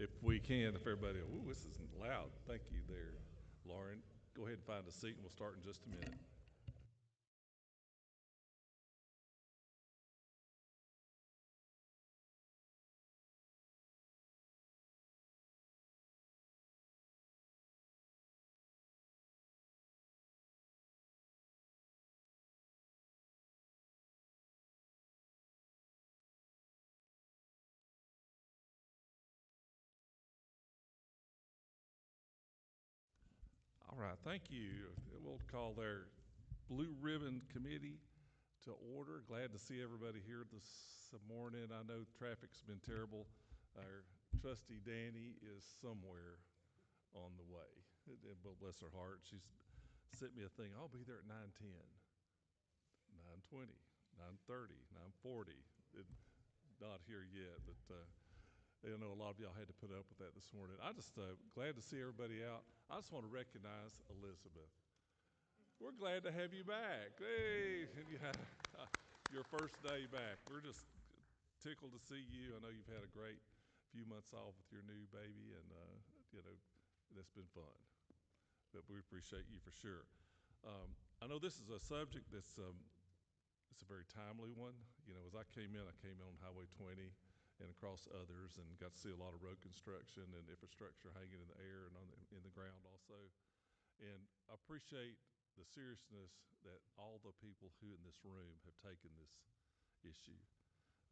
if we can, if everybody, ooh, this isn't loud. Thank you there, Lauren. Go ahead and find a seat, and we'll start in just a minute. All right, thank you. We'll call their Blue Ribbon Committee to order. Glad to see everybody here this morning. I know traffic's been terrible. Our trustee Danny is somewhere on the way. But bless her heart, she's sent me a thing. I'll be there at 9:10, 9:20, 9:30, 9:40. Not here yet, but I know a lot of y'all had to put up with that this morning. I just glad to see everybody out. I just want to recognize Elizabeth. We're glad to have you back. Hey, your first day back. We're just tickled to see you. I know you've had a great few months off with your new baby, and that's been fun. But we appreciate you for sure. I know this is a subject that's it's a very timely one. As I came in on Highway 20 and across others, and got to see a lot of road construction and infrastructure hanging in the air and in the ground also. And I appreciate the seriousness that all the people who in this room have taken this issue,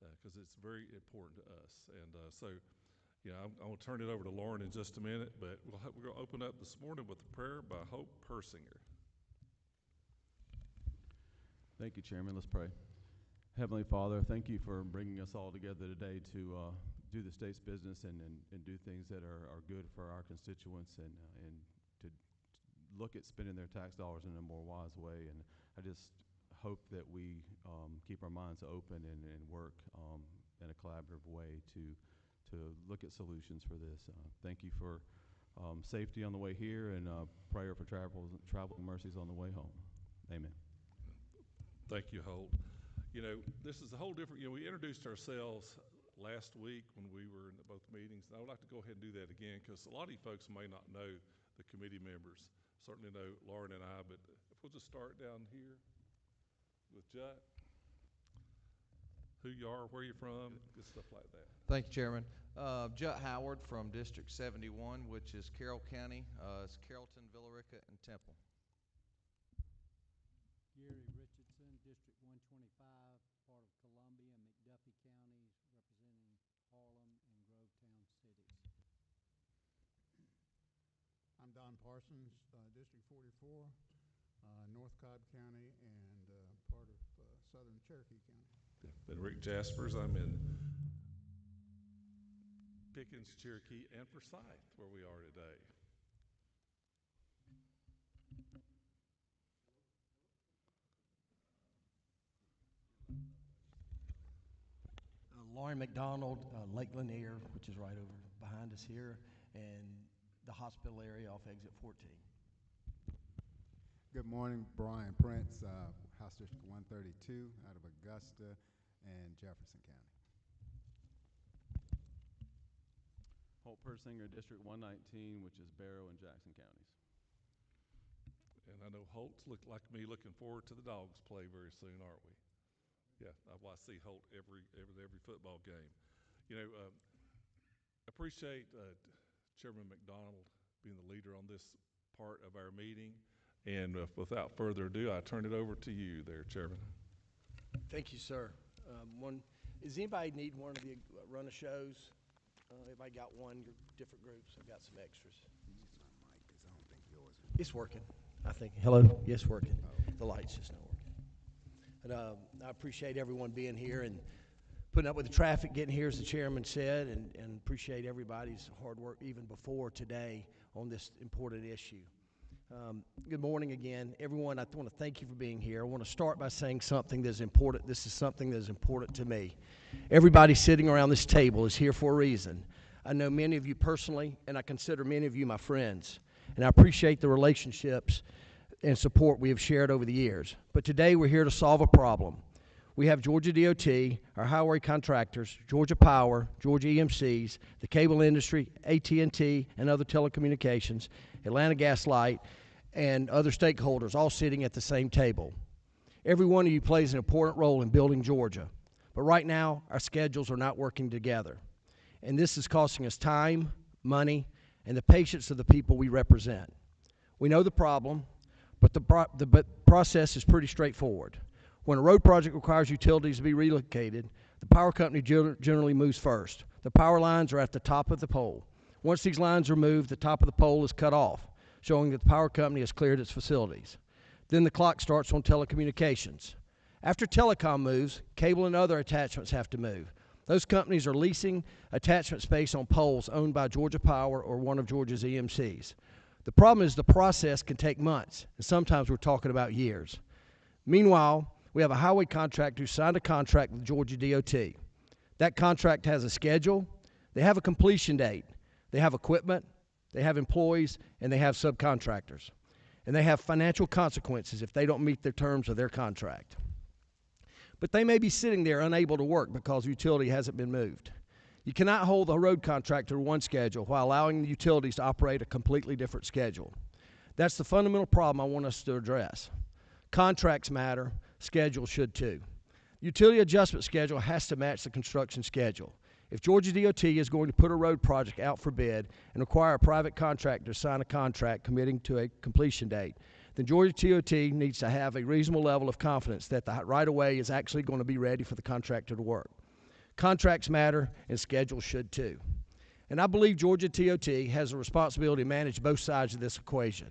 because it's very important to us. And I'm going to turn it over to Lauren in just a minute, but we're going to open up this morning with a prayer by Hope Persinger. Thank you, Chairman. Let's pray. Heavenly Father, thank you for bringing us all together today to do the state's business and do things that are good for our constituents, and to look at spending their tax dollars in a more wise way. And I just hope that we keep our minds open and work in a collaborative way to look at solutions for this. Thank you for safety on the way here, and prayer for travel mercies on the way home. Amen. Thank you, Holt. This is a whole different, we introduced ourselves last week when we were in both meetings, and I would like to go ahead and do that again, because a lot of you folks may not know the committee members. Certainly know Lauren and I, but if we'll just start down here with Jut, who you are, where you're from, good stuff like that. Thank you, Chairman. Jut Howard from District 71, which is Carroll County. It's Carrollton, Villa Rica, and Temple. Gary Richardson, District 125, part of Columbia and McDuffie counties, representing Harlem and Grovetown cities. I'm Don Parsons, District 44, North Cobb County, and part of Southern Cherokee County. And Rick Jaspers, I'm in Pickens, Cherokee, and Forsyth, where we are today. Lauren McDonald, Lake Lanier, which is right over behind us here, and the hospital area off exit 14. Good morning, Brian Prince, House District 132 out of Augusta and Jefferson County. Holt Persinger, District 119, which is Barrow and Jackson counties. And I know Holt's like me, looking forward to the Dogs play very soon, aren't we? Yeah, I see Holt every football game. Appreciate Chairman McDonald being the leader on this part of our meeting. And without further ado, I turn it over to you there, Chairman. Thank you, sir. Does anybody need one of the run of shows? Everybody got one, your different groups. I've got some extras. Use my mic, because I don't think yours is. It's working, I think. Hello? Yes, working. The light's just not working. But I appreciate everyone being here and putting up with the traffic getting here, as the chairman said, and appreciate everybody's hard work even before today on this important issue. Good morning again. Everyone, I want to thank you for being here. I want to start by saying something that's important. This is something that's important to me. Everybody sitting around this table is here for a reason. I know many of you personally, and I consider many of you my friends, and I appreciate the relationships and support we have shared over the years. But today we're here to solve a problem. we have Georgia DOT, our highway contractors, Georgia Power, Georgia EMCs, the cable industry, AT&T, and other telecommunications, Atlanta Gas Light, and other stakeholders all sitting at the same table. Every one of you plays an important role in building Georgia, but right now our schedules are not working together, and this is costing us time, money, and the patience of the people we represent. We know the problem, but the process is pretty straightforward. When a road project requires utilities to be relocated, the power company generally moves first. The power lines are at the top of the pole. Once these lines are moved, the top of the pole is cut off, showing that the power company has cleared its facilities. Then the clock starts on telecommunications. After telecom moves, cable and other attachments have to move. Those companies are leasing attachment space on poles owned by Georgia Power or one of Georgia's EMCs. The problem is the process can take months, and sometimes we're talking about years. Meanwhile, we have a highway contractor who signed a contract with Georgia DOT. That contract has a schedule, they have a completion date, they have equipment, they have employees, and they have subcontractors. And they have financial consequences if they don't meet the terms of their contract. But they may be sitting there unable to work because the utility hasn't been moved. You cannot hold the road contractor to one schedule while allowing the utilities to operate a completely different schedule. That's the fundamental problem I want us to address. Contracts matter, schedules should too. Utility adjustment schedule has to match the construction schedule. If Georgia DOT is going to put a road project out for bid and require a private contractor to sign a contract committing to a completion date, then Georgia DOT needs to have a reasonable level of confidence that the right-of-way is actually going to be ready for the contractor to work. Contracts matter, and schedules should too. And I believe Georgia DOT has a responsibility to manage both sides of this equation.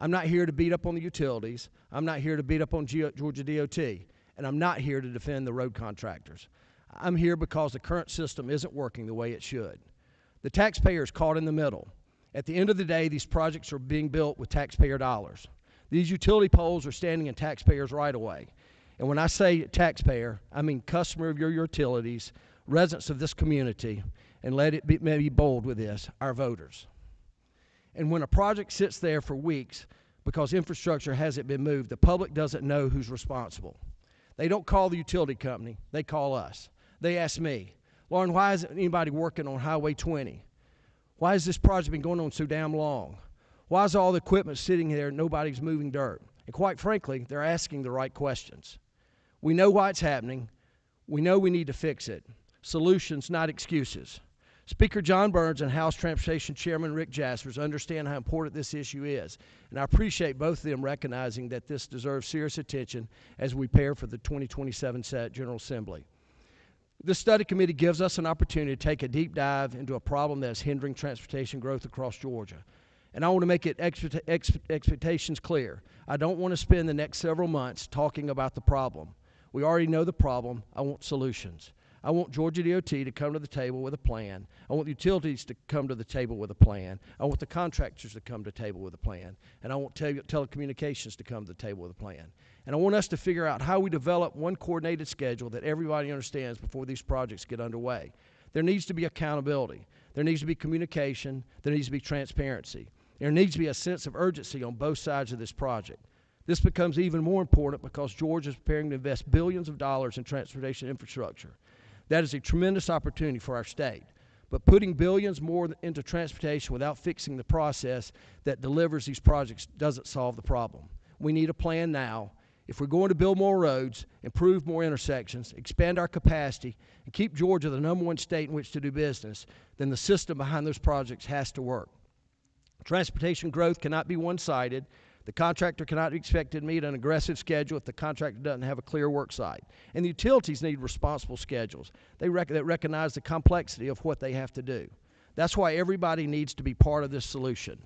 I'm not here to beat up on the utilities, I'm not here to beat up on Georgia DOT, and I'm not here to defend the road contractors. I'm here because the current system isn't working the way it should. The taxpayer is caught in the middle. At the end of the day, these projects are being built with taxpayer dollars. These utility poles are standing in taxpayers' right-of-way. And when I say taxpayer, I mean customer of your utilities, residents of this community, and let it be bold with this, our voters. And when a project sits there for weeks because infrastructure hasn't been moved, the public doesn't know who's responsible. They don't call the utility company, they call us. They ask me, Lauren, why isn't anybody working on Highway 20? Why has this project been going on so damn long? Why is all the equipment sitting there and nobody's moving dirt? And quite frankly, they're asking the right questions. We know why it's happening. We know we need to fix it. Solutions, not excuses. Speaker John Burns and House Transportation Chairman Rick Jaspers understand how important this issue is, and I appreciate both of them recognizing that this deserves serious attention as we prepare for the 2027 General Assembly. This study committee gives us an opportunity to take a deep dive into a problem that is hindering transportation growth across Georgia. And I want to make it expectations clear. I don't want to spend the next several months talking about the problem. We already know the problem. I want solutions. I want Georgia DOT to come to the table with a plan. I want the utilities to come to the table with a plan. I want the contractors to come to the table with a plan. And I want telecommunications to come to the table with a plan. And I want us to figure out how we develop one coordinated schedule that everybody understands before these projects get underway. There needs to be accountability. There needs to be communication. There needs to be transparency. There needs to be a sense of urgency on both sides of this project. This becomes even more important because Georgia is preparing to invest billions of dollars in transportation infrastructure. That is a tremendous opportunity for our state. But putting billions more into transportation without fixing the process that delivers these projects doesn't solve the problem. We need a plan now. If we're going to build more roads, improve more intersections, expand our capacity, and keep Georgia the #1 state in which to do business, then the system behind those projects has to work. Transportation growth cannot be one-sided. The contractor cannot be expected to meet an aggressive schedule if the contractor doesn't have a clear work site. And the utilities need responsible schedules that recognize the complexity of what they have to do. That's why everybody needs to be part of this solution.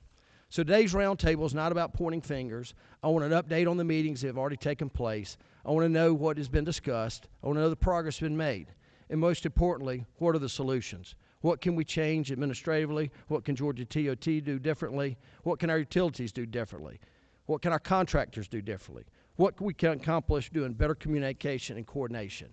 So today's roundtable is not about pointing fingers. I want an update on the meetings that have already taken place. I want to know what has been discussed. I want to know the progress has been made. And most importantly, what are the solutions? What can we change administratively? What can Georgia DOT do differently? What can our utilities do differently? What can our contractors do differently? What we can accomplish doing better communication and coordination?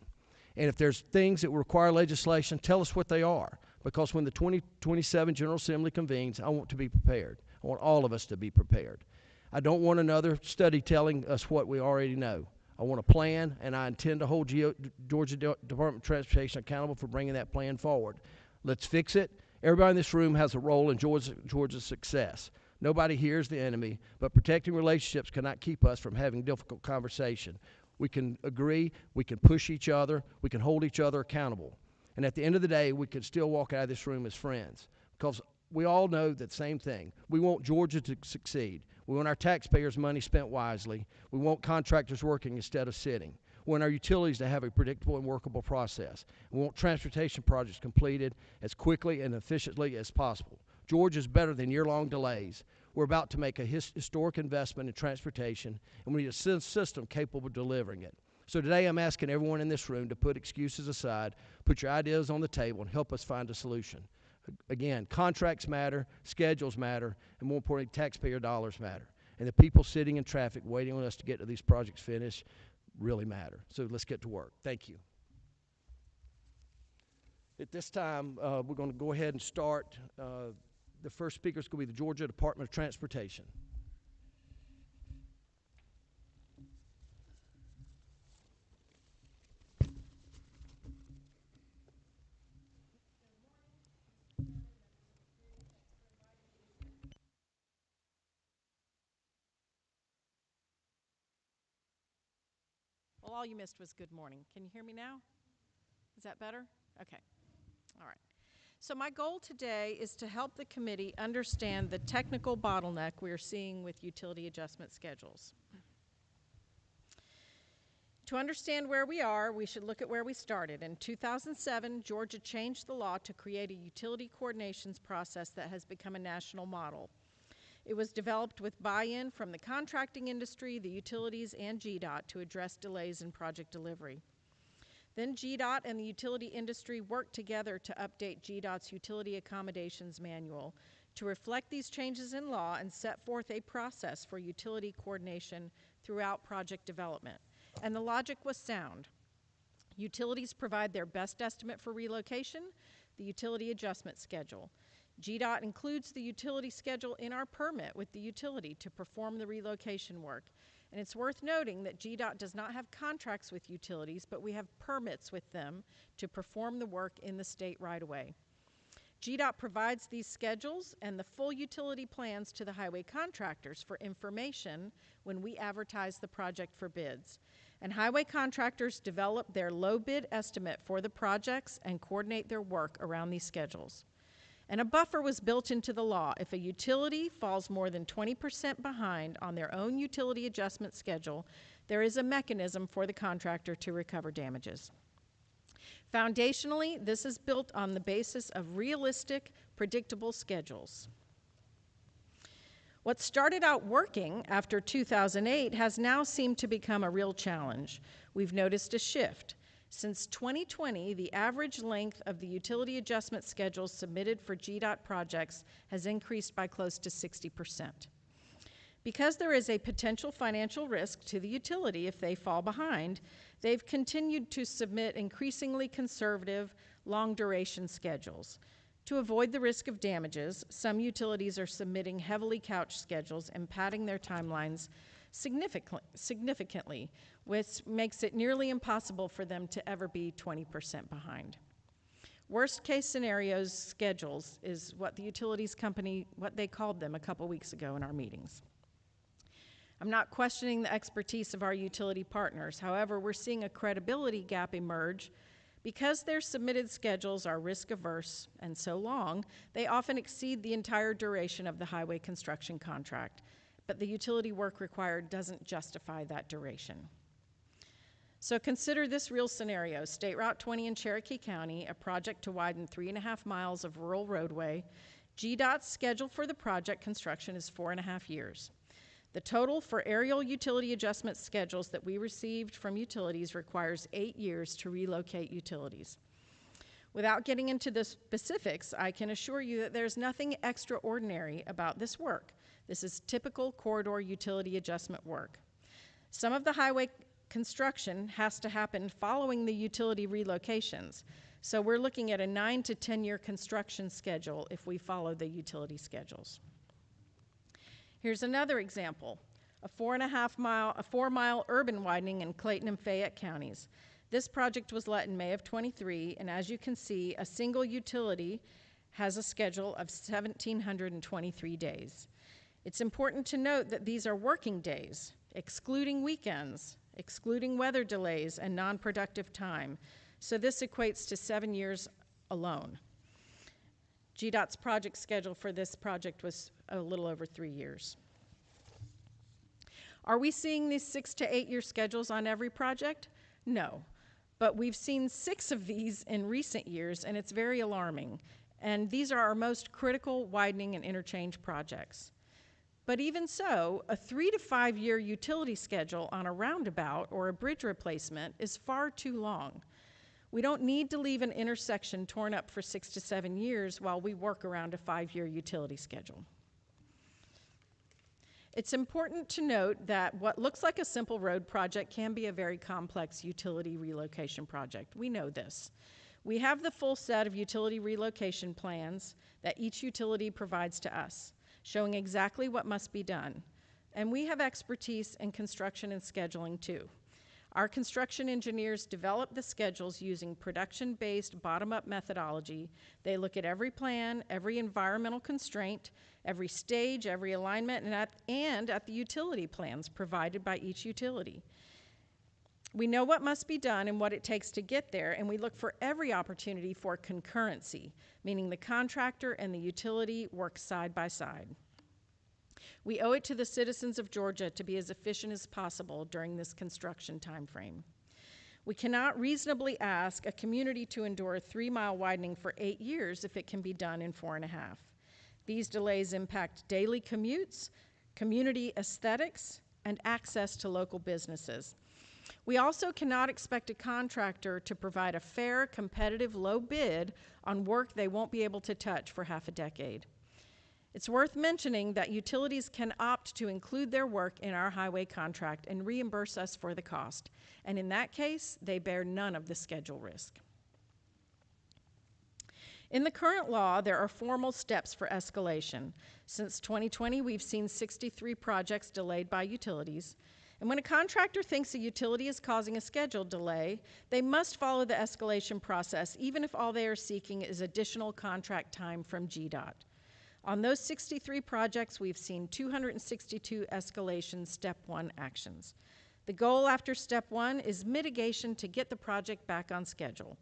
And if there's things that require legislation, tell us what they are. Because when the 2027 General Assembly convenes, I want to be prepared. I want all of us to be prepared. I don't want another study telling us what we already know. I want a plan, and I intend to hold Georgia Department of Transportation accountable for bringing that plan forward. Let's fix it. Everybody in this room has a role in Georgia's success. Nobody here is the enemy, but protecting relationships cannot keep us from having difficult conversation. We can agree, we can push each other, we can hold each other accountable. And at the end of the day, we can still walk out of this room as friends, because we all know the same thing. We want Georgia to succeed. We want our taxpayers' money spent wisely. We want contractors working instead of sitting. We want our utilities to have a predictable and workable process. We want transportation projects completed as quickly and efficiently as possible. Georgia is better than year-long delays. We're about to make a historic investment in transportation, and we need a system capable of delivering it. So today I'm asking everyone in this room to put excuses aside, put your ideas on the table, and help us find a solution. Again, contracts matter, schedules matter, and more importantly, taxpayer dollars matter. And the people sitting in traffic waiting on us to get to these projects finished really matter. So let's get to work. Thank you. At this time, we're going to go ahead and start. The first speaker is going to be the Georgia Department of Transportation. Well, all you missed was good morning. Can you hear me now? Is that better? Okay. All right. So my goal today is to help the committee understand the technical bottleneck we are seeing with utility adjustment schedules. To understand where we are, we should look at where we started. In 2007, Georgia changed the law to create a utility coordinations process that has become a national model. It was developed with buy-in from the contracting industry, the utilities, and GDOT to address delays in project delivery. Then GDOT and the utility industry worked together to update GDOT's Utility Accommodations Manual to reflect these changes in law and set forth a process for utility coordination throughout project development. And the logic was sound. Utilities provide their best estimate for relocation, the utility adjustment schedule. GDOT includes the utility schedule in our permit with the utility to perform the relocation work. And it's worth noting that GDOT does not have contracts with utilities, but we have permits with them to perform the work in the state right away. GDOT provides these schedules and the full utility plans to the highway contractors for information when we advertise the project for bids. And highway contractors develop their low bid estimate for the projects and coordinate their work around these schedules. And a buffer was built into the law. If a utility falls more than 20% behind on their own utility adjustment schedule, there is a mechanism for the contractor to recover damages. Foundationally, this is built on the basis of realistic, predictable schedules. What started out working after 2008 has now seemed to become a real challenge. We've noticed a shift. Since 2020, the average length of the utility adjustment schedules submitted for GDOT projects has increased by close to 60%. Because there is a potential financial risk to the utility if they fall behind, they've continued to submit increasingly conservative, long-duration schedules. To avoid the risk of damages, some utilities are submitting heavily couched schedules and padding their timelines significantly, which makes it nearly impossible for them to ever be 20% behind. Worst case scenarios schedules is what the utilities company, what they called them a couple weeks ago in our meetings. I'm not questioning the expertise of our utility partners. However, we're seeing a credibility gap emerge. Because their submitted schedules are risk-averse and so long, they often exceed the entire duration of the highway construction contract, but the utility work required doesn't justify that duration. So consider this real scenario. State Route 20 in Cherokee County, a project to widen 3.5 miles of rural roadway. GDOT's schedule for the project construction is 4.5 years. The total for aerial utility adjustment schedules that we received from utilities requires 8 years to relocate utilities. Without getting into the specifics, I can assure you that there's nothing extraordinary about this work. This is typical corridor utility adjustment work. Some of the highway construction has to happen following the utility relocations. So we're looking at a 9 to 10 year construction schedule if we follow the utility schedules. Here's another example. a 4-mile urban widening in Clayton and Fayette counties. This project was let in May of '23, and as you can see, a single utility has a schedule of 1,723 days. It's important to note that these are working days, excluding weekends, excluding weather delays and non-productive time. So this equates to 7 years alone. GDOT's project schedule for this project was a little over 3 years. Are we seeing these 6 to 8 year schedules on every project? No, but we've seen 6 of these in recent years, and it's very alarming. And these are our most critical widening and interchange projects. But even so, a 3 to 5 year utility schedule on a roundabout or a bridge replacement is far too long. We don't need to leave an intersection torn up for 6 to 7 years while we work around a 5-year utility schedule. It's important to note that what looks like a simple road project can be a very complex utility relocation project. We know this. We have the full set of utility relocation plans that each utility provides to us, showing exactly what must be done. And we have expertise in construction and scheduling too. Our construction engineers develop the schedules using production-based bottom-up methodology. They look at every plan, every environmental constraint, every stage, every alignment, and at the utility plans provided by each utility. We know what must be done and what it takes to get there, and we look for every opportunity for concurrency, meaning the contractor and the utility work side by side. We owe it to the citizens of Georgia to be as efficient as possible during this construction timeframe. We cannot reasonably ask a community to endure a 3-mile widening for 8 years if it can be done in 4.5. These delays impact daily commutes, community aesthetics, and access to local businesses. We also cannot expect a contractor to provide a fair, competitive, low bid on work they won't be able to touch for half a decade. It's worth mentioning that utilities can opt to include their work in our highway contract and reimburse us for the cost. And in that case, they bear none of the schedule risk. In the current law, there are formal steps for escalation. Since 2020, we've seen 63 projects delayed by utilities. And when a contractor thinks a utility is causing a schedule delay, they must follow the escalation process, even if all they are seeking is additional contract time from GDOT. On those 63 projects, we've seen 262 escalation Step 1 actions. The goal after Step 1 is mitigation to get the project back on schedule.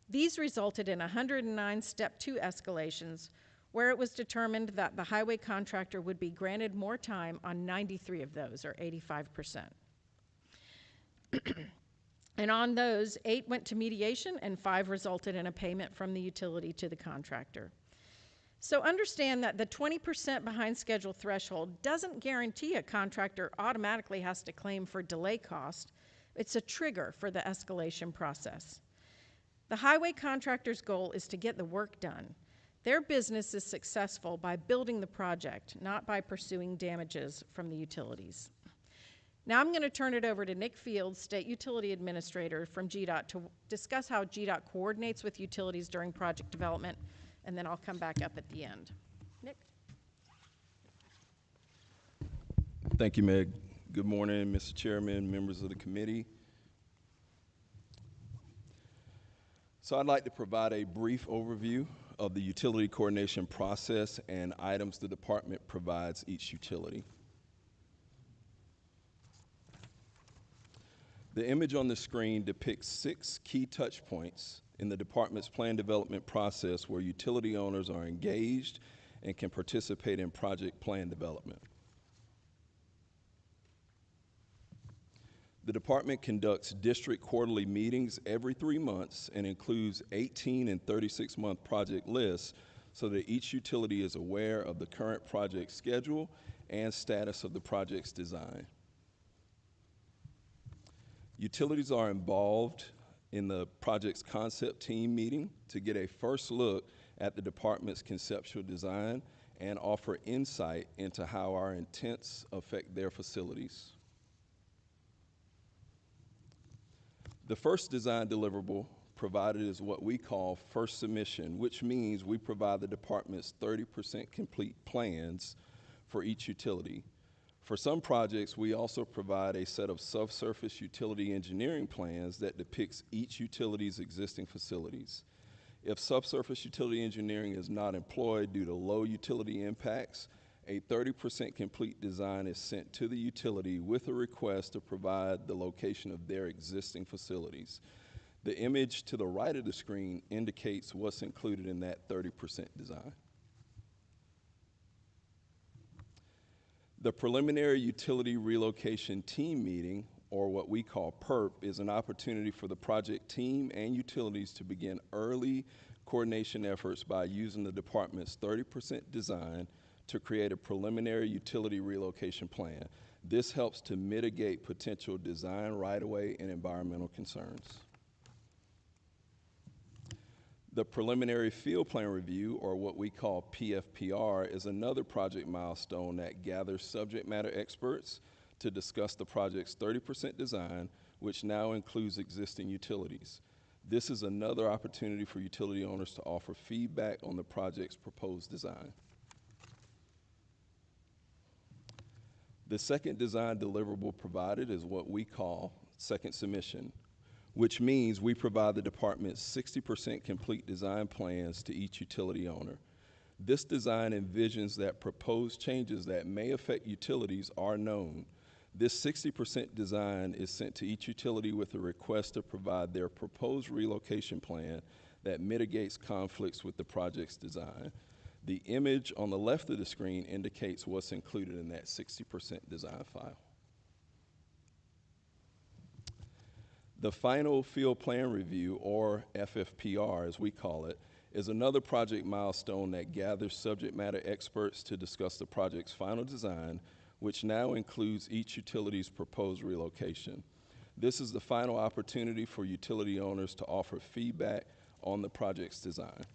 These resulted in 109 Step 2 escalations, where it was determined that the highway contractor would be granted more time on 93 of those, or 85%. And on those, 8 went to mediation and 5 resulted in a payment from the utility to the contractor. So understand that the 20% behind schedule threshold doesn't guarantee a contractor automatically has to claim for delay cost. It's a trigger for the escalation process. The highway contractor's goal is to get the work done. Their business is successful by building the project, not by pursuing damages from the utilities. Now I'm going to turn it over to Nick Fields, State Utility Administrator from GDOT, to discuss how GDOT coordinates with utilities during project development, and then I'll come back up at the end. Nick? Thank you, Meg. Good morning, Mr. Chairman, members of the committee. So I'd like to provide a brief overview of the utility coordination process and items the department provides each utility. The image on the screen depicts 6 key touch points in the department's plan development process where utility owners are engaged and can participate in project plan development. The department conducts district quarterly meetings every 3 months and includes 18 and 36-month project lists so that each utility is aware of the current project schedule and status of the project's design. Utilities are involved in the project's concept team meeting to get a first look at the department's conceptual design and offer insight into how our intents affect their facilities. The first design deliverable provided is what we call first submission, which means we provide the department's 30% complete plans for each utility. For some projects, we also provide a set of subsurface utility engineering plans that depicts each utility's existing facilities. If subsurface utility engineering is not employed due to low utility impacts, a 30% complete design is sent to the utility with a request to provide the location of their existing facilities. The image to the right of the screen indicates what's included in that 30% design. The Preliminary Utility Relocation Team Meeting, or what we call PERP, is an opportunity for the project team and utilities to begin early coordination efforts by using the department's 30% design to create a preliminary utility relocation plan. This helps to mitigate potential design right-of-way and environmental concerns. The Preliminary Field Plan Review, or what we call PFPR, is another project milestone that gathers subject matter experts to discuss the project's 30% design, which now includes existing utilities. This is another opportunity for utility owners to offer feedback on the project's proposed design. The second design deliverable provided is what we call second submission, which means we provide the department's 60% complete design plans to each utility owner. This design envisions that proposed changes that may affect utilities are known. This 60% design is sent to each utility with a request to provide their proposed relocation plan that mitigates conflicts with the project's design. The image on the left of the screen indicates what's included in that 60% design file. The Final Field Plan Review, or FFPR as we call it, is another project milestone that gathers subject matter experts to discuss the project's final design, which now includes each utility's proposed relocation. This is the final opportunity for utility owners to offer feedback on the project's design.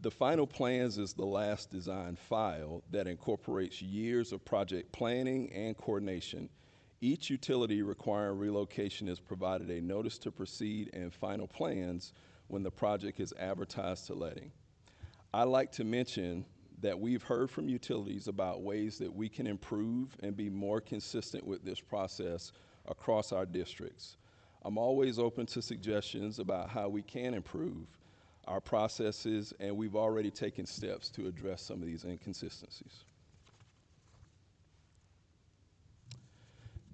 The final plans is the last design file that incorporates years of project planning and coordination. Each utility requiring relocation is provided a notice to proceed and final plans when the project is advertised to letting. I like to mention that we've heard from utilities about ways that we can improve and be more consistent with this process across our districts. I'm always open to suggestions about how we can improve our processes, and we've already taken steps to address some of these inconsistencies.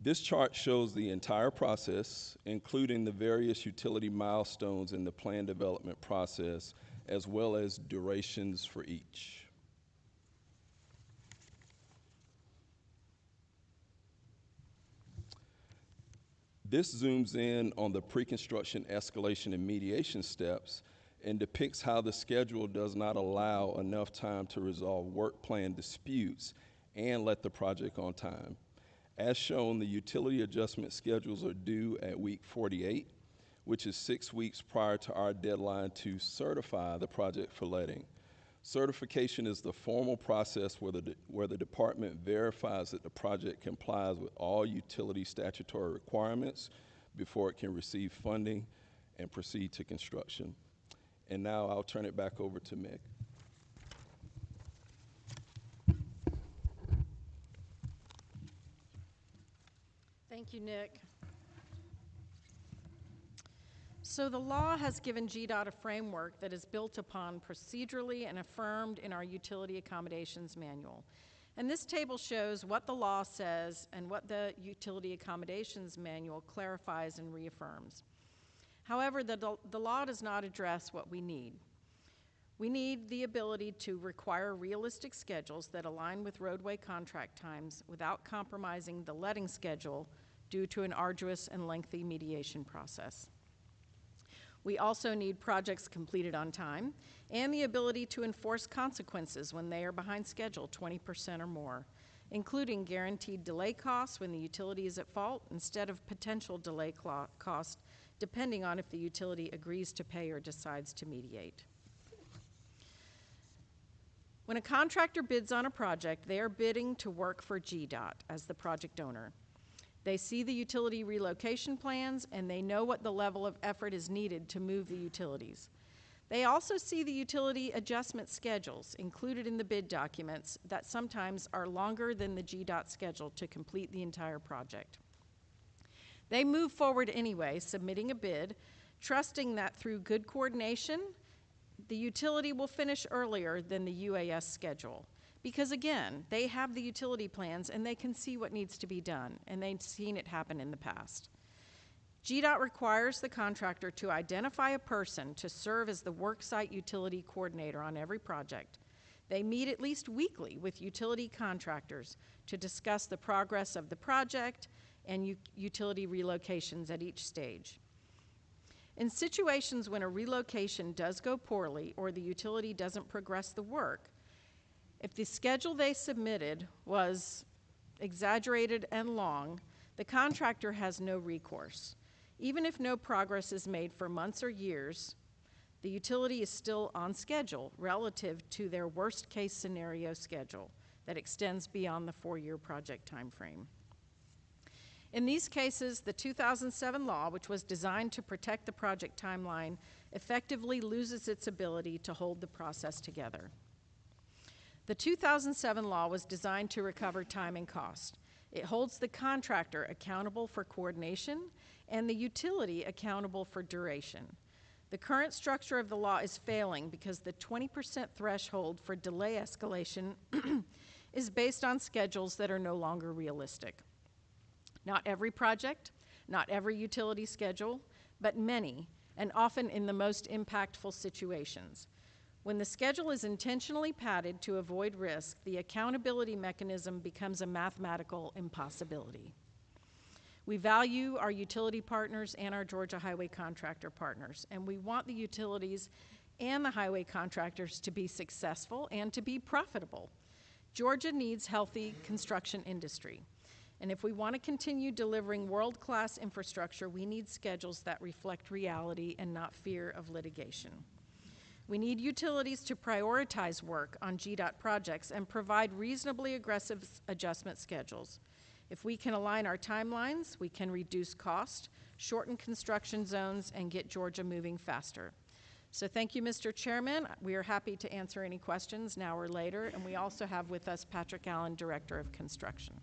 This chart shows the entire process, including the various utility milestones in the plan development process, as well as durations for each. This zooms in on the pre-construction escalation and mediation steps and depicts how the schedule does not allow enough time to resolve work plan disputes and let the project on time. As shown, the utility adjustment schedules are due at week 48, which is 6 weeks prior to our deadline to certify the project for letting. Certification is the formal process where the department verifies that the project complies with all utility statutory requirements before it can receive funding and proceed to construction. And now I'll turn it back over to Mick. Thank you, Nick. So the law has given GDOT a framework that is built upon procedurally and affirmed in our Utility Accommodations Manual. And this table shows what the law says and what the Utility Accommodations Manual clarifies and reaffirms. However, the law does not address what we need. We need the ability to require realistic schedules that align with roadway contract times without compromising the letting schedule due to an arduous and lengthy mediation process. We also need projects completed on time and the ability to enforce consequences when they are behind schedule 20% or more, including guaranteed delay costs when the utility is at fault instead of potential delay cost, depending on if the utility agrees to pay or decides to mediate. When a contractor bids on a project, they are bidding to work for GDOT as the project owner. They see the utility relocation plans and they know what the level of effort is needed to move the utilities. They also see the utility adjustment schedules included in the bid documents that sometimes are longer than the GDOT schedule to complete the entire project. They move forward anyway, submitting a bid, trusting that through good coordination, the utility will finish earlier than the UAS schedule. Because again, they have the utility plans and they can see what needs to be done, and they've seen it happen in the past. GDOT requires the contractor to identify a person to serve as the worksite utility coordinator on every project. They meet at least weekly with utility contractors to discuss the progress of the project and utility relocations at each stage. In situations when a relocation does go poorly or the utility doesn't progress the work, if the schedule they submitted was exaggerated and long, the contractor has no recourse. Even if no progress is made for months or years, the utility is still on schedule relative to their worst-case scenario schedule that extends beyond the 4-year project timeframe. In these cases, the 2007 law, which was designed to protect the project timeline, effectively loses its ability to hold the process together. The 2007 law was designed to recover time and cost. It holds the contractor accountable for coordination and the utility accountable for duration. The current structure of the law is failing because the 20% threshold for delay escalation is based on schedules that are no longer realistic. Not every project, not every utility schedule, but many, and often in the most impactful situations. When the schedule is intentionally padded to avoid risk, the accountability mechanism becomes a mathematical impossibility. We value our utility partners and our Georgia highway contractor partners, and we want the utilities and the highway contractors to be successful and to be profitable. Georgia needs healthy construction industry. And if we want to continue delivering world-class infrastructure, we need schedules that reflect reality and not fear of litigation. We need utilities to prioritize work on GDOT projects and provide reasonably aggressive adjustment schedules. If we can align our timelines, we can reduce cost, shorten construction zones, and get Georgia moving faster. So thank you, Mr. Chairman. We are happy to answer any questions now or later, and we also have with us Patrick Allen, Director of Construction.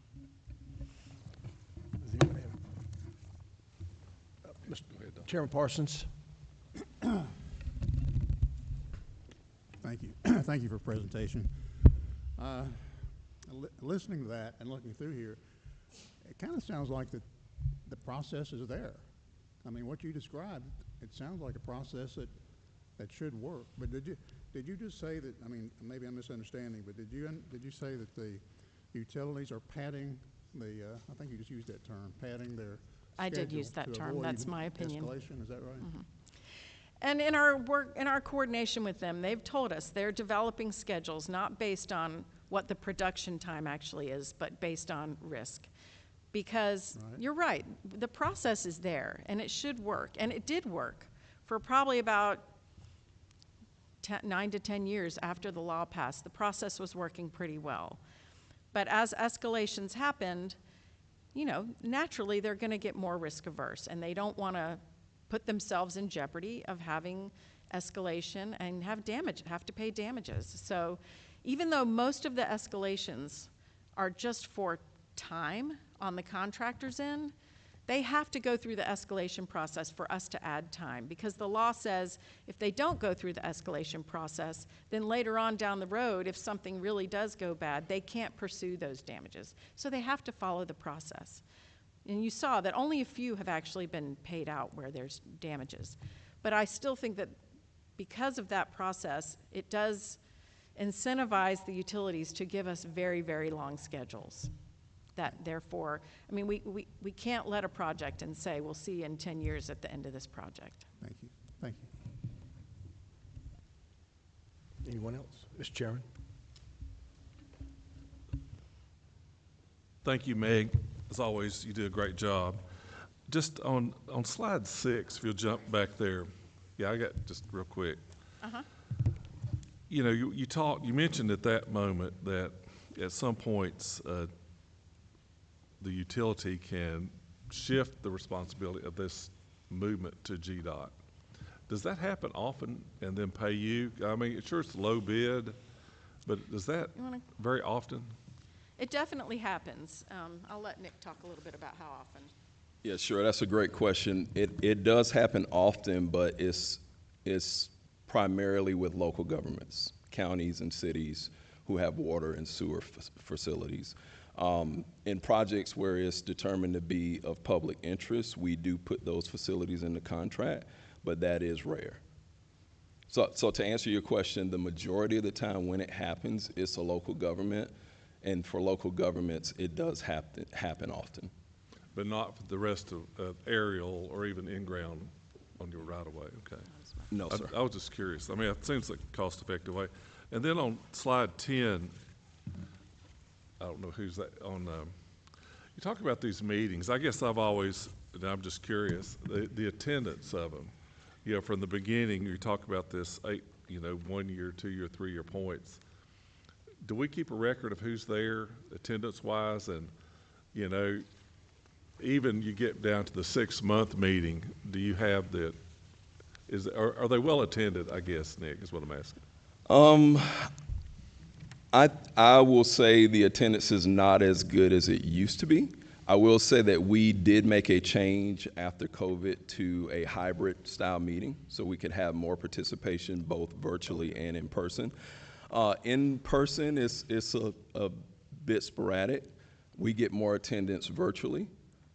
Chairman Parsons. Thank you. Thank you for the presentation. Listening to that and looking through here, it kind of sounds like the process is there. I mean, what you described, it sounds like a process that should work. But did you just say that? I mean, maybe I'm misunderstanding, but did you say that the utilities are padding the? I think you just used that term, padding their. I did use that term. That's my opinion. Escalation, is that right? Mm-hmm. And in our work, in our coordination with them, they've told us they're developing schedules not based on what the production time actually is, but based on risk. Because you're right, the process is there, and it should work. And it did work for probably about 9 to 10 years after the law passed. The process was working pretty well. But as escalations happened, you know, naturally they're going to get more risk averse, and they don't want to put themselves in jeopardy of having escalation and have to pay damages. So even though most of the escalations are just for time on the contractor's end, they have to go through the escalation process for us to add time, because the law says if they don't go through the escalation process, then later on down the road, if something really does go bad, they can't pursue those damages. So they have to follow the process. And you saw that only a few have actually been paid out where there's damages. But I still think that because of that process, it does incentivize the utilities to give us very, very long schedules. That therefore, I mean, we can't let a project and say, we'll see you in 10 years at the end of this project. Thank you. Thank you. Anyone else? Mr. Chairman. Thank you, Meg. As always, you do a great job. Just on slide 6, if you'll jump back there. Yeah, I got just real quick. Uh-huh. You know, you mentioned at that moment that at some points the utility can shift the responsibility of this movement to GDOT. Does that happen often and then pay you? I mean, sure it's low bid, but does that You wanna- very often? It definitely happens. I'll let Nick talk a little bit about how often. Yeah, sure. That's a great question. It does happen often, but it's primarily with local governments, counties and cities who have water and sewer facilities. In projects where it's determined to be of public interest, we do put those facilities in the contract, but that is rare. So to answer your question, the majority of the time when it happens, it's a local government, and for local governments, it does happen often. But not for the rest of aerial or even in-ground on your right-of-way, okay? No, sir. I was just curious. I mean, it seems like a cost-effective way. And then on slide 10, I don't know who's that, you talk about these meetings. I guess I've always, and I'm just curious, the attendance of them. You know, from the beginning, you talk about this 1 year, 2 year, 3 year points. Do we keep a record of who's there attendance-wise? And, you know, even you get down to the 6-month meeting, do you have are they well attended, I guess, Nick, is what I'm asking? I will say the attendance is not as good as it used to be. I will say that we did make a change after COVID to a hybrid style meeting, so we could have more participation both virtually and in person. In person, it's a bit sporadic. We get more attendance virtually.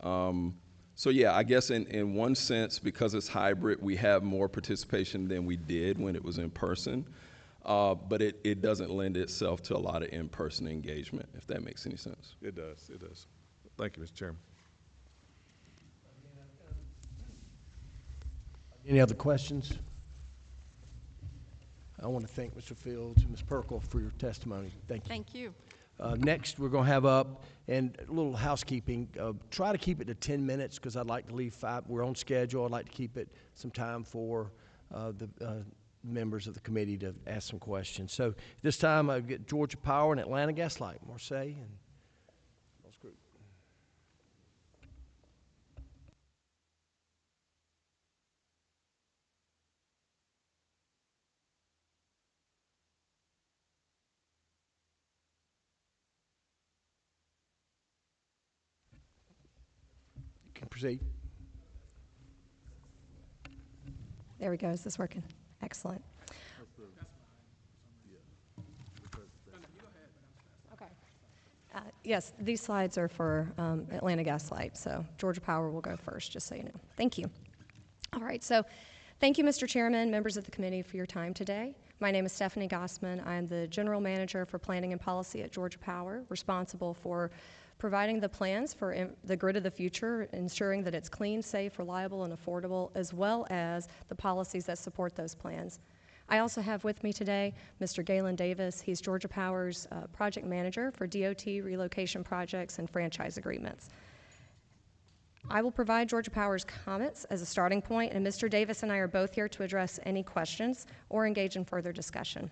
So yeah, I guess in one sense, because it's hybrid, we have more participation than we did when it was in person. But it doesn't lend itself to a lot of in-person engagement, if that makes any sense. It does, it does. Thank you, Mr. Chairman. Any other questions? I want to thank Mr. Fields and Ms. Perkle for your testimony. Thank you. Thank you. Next, we're going to have up, and a little housekeeping. Try to keep it to 10 minutes because I'd like to leave 5. We're on schedule. I'd like to keep it some time for the members of the committee to ask some questions. So this time, I get Georgia Power and Atlanta Gas Light. Marseille and Rose Group. You can proceed. There we go. Is this working? Excellent. Okay. Yes, these slides are for Atlanta Gas Light, so Georgia Power will go first, just so you know. Thank you. All right, so thank you, Mr. Chairman, members of the committee, for your time today. My name is Stephanie Gossman. I am the General Manager for Planning and Policy at Georgia Power, responsible for providing the plans for the grid of the future, ensuring that it's clean, safe, reliable, and affordable, as well as the policies that support those plans. I also have with me today Mr. Galen Davis. He's Georgia Power's project manager for DOT relocation projects and franchise agreements. I will provide Georgia Power's comments as a starting point, and Mr. Davis and I are both here to address any questions or engage in further discussion.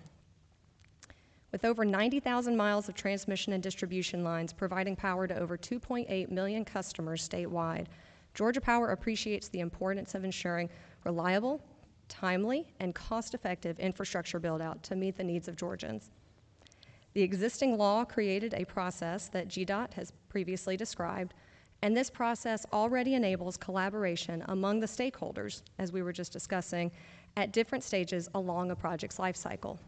With over 90,000 miles of transmission and distribution lines providing power to over 2.8 million customers statewide, Georgia Power appreciates the importance of ensuring reliable, timely, and cost-effective infrastructure build-out to meet the needs of Georgians. The existing law created a process that GDOT has previously described, and this process already enables collaboration among the stakeholders, as we were just discussing, at different stages along a project's life cycle.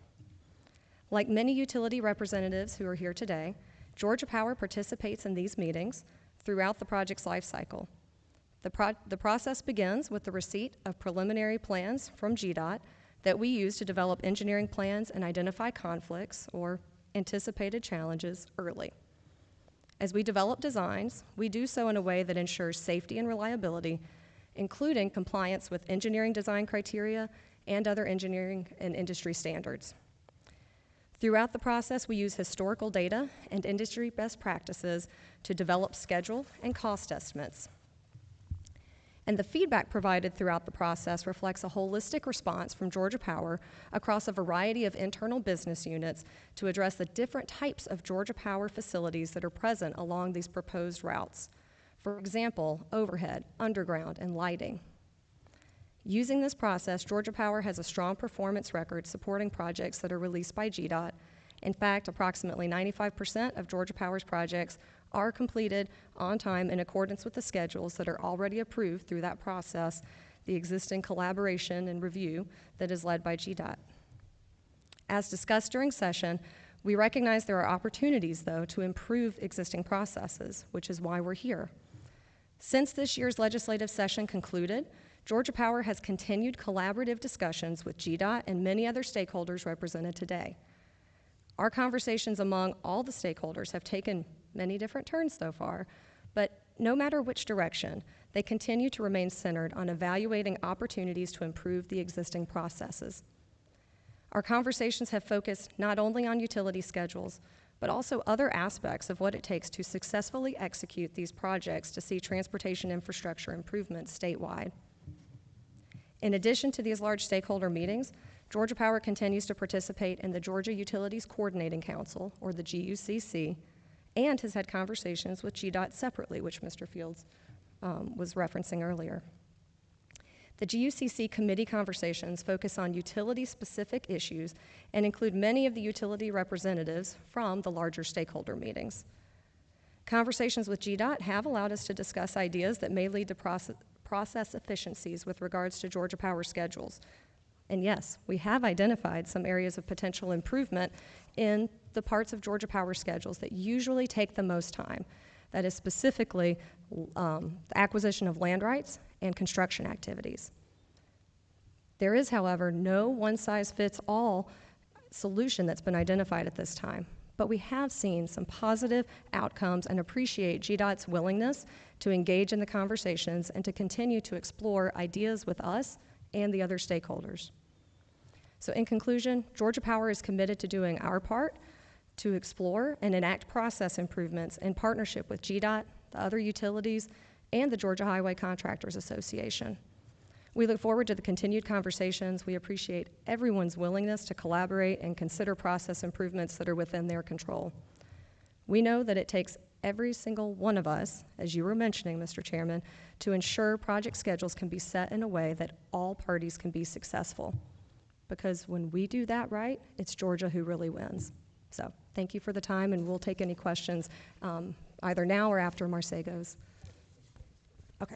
Like many utility representatives who are here today, Georgia Power participates in these meetings throughout the project's life cycle. The process begins with the receipt of preliminary plans from GDOT that we use to develop engineering plans and identify conflicts or anticipated challenges early. As we develop designs, we do so in a way that ensures safety and reliability, including compliance with engineering design criteria and other engineering and industry standards. Throughout the process, we use historical data and industry best practices to develop schedule and cost estimates. And the feedback provided throughout the process reflects a holistic response from Georgia Power across a variety of internal business units to address the different types of Georgia Power facilities that are present along these proposed routes. For example, overhead, underground, and lighting. Using this process, Georgia Power has a strong performance record supporting projects that are released by GDOT. In fact, approximately 95% of Georgia Power's projects are completed on time in accordance with the schedules that are already approved through that process, the existing collaboration and review that is led by GDOT. As discussed during session, we recognize there are opportunities, though, to improve existing processes, which is why we're here. Since this year's legislative session concluded, Georgia Power has continued collaborative discussions with GDOT and many other stakeholders represented today. Our conversations among all the stakeholders have taken many different turns so far, but no matter which direction, they continue to remain centered on evaluating opportunities to improve the existing processes. Our conversations have focused not only on utility schedules, but also other aspects of what it takes to successfully execute these projects to see transportation infrastructure improvements statewide. In addition to these large stakeholder meetings, Georgia Power continues to participate in the Georgia Utilities Coordinating Council, or the GUCC, and has had conversations with GDOT separately, which Mr. Fields was referencing earlier. The GUCC committee conversations focus on utility-specific issues and include many of the utility representatives from the larger stakeholder meetings. Conversations with GDOT have allowed us to discuss ideas that may lead to process efficiencies with regards to Georgia Power schedules. And yes, we have identified some areas of potential improvement in the parts of Georgia Power schedules that usually take the most time. That is specifically the acquisition of land rights and construction activities. There is, however, no one-size-fits-all solution that's been identified at this time, but we have seen some positive outcomes and appreciate GDOT's willingness to engage in the conversations and to continue to explore ideas with us and the other stakeholders. So in conclusion, Georgia Power is committed to doing our part to explore and enact process improvements in partnership with GDOT, the other utilities, and the Georgia Highway Contractors Association. We look forward to the continued conversations. We appreciate everyone's willingness to collaborate and consider process improvements that are within their control. We know that it takes every single one of us, as you were mentioning, Mr. Chairman, to ensure project schedules can be set in a way that all parties can be successful. Because when we do that right, it's Georgia who really wins. So thank you for the time, and we'll take any questions either now or after Marseille goes. Okay.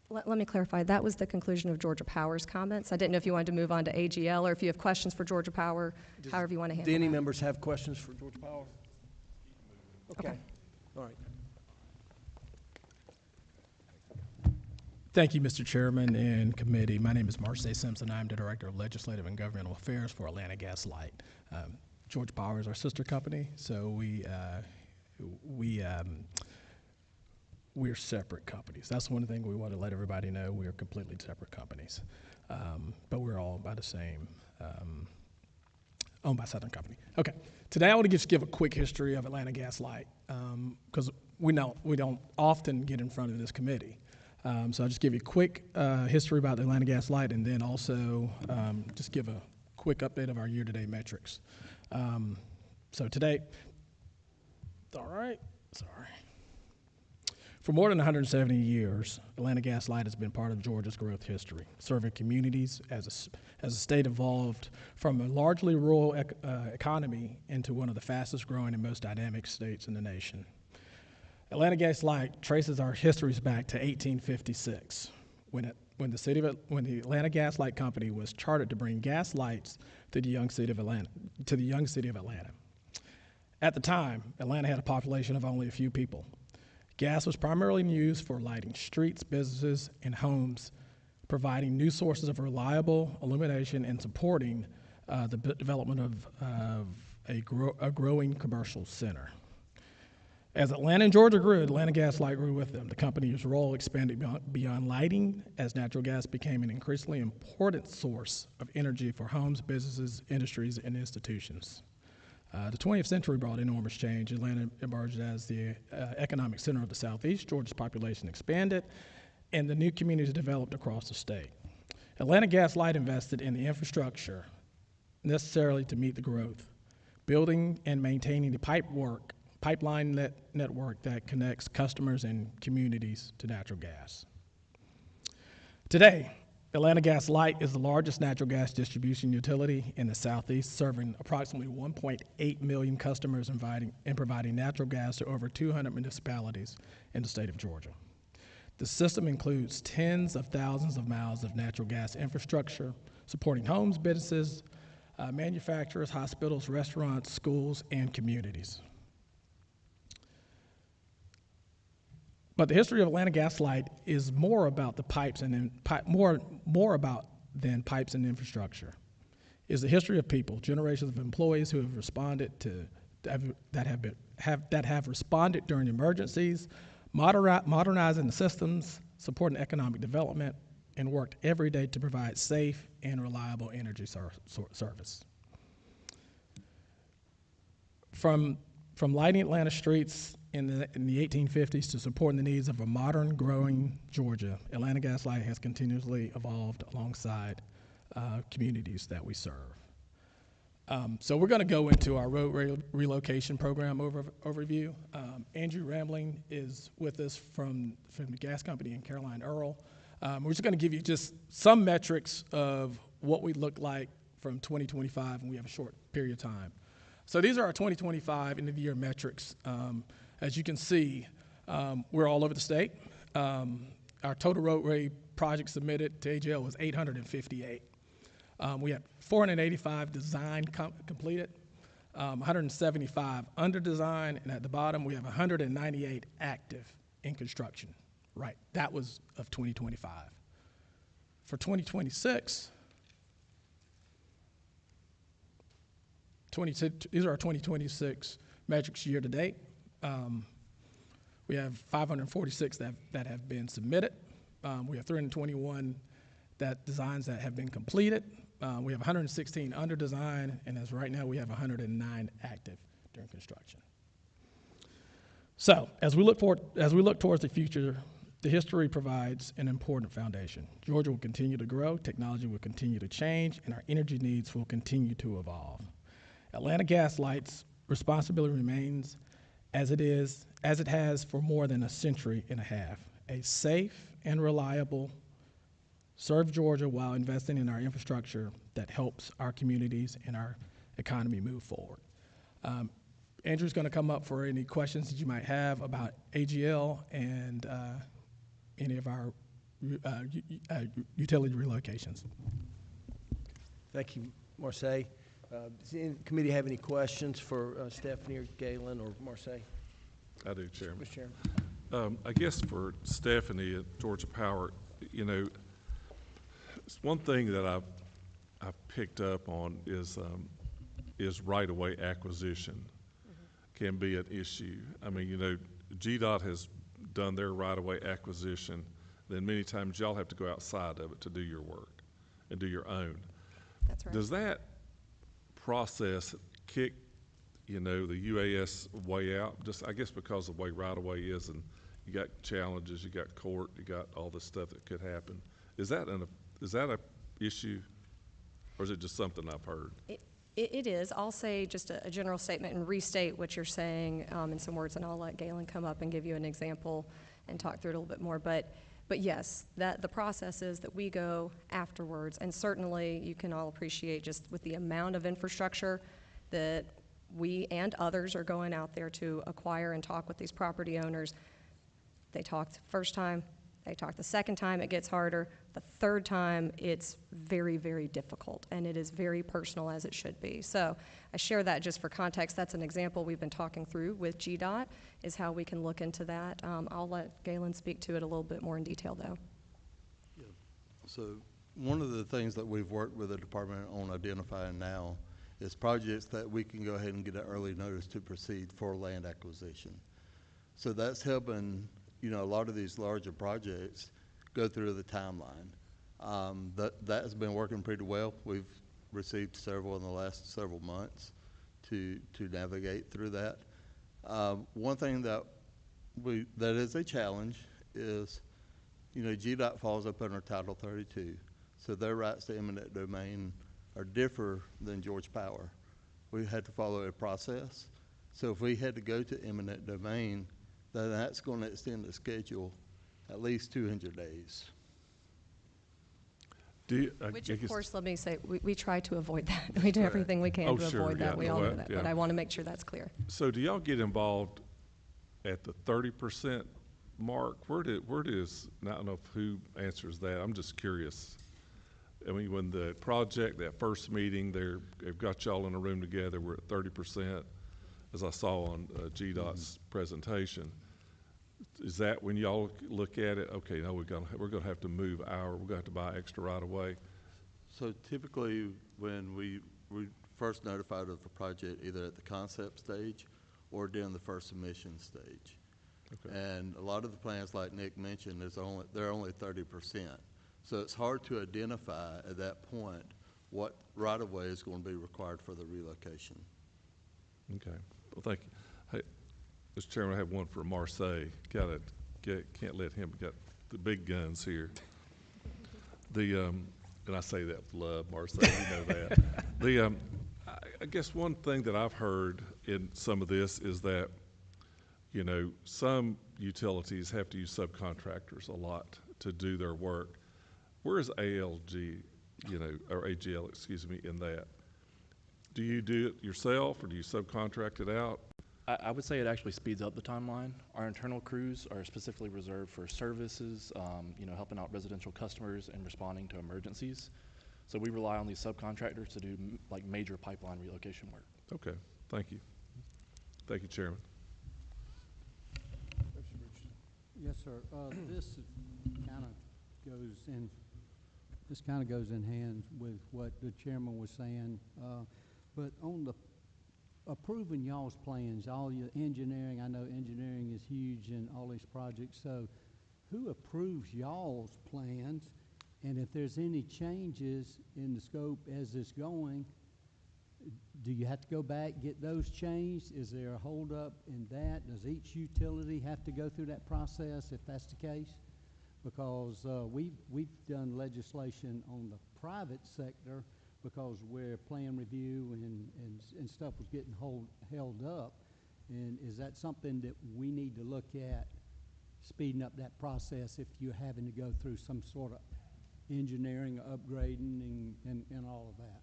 Let me clarify, that was the conclusion of Georgia Power's comments. I didn't know if you wanted to move on to AGL or if you have questions for Georgia Power, however you want to handle it. Do any members have questions for Georgia Power? Okay. All right. Thank you, Mr. Chairman and committee. My name is Marseille Simpson. I'm the Director of Legislative and Governmental Affairs for Atlanta Gas Light. Georgia Power is our sister company, so we're separate companies. That's one thing we want to let everybody know. We are completely separate companies, but we're all by the same, owned by Southern Company. Okay, today I want to just give a quick history of Atlanta Gas Light, because we don't often get in front of this committee. So I'll just give you a quick history about the Atlanta Gas Light, and then also just give a quick update of our year-to-date metrics. So today, all right, sorry. For more than 170 years, Atlanta Gas Light has been part of Georgia's growth history, serving communities as the state evolved from a largely rural economy into one of the fastest growing and most dynamic states in the nation. Atlanta Gas Light traces our histories back to 1856, when the Atlanta Gas Light Company was chartered to bring gas lights to the young city of Atlanta. At the time, Atlanta had a population of only a few people. Gas was primarily used for lighting streets, businesses, and homes, providing new sources of reliable illumination and supporting the development of a growing commercial center. As Atlanta and Georgia grew, Atlanta Gas Light grew with them. The company's role expanded beyond lighting as natural gas became an increasingly important source of energy for homes, businesses, industries, and institutions. The 20th century brought enormous change. Atlanta emerged as the economic center of the Southeast. Georgia's population expanded, and the new communities developed across the state. Atlanta Gas Light invested in the infrastructure necessarily to meet the growth, building and maintaining the pipeline network that connects customers and communities to natural gas. Today, Atlanta Gas Light is the largest natural gas distribution utility in the Southeast, serving approximately 1.8 million customers and providing natural gas to over 200 municipalities in the state of Georgia. The system includes tens of thousands of miles of natural gas infrastructure, supporting homes, businesses, manufacturers, hospitals, restaurants, schools, and communities. But the history of Atlanta Gas Light is more about the pipes and more about than pipes and infrastructure. It's the history of people, generations of employees who have responded that have responded during emergencies, modernizing the systems, supporting economic development, and worked every day to provide safe and reliable energy service. From lighting Atlanta streets in the 1850s to supporting the needs of a modern, growing Georgia, Atlanta Gas Light has continuously evolved alongside communities that we serve. So we're going to go into our road relocation program overview. Andrew Rambling is with us from the gas company in Caroline Earl. We're just going to give you just some metrics of what we look like from 2025, and we have a short period of time. So these are our 2025 end of the year metrics. As you can see, we're all over the state. Our total roadway projects submitted to AGL was 858. We had 485 design completed, 175 under design, and at the bottom we have 198 active in construction. Right, that was of 2025. For 2026, these are our 2026 metrics year to date. We have 546 that have been submitted. We have 321 designs that have been completed. We have 116 under design, and as right now we have 109 active during construction. So as we look towards the future, the history provides an important foundation. Georgia will continue to grow, technology will continue to change, and our energy needs will continue to evolve. Atlanta Gas Light's responsibility remains as it has for more than a century and a half. A safe and reliable serve Georgia while investing in our infrastructure that helps our communities and our economy move forward. Andrew's going to come up for any questions that you might have about AGL and any of our utility relocations. Thank you, Marseille. Does any committee have any questions for Stephanie or Galen or Marseille? I do, Chairman. Mr. Chairman. I guess for Stephanie at Georgia Power, you know, it's one thing that I've picked up on is right-of-way acquisition can be an issue. I mean, you know, GDOT has done their right-of-way acquisition, then many times y'all have to go outside of it to do your work and do your own. That's right. Does that process kick, you know, the UAS way out? Just, I guess, because of the way right-of-way is, and you got challenges, you got court, you got all this stuff that could happen. Is that a issue, or is it just something I've heard? It is. I'll say just a general statement and restate what you're saying in some words, and I'll let Galen come up and give you an example and talk through it a little bit more. But yes, that the process is that we go afterwards, and certainly you can all appreciate just with the amount of infrastructure that we and others are going out there to acquire and talk with these property owners. They talked the first time, they talk the second time, it gets harder. The third time, it's very, very difficult, and it is very personal, as it should be. So I share that just for context. That's an example we've been talking through with GDOT, is how we can look into that. I'll let Galen speak to it a little bit more in detail, though. Yeah. So one of the things that we've worked with the department on identifying now is projects that we can go ahead and get an early notice to proceed for land acquisition. So that's helping, you know, a lot of these larger projects go through the timeline. That has been working pretty well. We've received several in the last several months to navigate through that. One thing that is a challenge is, you know, GDOT falls up under Title 32, so their rights to eminent domain are different than Georgia Power. We had to follow a process, So if we had to go to eminent domain, then that's going to extend the schedule at least 200 days. Do you, Which, I of guess- course, let me say, we try to avoid that. We do everything we can Oh, to sure, avoid yeah, that. We no, all know I- that. yeah. But I want to make sure that's clear. So do y'all get involved at the 30% mark? Where does, I don't know who answers that. I'm just curious. I mean, when the project, that first meeting, they've got y'all in a room together, we're at 30%, as I saw on GDOT's presentation. Is that when y'all look at it, okay, no, we're gonna have to move we're gonna have to buy extra right away? So typically, when we first notified of the project, either at the concept stage or during the first submission stage. Okay. And a lot of the plans, like Nick mentioned, they're only 30%. So it's hard to identify at that point what right-of-way is going to be required for the relocation. Okay, well, thank you. Hey, Mr. Chairman, I have one for Marseille. Can't let him, got the big guns here. And I say that with love, Marseille, you know that. I guess one thing that I've heard in some of this is that, you know, some utilities have to use subcontractors a lot to do their work. Where is ALG, you know, or AGL, excuse me, in that? Do you do it yourself, or do you subcontract it out? I would say it actually speeds up the timeline. Our internal crews are specifically reserved for services, you know, helping out residential customers and responding to emergencies. So we rely on these subcontractors to do like major pipeline relocation work. Okay, thank you. Thank you, Chairman. Yes, sir. This kind of goes in hand with what the chairman was saying. But on the approving y'all's plans, all your engineering, I know engineering is huge in all these projects. So who approves y'all's plans? And if there's any changes in the scope as it's going, do you have to go back, get those changed? Is there a holdup in that? Does each utility have to go through that process if that's the case? Because we've done legislation on the private sector because where plan review and stuff was getting held up. And is that something that we need to look at, speeding up that process if you're having to go through some sort of engineering, upgrading, and all of that?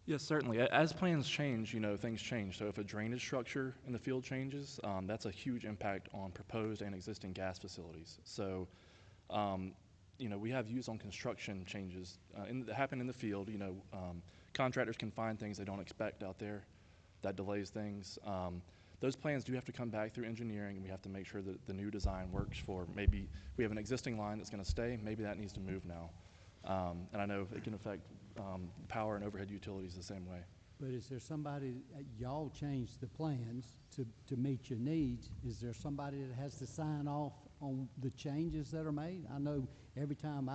Yes, certainly. As plans change, you know, things change. So if a drainage structure in the field changes, that's a huge impact on proposed and existing gas facilities. So, you know, we have views on construction changes that happen in the field. You know, contractors can find things they don't expect out there that delays things. Those plans do have to come back through engineering, and we have to make sure that the new design works for maybe we have an existing line that's going to stay, maybe that needs to move now. And I know it can affect power and overhead utilities the same way. But is there somebody, y'all changed the plans to meet your needs, is there somebody that has to sign off on the changes that are made? I know every time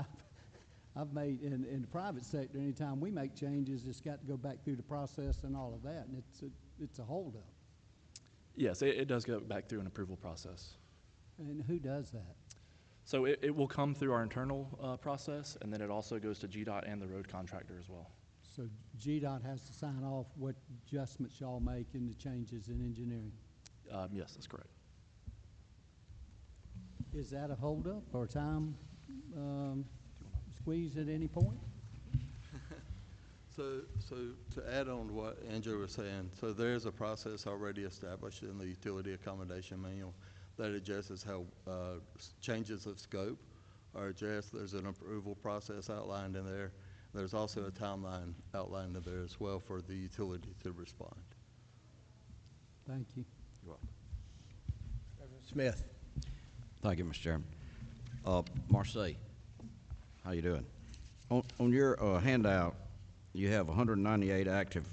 I've made, in the private sector, anytime we make changes, it's got to go back through the process and all of that, and it's a holdup. Yes, it does go back through an approval process. And who does that? So it will come through our internal process, and then it also goes to GDOT and the road contractor as well. So GDOT has to sign off what adjustments y'all make in the changes in engineering? Yes, that's correct. Is that a holdup or time squeeze at any point? So to add on to what Andrew was saying, so there's a process already established in the utility accommodation manual that addresses how changes of scope are addressed. There's an approval process outlined in there. There's also a timeline outlined in there as well for the utility to respond. Thank you. You're welcome. Smith. Thank you, Mr. Chairman. Marseille, how you doing? On your handout, you have 198 active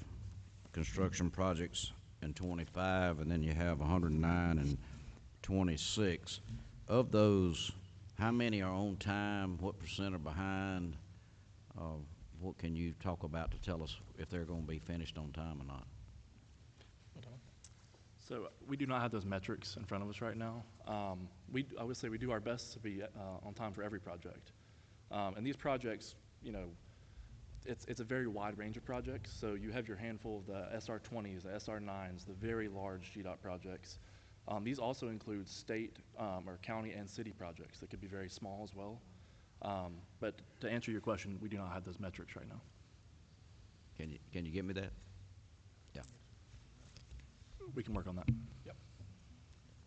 construction projects in 25, and then you have 109 and 26. Of those, how many are on time? What % are behind? What can you talk about to tell us if they're going to be finished on time or not? So we do not have those metrics in front of us right now. I would say we do our best to be on time for every project. And these projects, you know, it's a very wide range of projects. So you have your handful of the SR20s, the SR9s, the very large GDOT projects. These also include state or county and city projects that could be very small as well. But to answer your question, we do not have those metrics right now. Can you give me that? Yeah. We can work on that. Yep.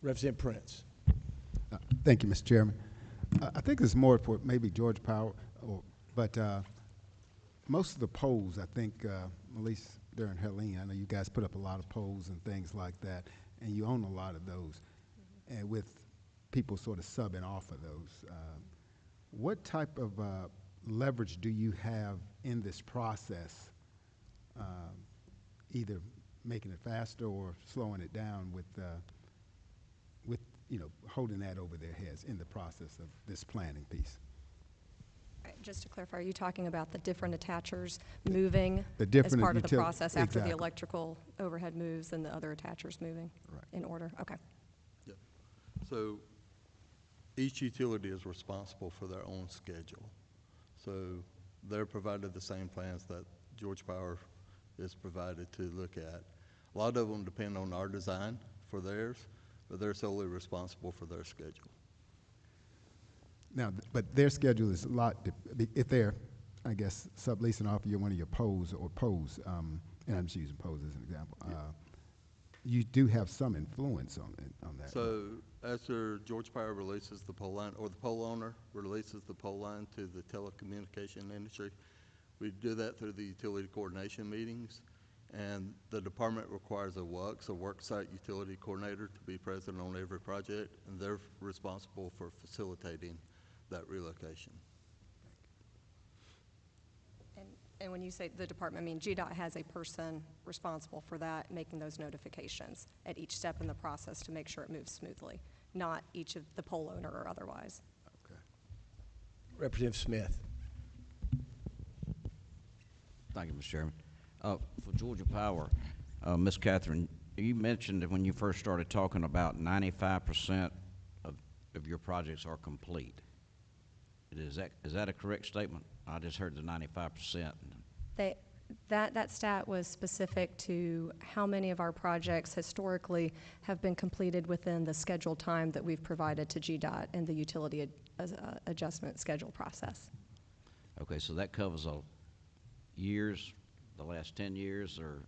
Representative Prince. Thank you, Mr. Chairman. I think it's more for maybe George Power, but most of the polls, I think, at least during Helene, I know you guys put up a lot of polls and things like that, and you own a lot of those, and with people sort of subbing off of those. What type of leverage do you have in this process, either making it faster or slowing it down with holding that over their heads in the process of this planning piece? Just to clarify, are you talking about the different attachers moving the different as part of the process after exactly. the electrical overhead moves and the other attachers moving in order? Okay. Yep. So each utility is responsible for their own schedule. So they're provided the same plans that Georgia Power is provided to look at. A lot of them depend on our design for theirs, but they're solely responsible for their schedule. Now, but their schedule is a lot, if they're, I guess, subleasing off of one of your poles or poles, and I'm just using poles as an example, you do have some influence on that. So after Georgia Power releases the pole line, or the pole owner releases the pole line to the telecommunication industry, we do that through the utility coordination meetings, and the department requires a WUCS, a work site utility coordinator, to be present on every project, and they're responsible for facilitating that relocation. And when you say the department, I mean GDOT has a person responsible for that, making those notifications at each step in the process to make sure it moves smoothly, not each of the pole owner or otherwise. Okay. Representative Smith. Thank you, Mr. Chairman. For Georgia Power, Ms. Catherine, you mentioned that when you first started talking about 95% of your projects are complete. Is that a correct statement? I just heard the 95%. That stat was specific to how many of our projects historically have been completed within the scheduled time that we've provided to GDOT in the utility adjustment schedule process. Okay, so that covers years, the last 10 years, or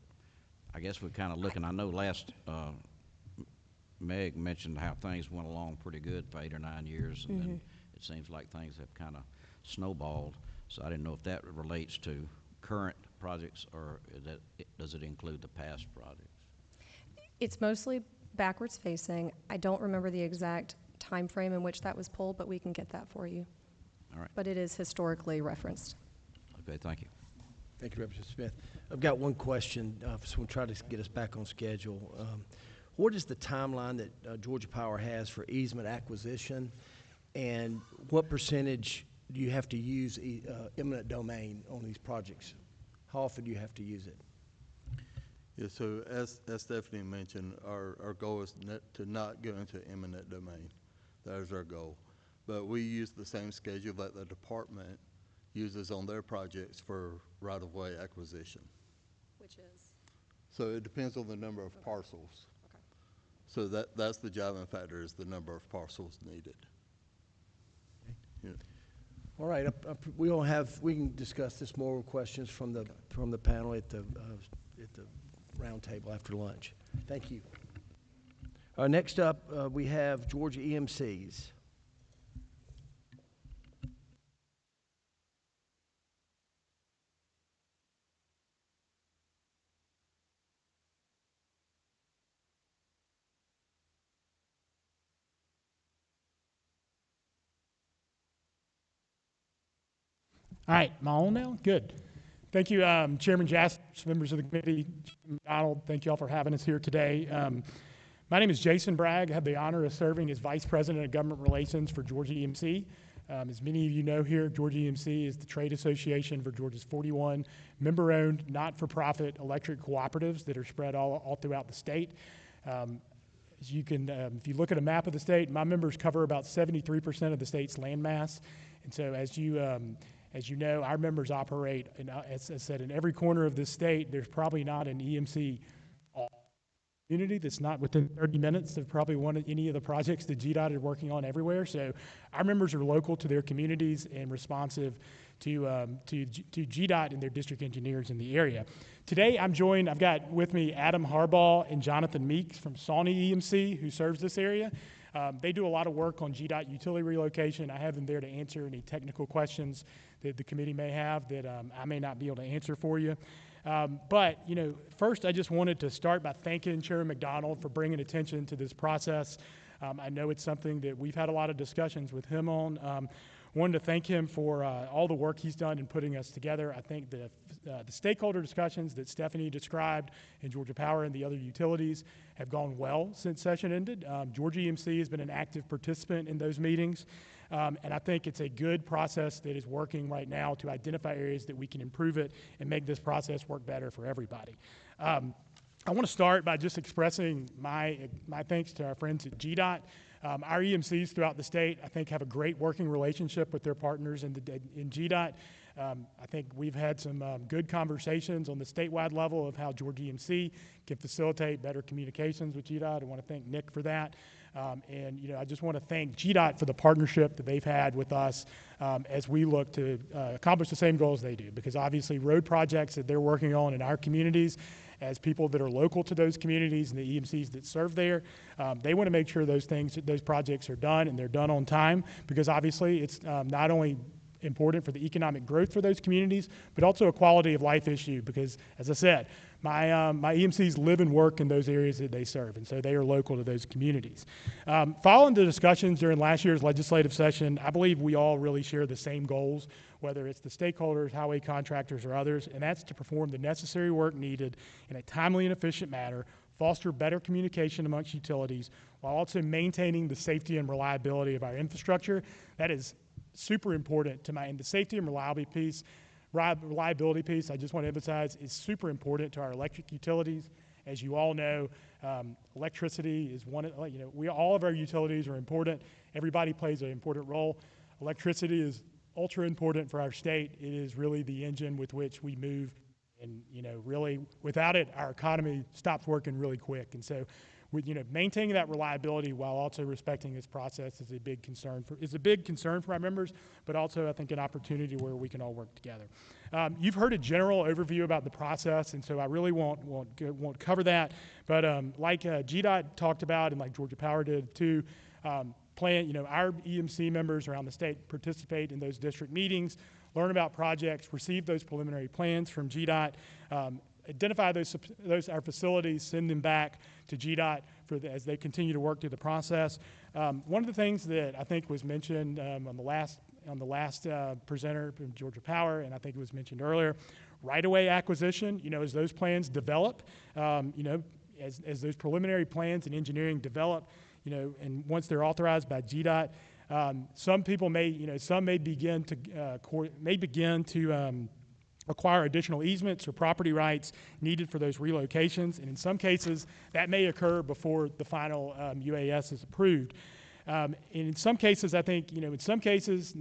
I guess we're kind of looking, I know last Meg mentioned how things went along pretty good for 8 or 9 years, and then it seems like things have kind of snowballed. So I didn't know if that relates to current projects, or does it include the past projects? It's mostly backwards facing. I don't remember the exact time frame in which that was pulled, but we can get that for you. All right. But it is historically referenced. Okay, thank you. Thank you, Representative Smith. I've got one question, so we'll try to get us back on schedule. What is the timeline that Georgia Power has for easement acquisition, and what percentage do you have to use eminent domain on these projects? How often do you have to use it? Yeah, so as Stephanie mentioned, our goal is to not go into eminent domain. That is our goal. But we use the same schedule that the department uses on their projects for right-of-way acquisition. Which is? So it depends on the number of parcels. Okay. So that's the driving factor, is the number of parcels needed. Yeah. All right, we can discuss this more with questions from the panel at the round table after lunch. Thank you. Next up, we have Georgia EMCs. All right, am I on now? Good. Thank you, Chairman Jaspers, members of the committee, Donald. Thank you all for having us here today. My name is Jason Bragg. I have the honor of serving as Vice President of Government Relations for Georgia EMC. As many of you know here, Georgia EMC is the trade association for Georgia's 41 member-owned, not-for-profit electric cooperatives that are spread all throughout the state. As you can, if you look at a map of the state, my members cover about 73% of the state's landmass. And so As you know, our members operate, as I said, in every corner of this state. There's probably not an EMC community that's not within 30 minutes of probably any of the projects that GDOT is working on everywhere. So our members are local to their communities and responsive to GDOT and their district engineers in the area. Today I've got with me Adam Harbaugh and Jonathan Meeks from Sawney EMC, who serves this area. They do a lot of work on GDOT utility relocation. I have them there to answer any technical questions that the committee may have that I may not be able to answer for you. But, first I just wanted to start by thanking Chairman McDonald for bringing attention to this process. I know it's something that we've had a lot of discussions with him on. Wanted to thank him for all the work he's done in putting us together. I think the stakeholder discussions that Stephanie described in Georgia Power and the other utilities have gone well since session ended. Georgia EMC has been an active participant in those meetings. And I think it's a good process that is working right now to identify areas that we can improve it and make this process work better for everybody. I want to start by just expressing my thanks to our friends at GDOT. Our EMCs throughout the state, I think, have a great working relationship with their partners in GDOT. I think we've had some good conversations on the statewide level of how Georgia EMC can facilitate better communications with GDOT. I want to thank Nick for that. And I just want to thank GDOT for the partnership that they've had with us as we look to accomplish the same goals they do. Because obviously road projects that they're working on in our communities, as people that are local to those communities and the EMCs that serve there, they want to make sure those projects are done and they're done on time, because obviously it's not only important for the economic growth for those communities, but also a quality of life issue, because as I said, my EMCs live and work in those areas that they serve, and so they are local to those communities. Following the discussions during last year's legislative session, I believe we all really share the same goals, whether it's the stakeholders, highway contractors, or others, and that's to perform the necessary work needed in a timely and efficient manner, foster better communication amongst utilities, while also maintaining the safety and reliability of our infrastructure. That is super important to and the safety and reliability piece, I just want to emphasize, is super important to our electric utilities. As you all know, electricity is all of our utilities are important. Everybody plays an important role. Electricity is ultra important for our state. It is really the engine with which we move, and really without it, our economy stops working really quick. And so, maintaining that reliability while also respecting this process is a big concern for our members, but also I think an opportunity where we can all work together. You've heard a general overview about the process, and so I really won't cover that. But like GDOT talked about, and like Georgia Power did too, our EMC members around the state participate in those district meetings, learn about projects, receive those preliminary plans from GDOT, identify our facilities, send them back to GDOT as they continue to work through the process. One of the things that I think was mentioned on the last presenter from Georgia Power, and I think it was mentioned earlier, right-of-way acquisition. As those plans develop, as those preliminary plans and engineering develop, and once they're authorized by GDOT, some people may begin to acquire additional easements or property rights needed for those relocations, and in some cases that may occur before the final UAS is approved. And in some cases, I know, in some cases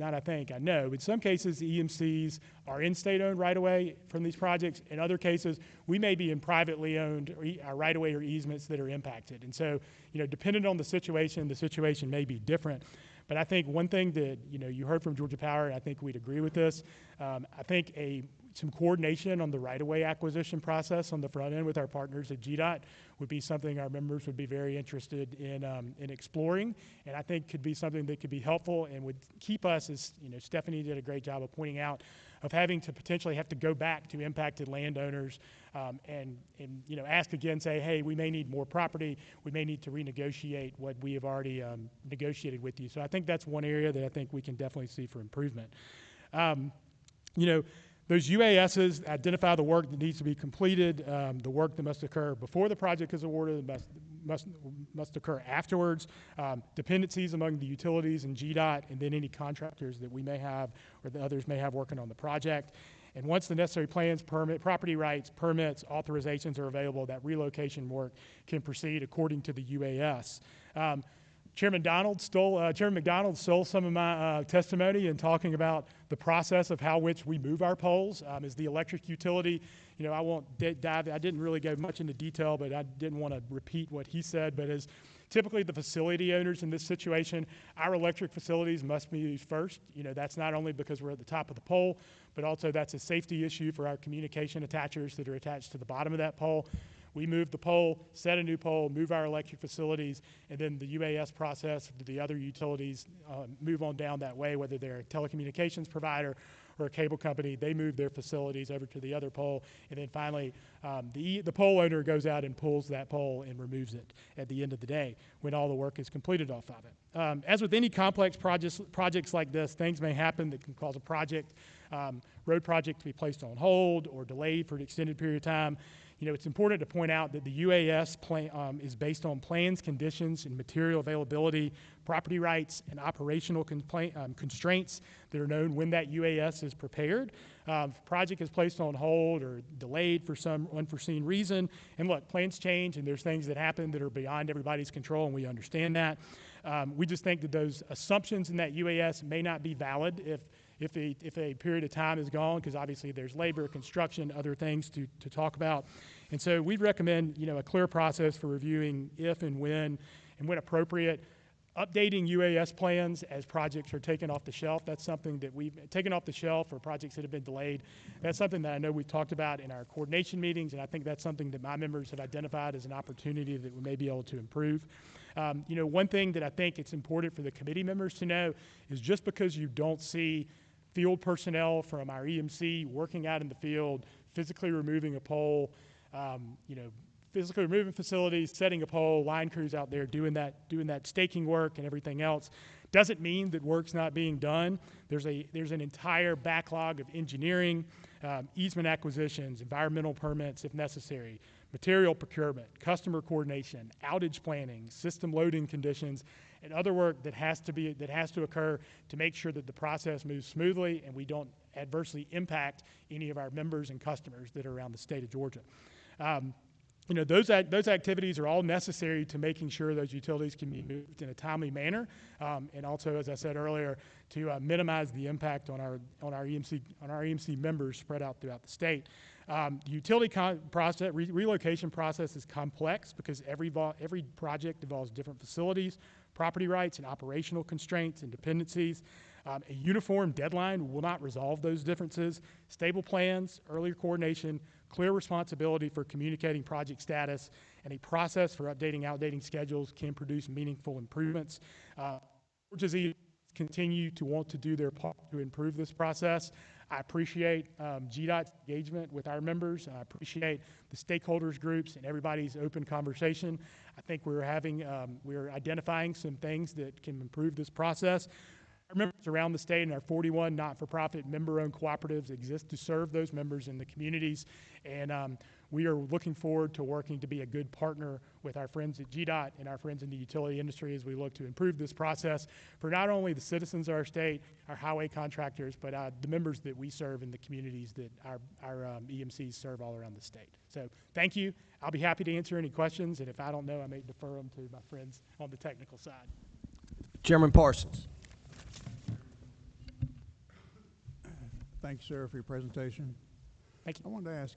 EMCs are in state-owned right-of-way from these projects. In other cases, we may be in privately owned right-of-way or easements that are impacted. And so, depending on the situation may be different. But I think one thing that you heard from Georgia Power, and I think we'd agree with this, I think some coordination on the right-of-way acquisition process on the front end with our partners at GDOT would be something our members would be very interested in exploring, and I think could be something that could be helpful and would keep us, as Stephanie did a great job of pointing out, of having to potentially have to go back to impacted landowners and ask again, say, hey, we may need more property, we may need to renegotiate what we have already negotiated with you. So I think that's one area that I think we can definitely see for improvement. Those UASs identify the work that needs to be completed, the work that must occur before the project is awarded, must occur afterwards, dependencies among the utilities and GDOT, and then any contractors that we may have or that others may have working on the project. And once the necessary plans, property rights, permits, authorizations are available, that relocation work can proceed according to the UAS. Chairman McDonald stole some of my testimony in talking about the process of how which we move our poles. As the electric utility, I won't dive, I didn't really go much into detail, but I didn't want to repeat what he said, but as typically the facility owners in this situation, our electric facilities must be used first. That's not only because we're at the top of the pole, but also that's a safety issue for our communication attachers that are attached to the bottom of that pole. We move the pole, set a new pole, move our electric facilities, and then the UAS process, the other utilities move on down that way, whether they're a telecommunications provider or a cable company, they move their facilities over to the other pole, and then finally the pole owner goes out and pulls that pole and removes it at the end of the day when all the work is completed off of it. As with any complex projects like this, things may happen that can cause a road project to be placed on hold or delayed for an extended period of time. It's important to point out that the UAS plan is based on plans, conditions, and material availability, property rights, and operational constraints that are known when that UAS is prepared. If a project is placed on hold or delayed for some unforeseen reason, and look, plans change and there's things that happen that are beyond everybody's control, and we understand that. We just think that those assumptions in that UAS may not be valid if a period of time is gone, because obviously there's labor, construction, other things to talk about. And so we'd recommend, a clear process for reviewing if and when appropriate, updating UAS plans as projects are taken off the shelf. That's something that we've taken off the shelf for projects that have been delayed. That's something that I know we've talked about in our coordination meetings, and I think that's something that my members have identified as an opportunity that we may be able to improve. One thing that I think it's important for the committee members to know is just because you don't see field personnel from our EMC working out in the field, physically removing a pole, physically removing facilities, setting a pole, line crews out there doing that staking work and everything else, doesn't mean that work's not being done. There's an entire backlog of engineering, easement acquisitions, environmental permits if necessary, material procurement, customer coordination, outage planning, system loading conditions, and other work that has to occur to make sure that the process moves smoothly and we don't adversely impact any of our members and customers that are around the state of Georgia. Those activities are all necessary to making sure those utilities can be moved in a timely manner, and also, as I said earlier, to minimize the impact on our EMC members spread out throughout the state. The utility relocation process is complex because every project involves different facilities, property rights, and operational constraints and dependencies. A uniform deadline will not resolve those differences. Stable plans, earlier coordination, clear responsibility for communicating project status, and a process for updating outdating schedules can produce meaningful improvements. Georgia's continue to want to do their part to improve this process. I appreciate GDOT's engagement with our members. I appreciate the stakeholders groups and everybody's open conversation. I think we're identifying some things that can improve this process. Our members around the state and our 41 not-for-profit member-owned cooperatives exist to serve those members in the communities, and we are looking forward to working to be a good partner with our friends at GDOT and our friends in the utility industry as we look to improve this process for not only the citizens of our state, our highway contractors, but the members that we serve in the communities that our EMCs serve all around the state. So thank you. I'll be happy to answer any questions, and if I don't know, I may defer them to my friends on the technical side. Chairman Parsons. Thank you, sir, for your presentation. Thank you. I wanted to ask,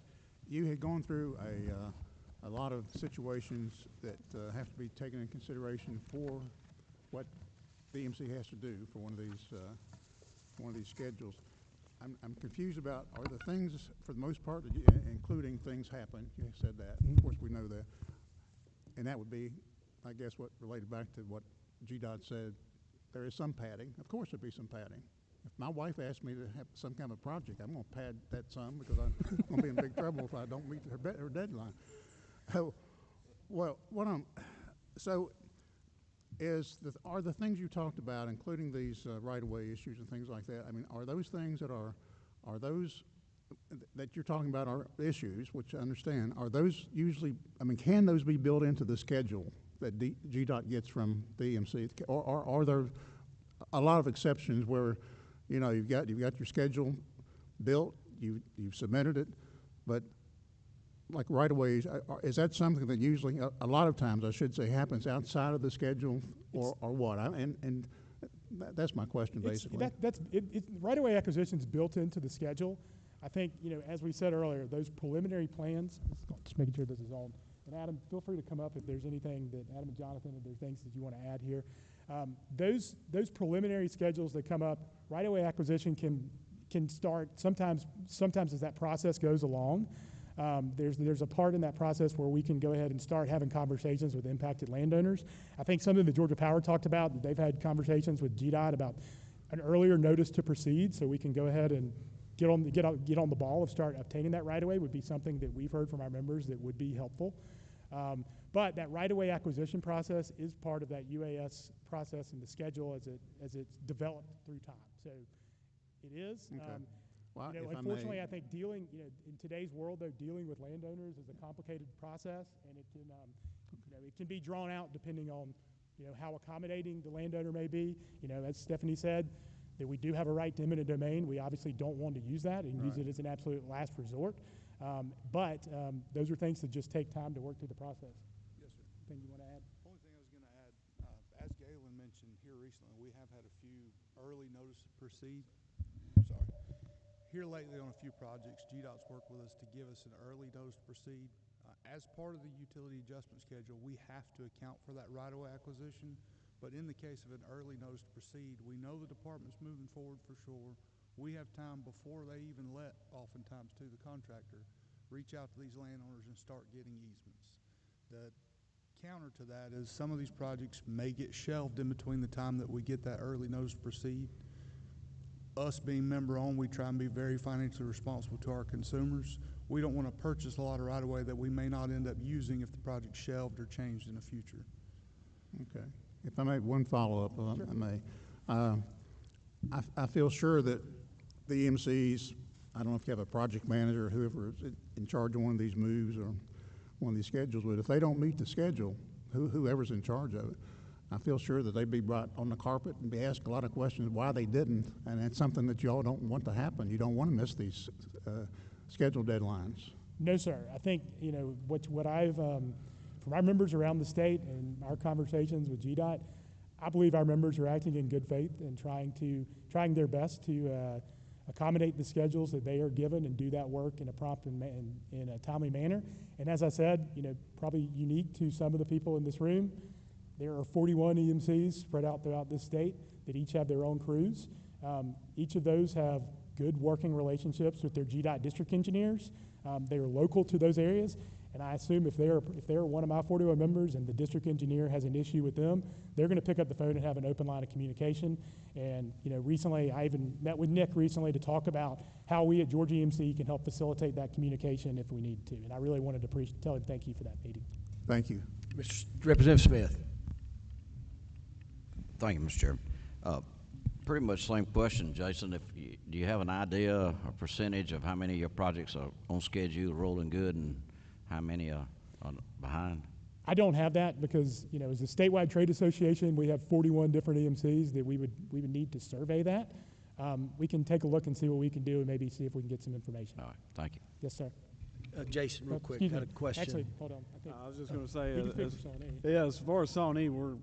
you had gone through a lot of situations that have to be taken into consideration for what the EMC has to do for one of these schedules. I'm confused about, are the things, for the most part, including things happen, you said that, of course we know that, and that would be, I guess, what related back to what GDOT said, there is some padding. Of course there'd be some padding. If my wife asked me to have some kind of project, I'm going to pad that some because I'm going to be in big trouble if I don't meet her deadline. Are the things you talked about, including these right-of-way issues and things like that, I mean, are those things that are those that you're talking about are issues, which I understand, are those usually, I mean, can those be built into the schedule that GDOT gets from the EMC? Or are there a lot of exceptions where, you know, you've got your schedule built, you've submitted it, but like right-of-ways, is that something that usually, a lot of times, I should say, happens outside of the schedule, or what? And that's my question, basically. Right-of-way acquisition's built into the schedule. I think, as we said earlier, those preliminary plans, just making sure this is on. And Adam, feel free to come up if there's anything that, Adam and Jonathan, if there's things that you want to add here. Those preliminary schedules that come up, right-of-way acquisition can start sometimes as that process goes along. There's a part in that process where we can go ahead and start having conversations with impacted landowners. I think something that Georgia Power talked about, that they've had conversations with GDOT about an earlier notice to proceed, so we can go ahead and get on the ball of start obtaining that right-of-way would be something that we've heard from our members that would be helpful. But that right-of-way acquisition process is part of that UAS process and the schedule as it's developed through time. So it is. Okay. Well, unfortunately, I think in today's world, though, dealing with landowners is a complicated process, and it can be drawn out depending on, how accommodating the landowner may be. As Stephanie said, that we do have a right to eminent domain. We obviously don't want to use that and use it as an absolute last resort. But those are things that just take time to work through the process. Yes, sir. Anything you want to add? Only thing I was going to add, as Galen mentioned here recently, we have had a few early notice to proceed. Sorry. Here lately on a few projects, GDOT's worked with us to give us an early notice to proceed. As part of the utility adjustment schedule, we have to account for that right-of-way acquisition. But in the case of an early notice to proceed, we know the department's moving forward for sure. We have time before they even let, oftentimes, to the contractor, reach out to these landowners and start getting easements. The counter to that is some of these projects may get shelved in between the time that we get that early notice to proceed. Us being member-owned, we try and be very financially responsible to our consumers. We don't want to purchase a lot of right-of-way that we may not end up using if the project's shelved or changed in the future. Okay. If I may, one follow-up, Sure. I may. I feel sure that the EMCs, I don't know if you have a project manager or whoever is in charge of one of these moves or one of these schedules, but if they don't meet the schedule, whoever's in charge of it, I feel sure that they'd be brought on the carpet and be asked a lot of questions why they didn't, and it's something that you all don't want to happen. You don't want to miss these scheduled deadlines. No, sir. I think, what I've, from our members around the state and our conversations with GDOT, I believe our members are acting in good faith and trying their best to accommodate the schedules that they are given and do that work in a prompt and in a timely manner. And as I said, probably unique to some of the people in this room, there are 41 EMCs spread out throughout this state that each have their own crews. Each of those have good working relationships with their GDOT district engineers. They are local to those areas, and I assume if they're one of my 41 members and the district engineer has an issue with them, they're going to pick up the phone and have an open line of communication. And recently, I even met with Nick recently to talk about how we at Georgia EMC can help facilitate that communication if we need to. And I really wanted to tell him thank you for that meeting. Thank you. Mr. Representative Smith. Thank you, Mr. Chairman. Pretty much same question, Jason. Do you have an idea, a percentage of how many of your projects are on schedule, rolling good, and how many are behind? I don't have that because, as a statewide trade association, we have 41 different EMCs that we would need to survey that. We can take a look and see what we can do and maybe see if we can get some information. All right, thank you. Yes, sir. Jason, real quick, Excuse got me. a question. Actually, hold on. I was just going to say, we can fix Sawney. as far as Sawney, we're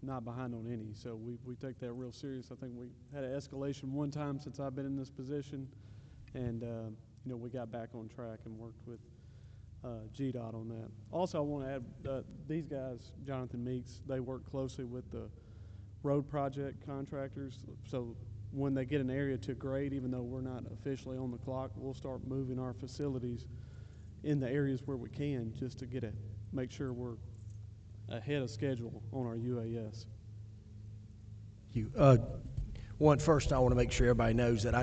not behind on any, so we take that real serious. I think we had an escalation one time since I've been in this position, and we got back on track and worked with GDOT on that. Also, I want to add these guys, Jonathan Meeks, they work closely with the road project contractors, so when they get an area to grade, even though we're not officially on the clock, we'll start moving our facilities in the areas where we can, just to make sure we're ahead of schedule on our UAS. First, I want to make sure everybody knows that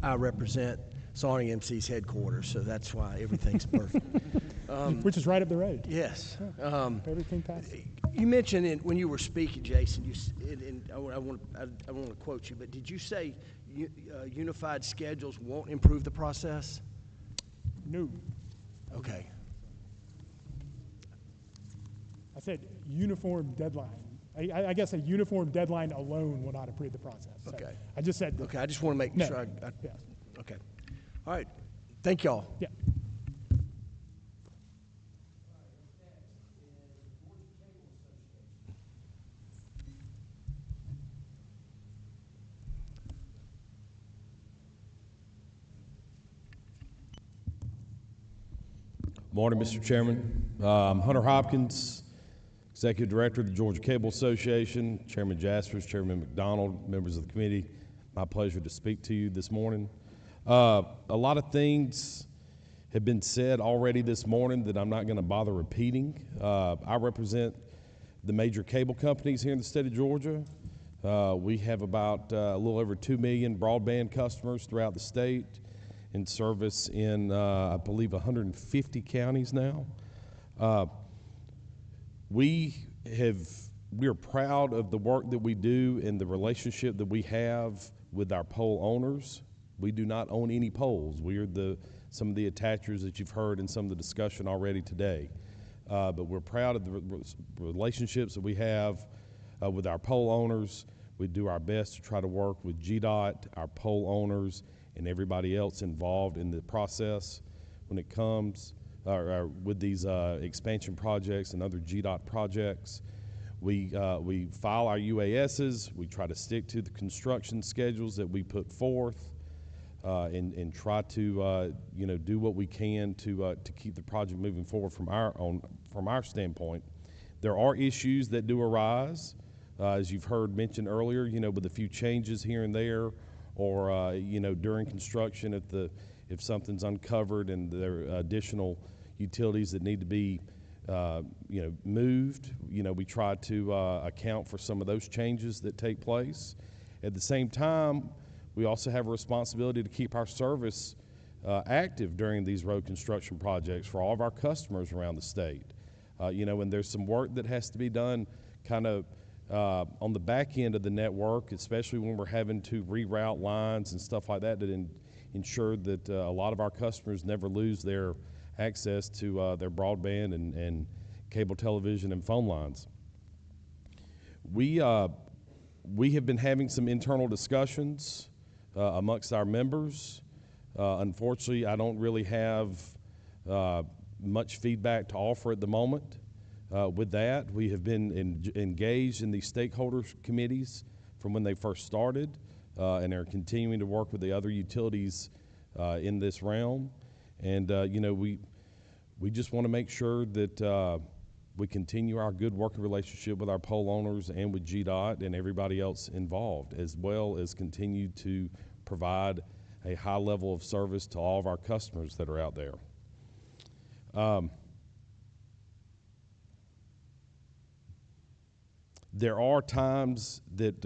I represent Sawney MC's headquarters, so that's why everything's perfect. Which is right up the road. Yes. Everything passed. You mentioned when you were speaking, Jason, I want to quote you, but did you say unified schedules won't improve the process? No. Okay. I said uniform deadline. I guess a uniform deadline alone will not improve the process. So Okay. I just said. Okay, I just want to make sure Yes. Okay. All right. Thank y'all. Yeah. Morning, Mr. Chairman. I'm Hunter Hopkins, Executive Director of the Georgia Cable Association, Chairman Jaspers, Chairman McDonald, members of the committee. My pleasure to speak to you this morning. A lot of things have been said already this morning that I'm not going to bother repeating. I represent the major cable companies here in the state of Georgia. We have about a little over 2 million broadband customers throughout the state in service in, I believe, 150 counties now. We are proud of the work that we do and the relationship that we have with our pole owners. We do not own any poles. We are some of the attachers that you've heard in some of the discussion already today. But we're proud of the relationships that we have with our pole owners. We do our best to try to work with GDOT, our pole owners, and everybody else involved in the process when it comes with these expansion projects and other GDOT projects. We file our UASs. We try to stick to the construction schedules that we put forth and try to do what we can to keep the project moving forward from our standpoint. There are issues that do arise, as you've heard mentioned earlier, with a few changes here and there, or during construction if something's uncovered and there are additional utilities that need to be moved. We try to account for some of those changes that take place. At the same time, we also have a responsibility to keep our service active during these road construction projects for all of our customers around the state. And there's some work that has to be done kind of on the back end of the network, especially when we're having to reroute lines and stuff like that to ensure that a lot of our customers never lose their access to their broadband and cable television and phone lines. We have been having some internal discussions amongst our members. Unfortunately, I don't really have much feedback to offer at the moment. With that, we have been engaged in these stakeholders committees from when they first started and are continuing to work with the other utilities in this realm. And, we just want to make sure that we continue our good working relationship with our pole owners and with GDOT and everybody else involved, as well as continue to provide a high level of service to all of our customers that are out there. There are times that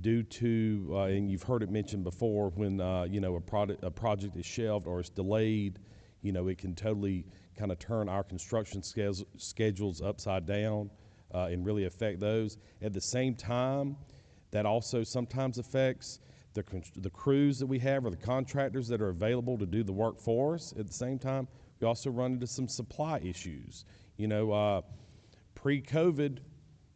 due to, and you've heard it mentioned before, when a project is shelved or it's delayed, it can totally kind of turn our construction schedules upside down and really affect those. At the same time, that also sometimes affects the crews that we have or the contractors that are available to do the work for us. At the same time, we also run into some supply issues. Pre-COVID,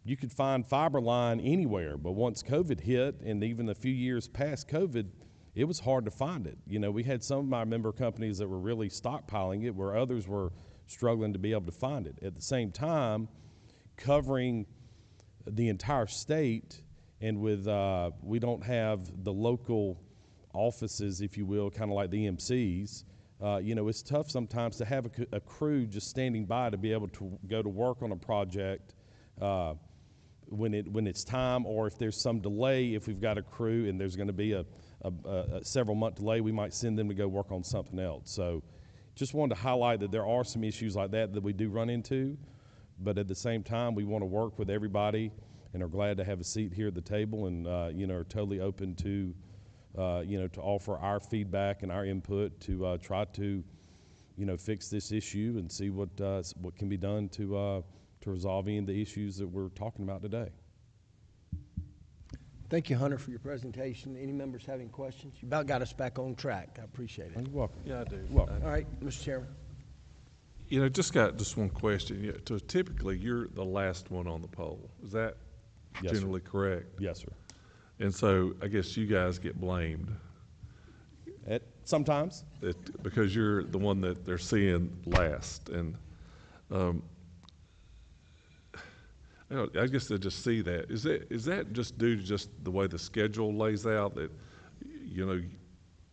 you could find fiber line anywhere, but once COVID hit, and even a few years past COVID, it was hard to find it. We had some of our member companies that were really stockpiling it, where others were struggling to be able to find it. At the same time, covering the entire state, and with we don't have the local offices, if you will, kind of like the EMCs. It's tough sometimes to have a crew just standing by to be able to go to work on a project when it's time, or if there's some delay. If we've got a crew and there's going to be a several month delay, we might send them to go work on something else. So just wanted to highlight that there are some issues like that we do run into, but at the same time, we want to work with everybody and are glad to have a seat here at the table, and are totally open to to offer our feedback and our input to try to fix this issue and see what can be done to resolve any of the issues that we're talking about today. Thank you, Hunter, for your presentation. Any members having questions? You about got us back on track. I appreciate it. You're welcome. Yeah, I do. Welcome. All right, Mr. Chairman. Just one question. So typically, you're the last one on the pole. Is that generally correct? Yes, sir. And so I guess you guys get blamed. Sometimes. Because you're the one that they're seeing last. And I guess they just see that. Is that just due to just the way the schedule lays out, that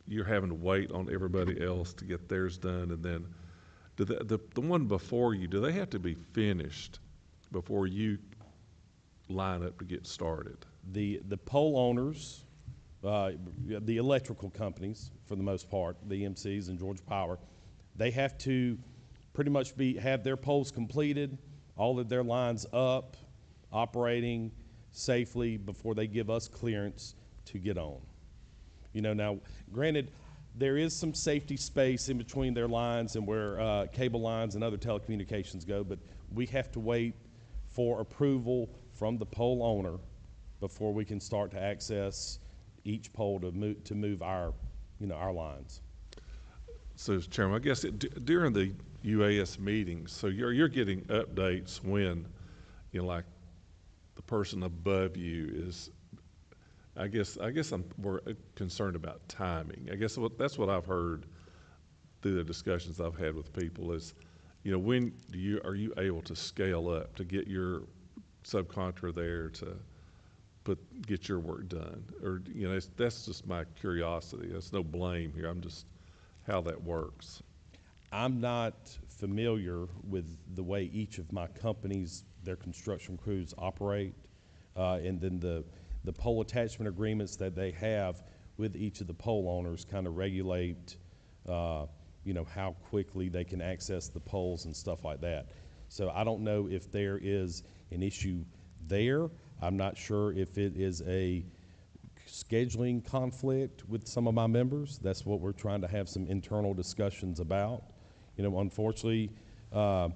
you're having to wait on everybody else to get theirs done, and then the one before you, do they have to be finished before you line up to get started? The pole owners, the electrical companies, for the most part, the EMCs and Georgia Power, they have to pretty much have their poles completed, all of their lines up, operating safely before they give us clearance to get on. You know, now, granted, there is some safety space in between their lines and where cable lines and other telecommunications go, but we have to wait for approval from the pole owner before we can start to access each pole to move our, our lines. So, Chairman, I guess during the UAS meetings, so you're getting updates when, like the person above you is. I guess I'm more concerned about timing. I guess that's what I've heard through the discussions I've had with people is, when are you able to scale up to get your subcontractor there to get your work done? Or, that's just my curiosity. That's no blame here. I'm just how that works. I'm not familiar with the way each of my companies, their construction crews operate, and then the pole attachment agreements that they have with each of the pole owners kind of regulate, how quickly they can access the poles and stuff like that. So I don't know if there is an issue there. I'm not sure if it is a scheduling conflict with some of my members. That's what we're trying to have some internal discussions about. Unfortunately, I've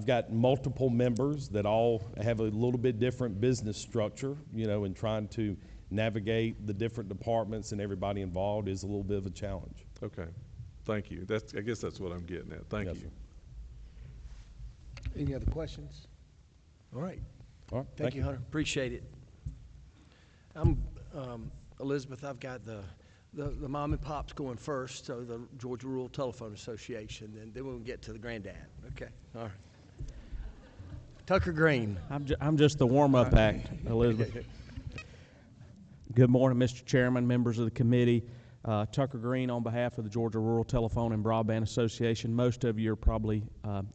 got multiple members that all have a little bit different business structure, and trying to navigate the different departments and everybody involved is a little bit of a challenge. Okay, thank you. I guess that's what I'm getting at. Thank Yes, you. Any other questions? All right. All right, Thank you, Hunter. Appreciate it. Elizabeth, I've got the mom and pops going first, so the Georgia Rural Telephone Association, and then we'll get to the granddad. Okay, all right. Tucker Green. I'm just the warm-up act, Elizabeth. Good morning, Mr. Chairman, members of the committee. Tucker Green on behalf of the Georgia Rural Telephone and Broadband Association. Most of you are probably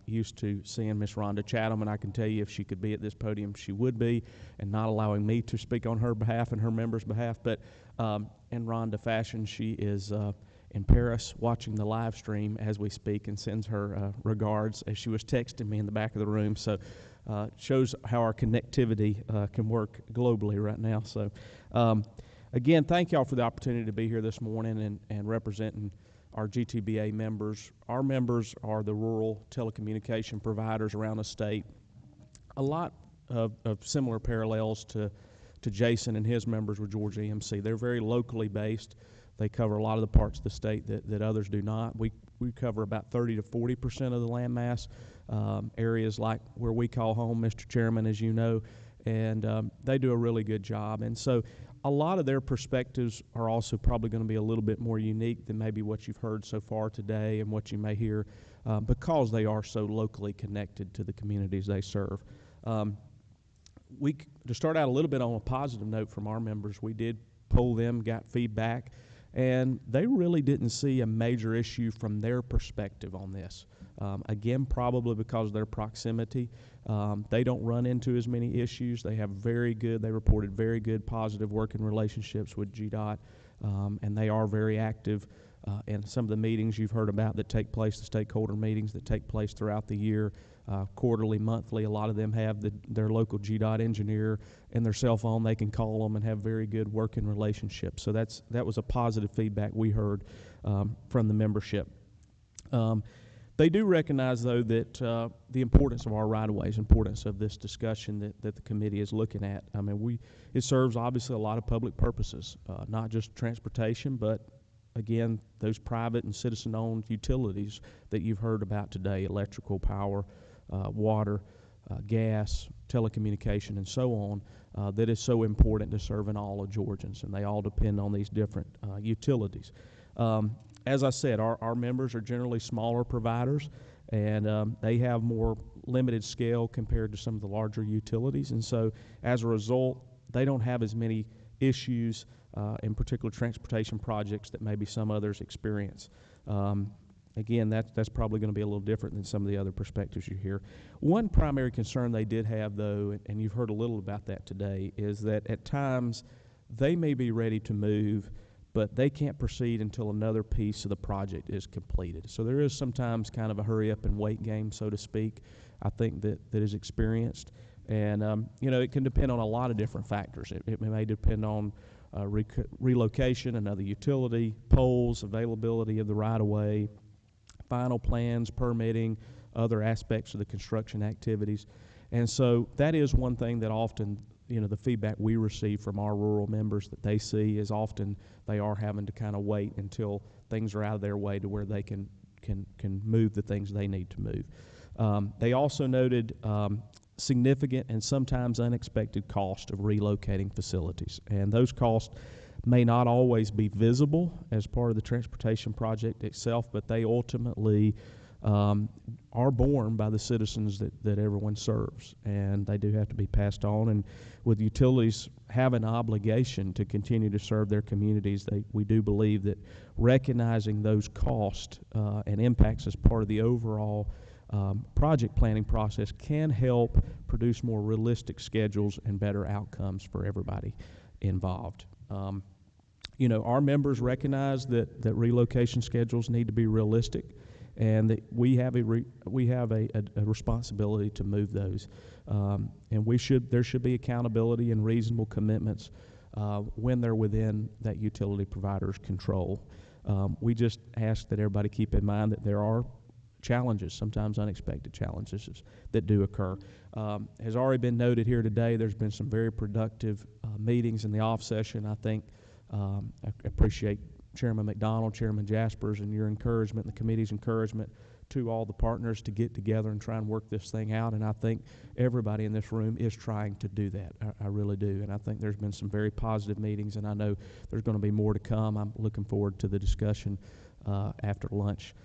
used to seeing Miss Rhonda Chatham, and I can tell you if she could be at this podium, she would be, and not allowing me to speak on her behalf and her members' behalf. But in Rhonda fashion, she is in Paris watching the live stream as we speak and sends her regards as she was texting me in the back of the room. So shows how our connectivity can work globally right now. So again, thank y'all for the opportunity to be here this morning and representing our GTBA members. Our members are the rural telecommunication providers around the state. A lot of similar parallels to Jason and his members with Georgia EMC. They're very locally based. They cover a lot of the parts of the state that others do not. We cover about 30 to 40% of the landmass, areas like where we call home, Mr. Chairman, as you know, and they do a really good job. And so a lot of their perspectives are also probably going to be a little bit more unique than maybe what you've heard so far today and what you may hear because they are so locally connected to the communities they serve. To start out a little bit on a positive note from our members, we did poll them, got feedback, and they really didn't see a major issue from their perspective on this. Again, probably because of their proximity. They don't run into as many issues. They reported very good positive working relationships with GDOT, and they are very active in some of the meetings you've heard about that take place, the stakeholder meetings that take place throughout the year, quarterly, monthly. A lot of them have their local GDOT engineer and their cell phone. They can call them and have very good working relationships. So that was a positive feedback we heard from the membership. They do recognize, though, that the importance of our right-of-ways, importance of this discussion that the committee is looking at. I mean, it serves obviously a lot of public purposes, not just transportation, but again, those private and citizen-owned utilities that you've heard about today, electrical, power, water, gas, telecommunication, and so on, that is so important to serving all of Georgians, and they all depend on these different utilities. As I said, our members are generally smaller providers, and they have more limited scale compared to some of the larger utilities, and so as a result, they don't have as many issues, in particular transportation projects that maybe some others experience. Again, that's probably going to be a little different than some of the other perspectives you hear. One primary concern they did have, though, and you've heard a little about that today, is that at times they may be ready to move, but they can't proceed until another piece of the project is completed. So there is sometimes kind of a hurry up and wait game, so to speak, I think that is experienced. And, it can depend on a lot of different factors. It may depend on relocation, another utility, poles, availability of the right-of-way, final plans, permitting, other aspects of the construction activities. And so that is one thing that often, the feedback we receive from our rural members that they see is often they are having to kind of wait until things are out of their way to where they can move the things they need to move. They also noted significant and sometimes unexpected cost of relocating facilities. And those costs may not always be visible as part of the transportation project itself, but they ultimately are borne by the citizens that everyone serves, and they do have to be passed on. And with utilities have an obligation to continue to serve their communities, we do believe that recognizing those costs and impacts as part of the overall project planning process can help produce more realistic schedules and better outcomes for everybody involved. Our members recognize that relocation schedules need to be realistic, and that we have a responsibility to move those. And there should be accountability and reasonable commitments when they're within that utility provider's control. We just ask that everybody keep in mind that there are challenges, sometimes unexpected challenges that do occur. Has already been noted here today, there's been some very productive meetings in the off session. I think I appreciate Chairman McDonald, Chairman Jaspers, and your encouragement, and the committee's encouragement to all the partners to get together and try and work this thing out. And I think everybody in this room is trying to do that. I really do. And I think there's been some very positive meetings, and I know there's going to be more to come. I'm looking forward to the discussion after lunch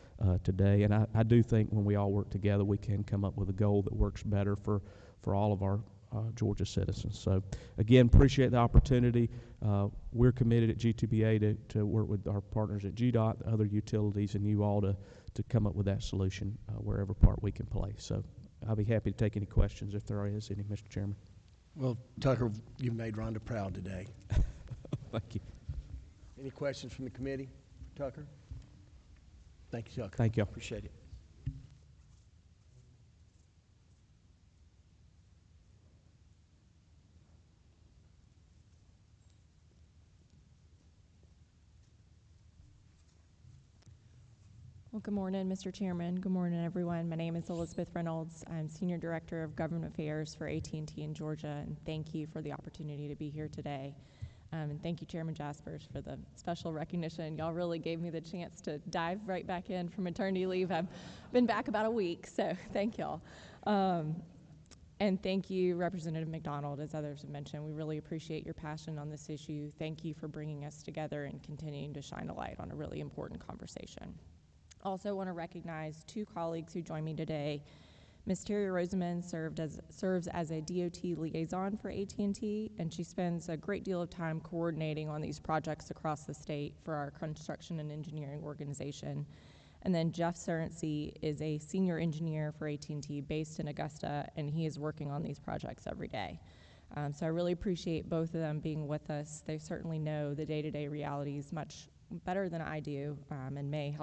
today. And I do think when we all work together, we can come up with a goal that works better for all of our Georgia citizens. So again, appreciate the opportunity. We're committed at GTBA to work with our partners at GDOT, the other utilities, and you all to come up with that solution wherever part we can play. So I'll be happy to take any questions if there is any, Mr. Chairman. Well, Tucker, you made Rhonda proud today. Thank you. Any questions from the committee, Tucker? Thank you, Tucker. Thank you. Appreciate it. Well, good morning, Mr. Chairman. Good morning, everyone. My name is Elizabeth Reynolds. I'm Senior Director of Government Affairs for AT&T in Georgia, and thank you for the opportunity to be here today. And thank you, Chairman Jaspers, for the special recognition. Y'all really gave me the chance to dive right back in from maternity leave. I've been back about a week, so thank y'all. And thank you, Representative McDonald, as others have mentioned. We really appreciate your passion on this issue. Thank you for bringing us together and continuing to shine a light on a really important conversation. Also want to recognize two colleagues who joined me today. Ms. Terry Rosamond serves as a DOT liaison for AT&T, and she spends a great deal of time coordinating on these projects across the state for our construction and engineering organization. And then Jeff Surrency is a senior engineer for AT&T based in Augusta, and he is working on these projects every day. So I really appreciate both of them being with us. They certainly know the day-to-day realities much better than I do, and may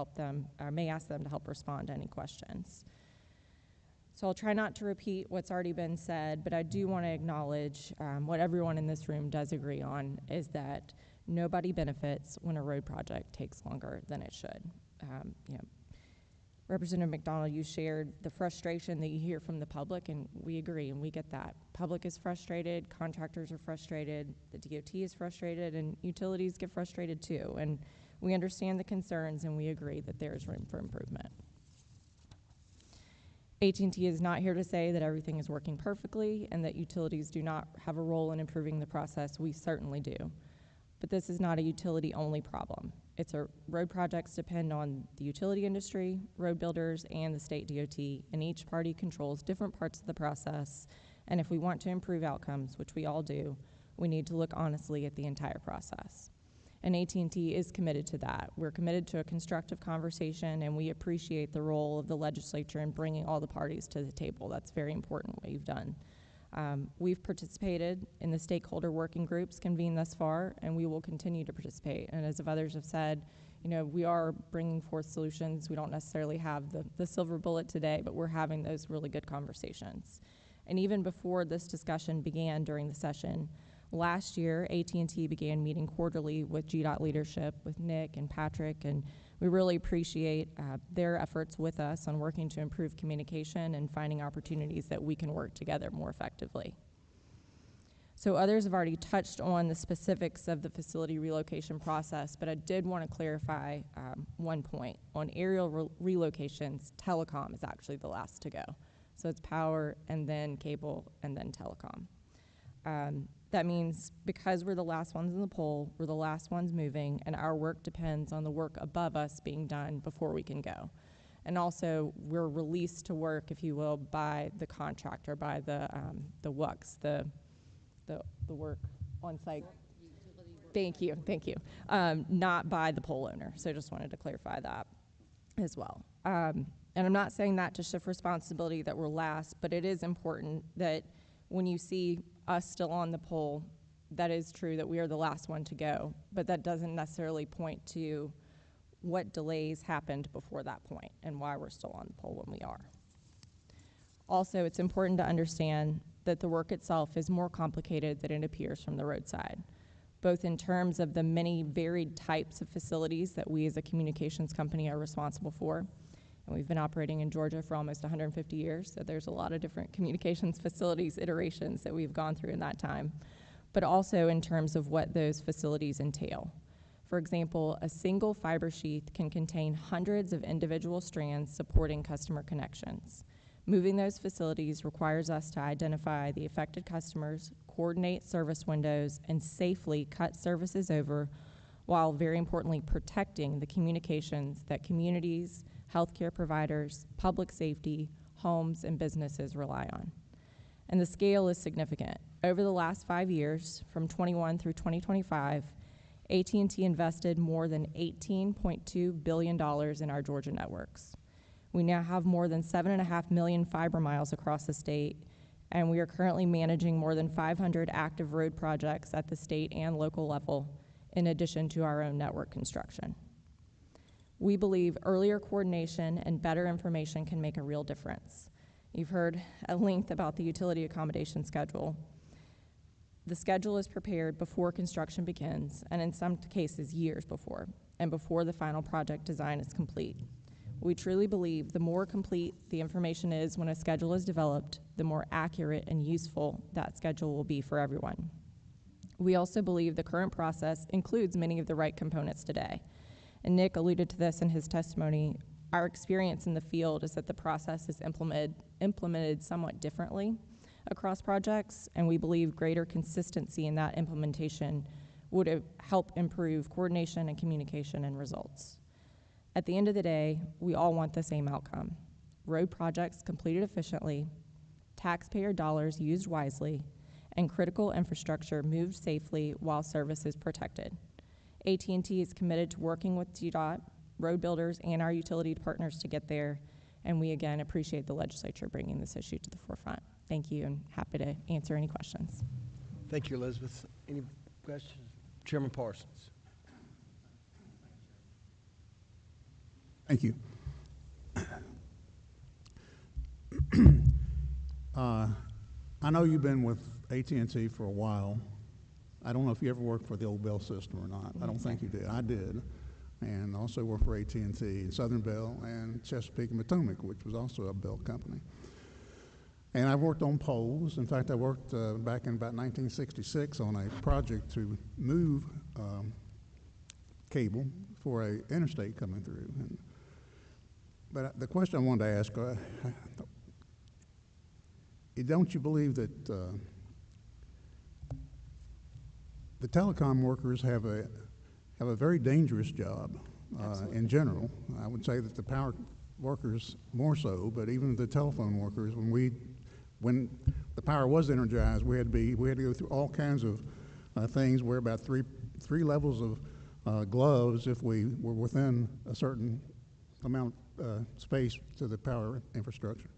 ask them to help respond to any questions. So I'll try not to repeat what's already been said, but I do want to acknowledge what everyone in this room does agree on is that nobody benefits when a road project takes longer than it should. Representative McDonald, you shared the frustration that you hear from the public, and we agree, and we get that. Public is frustrated, contractors are frustrated, the DOT is frustrated, and utilities get frustrated too. And we understand the concerns, and we agree that there is room for improvement. AT&T is not here to say that everything is working perfectly and that utilities do not have a role in improving the process. We certainly do. But this is not a utility-only problem. Road projects depend on the utility industry, road builders, and the state DOT, and each party controls different parts of the process. And if we want to improve outcomes, which we all do, we need to look honestly at the entire process. And AT&T is committed to that. We're committed to a constructive conversation, and we appreciate the role of the legislature in bringing all the parties to the table. That's very important what you've done. We've participated in the stakeholder working groups convened thus far, and we will continue to participate. And as others have said, you know, we are bringing forth solutions. We don't necessarily have the silver bullet today, but we're having those really good conversations. And even before this discussion began during the session, last year, AT&T began meeting quarterly with GDOT leadership, with Nick and Patrick, and we really appreciate their efforts with us on working to improve communication and finding opportunities that we can work together more effectively. So others have already touched on the specifics of the facility relocation process, but I did want to clarify one point. On aerial relocations, telecom is actually the last to go. So it's power and then cable and then telecom. That means because we're the last ones in the poll, we're the last ones moving, and our work depends on the work above us being done before we can go. And also, we're released to work, if you will, by the contractor, by the WUCs, the work on site. Thank you. Not by the poll owner. So I just wanted to clarify that as well. And I'm not saying that to shift responsibility that we're last, but it is important that when you see us still on the poll, that is true that we are the last one to go, but that doesn't necessarily point to what delays happened before that point and why we're still on the poll when we are. Also, it's important to understand that the work itself is more complicated than it appears from the roadside, both in terms of the many varied types of facilities that we as a communications company are responsible for. And we've been operating in Georgia for almost 150 years, so there's a lot of different communications facilities iterations that we've gone through in that time, but also in terms of what those facilities entail. For example, a single fiber sheath can contain hundreds of individual strands supporting customer connections. Moving those facilities requires us to identify the affected customers, coordinate service windows, and safely cut services over, while very importantly protecting the communications that communities, healthcare providers, public safety, homes, and businesses rely on. And the scale is significant. Over the last 5 years, from 21 through 2025, AT&T invested more than $18.2 billion in our Georgia networks. We now have more than 7.5 million fiber miles across the state, and we are currently managing more than 500 active road projects at the state and local level, in addition to our own network construction. We believe earlier coordination and better information can make a real difference. You've heard at length about the utility accommodation schedule. The schedule is prepared before construction begins, and in some cases years before, and before the final project design is complete. We truly believe the more complete the information is when a schedule is developed, the more accurate and useful that schedule will be for everyone. We also believe the current process includes many of the right components today. And Nick alluded to this in his testimony. Our experience in the field is that the process is implemented somewhat differently across projects, and we believe greater consistency in that implementation would help improve coordination and communication and results. At the end of the day, we all want the same outcome: road projects completed efficiently, taxpayer dollars used wisely, and critical infrastructure moved safely while service is protected. AT&T is committed to working with GDOT, road builders, and our utility partners to get there, and we again appreciate the legislature bringing this issue to the forefront. Thank you, and happy to answer any questions. Thank you, Elizabeth. Any questions? Chairman Parsons. Thank you. I know you've been with AT&T for a while. I don't know if you ever worked for the old Bell system or not. I don't think you did. I did. And also worked for AT&T and Southern Bell and Chesapeake and Potomac, which was also a Bell company. And I've worked on poles. In fact, I worked back in about 1966 on a project to move cable for an interstate coming through. But the question I wanted to ask, don't you believe that the telecom workers have a very dangerous job in general? I would say that the power workers more so, but even the telephone workers, when the power was energized, we had to go through all kinds of things wear about three levels of gloves if we were within a certain amount of space to the power infrastructure.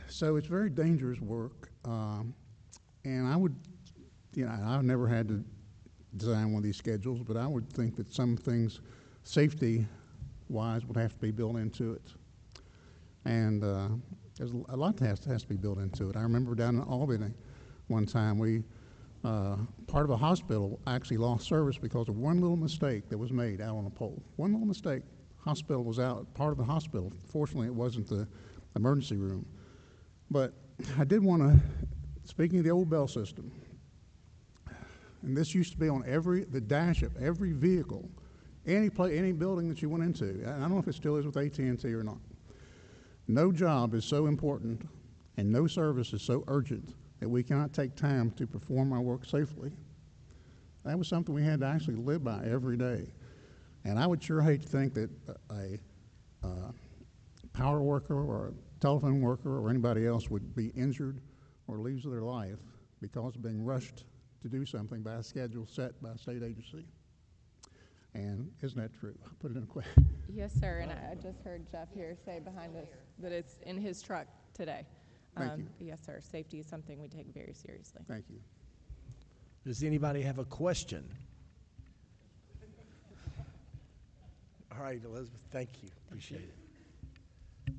So it's very dangerous work, and I would, I've never had to design one of these schedules, but I would think that some things, safety-wise, would have to be built into it. And there's a lot that has to be built into it. I remember down in Albany one time, part of a hospital actually lost service because of one little mistake that was made out on a pole. One little mistake. Hospital was out, part of the hospital. Fortunately, it wasn't the emergency room. But I did want to, speaking of the old bell system, and this used to be on the dash of every vehicle, any building that you went into. I don't know if it still is with AT&T or not. No job is so important and no service is so urgent that we cannot take time to perform our work safely. That was something we had to actually live by every day. And I would sure hate to think that a power worker or a telephone worker or anybody else would be injured or lose their life because of being rushed to do something by a schedule set by a state agency. And isn't that true? I'll put it in a question. Yes, sir, and I just heard Jeff here say behind us that it's in his truck today. Thank you. Yes, sir, safety is something we take very seriously. Thank you. Does anybody have a question? All right, Elizabeth, thank you. Appreciate it.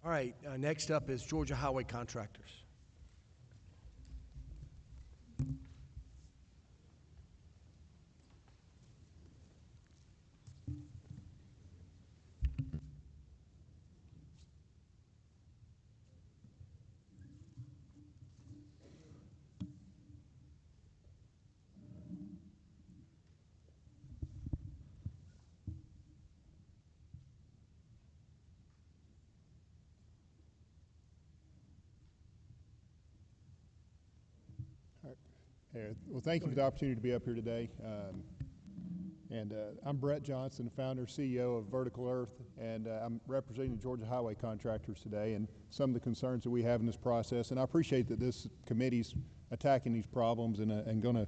All right, next up is Georgia Highway Contractors. Well, thank you for the opportunity to be up here today. I'm Brett Johnson, founder, CEO of Vertical Earth, and I'm representing the Georgia Highway Contractors today and some of the concerns that we have in this process. And I appreciate that this committee's attacking these problems and going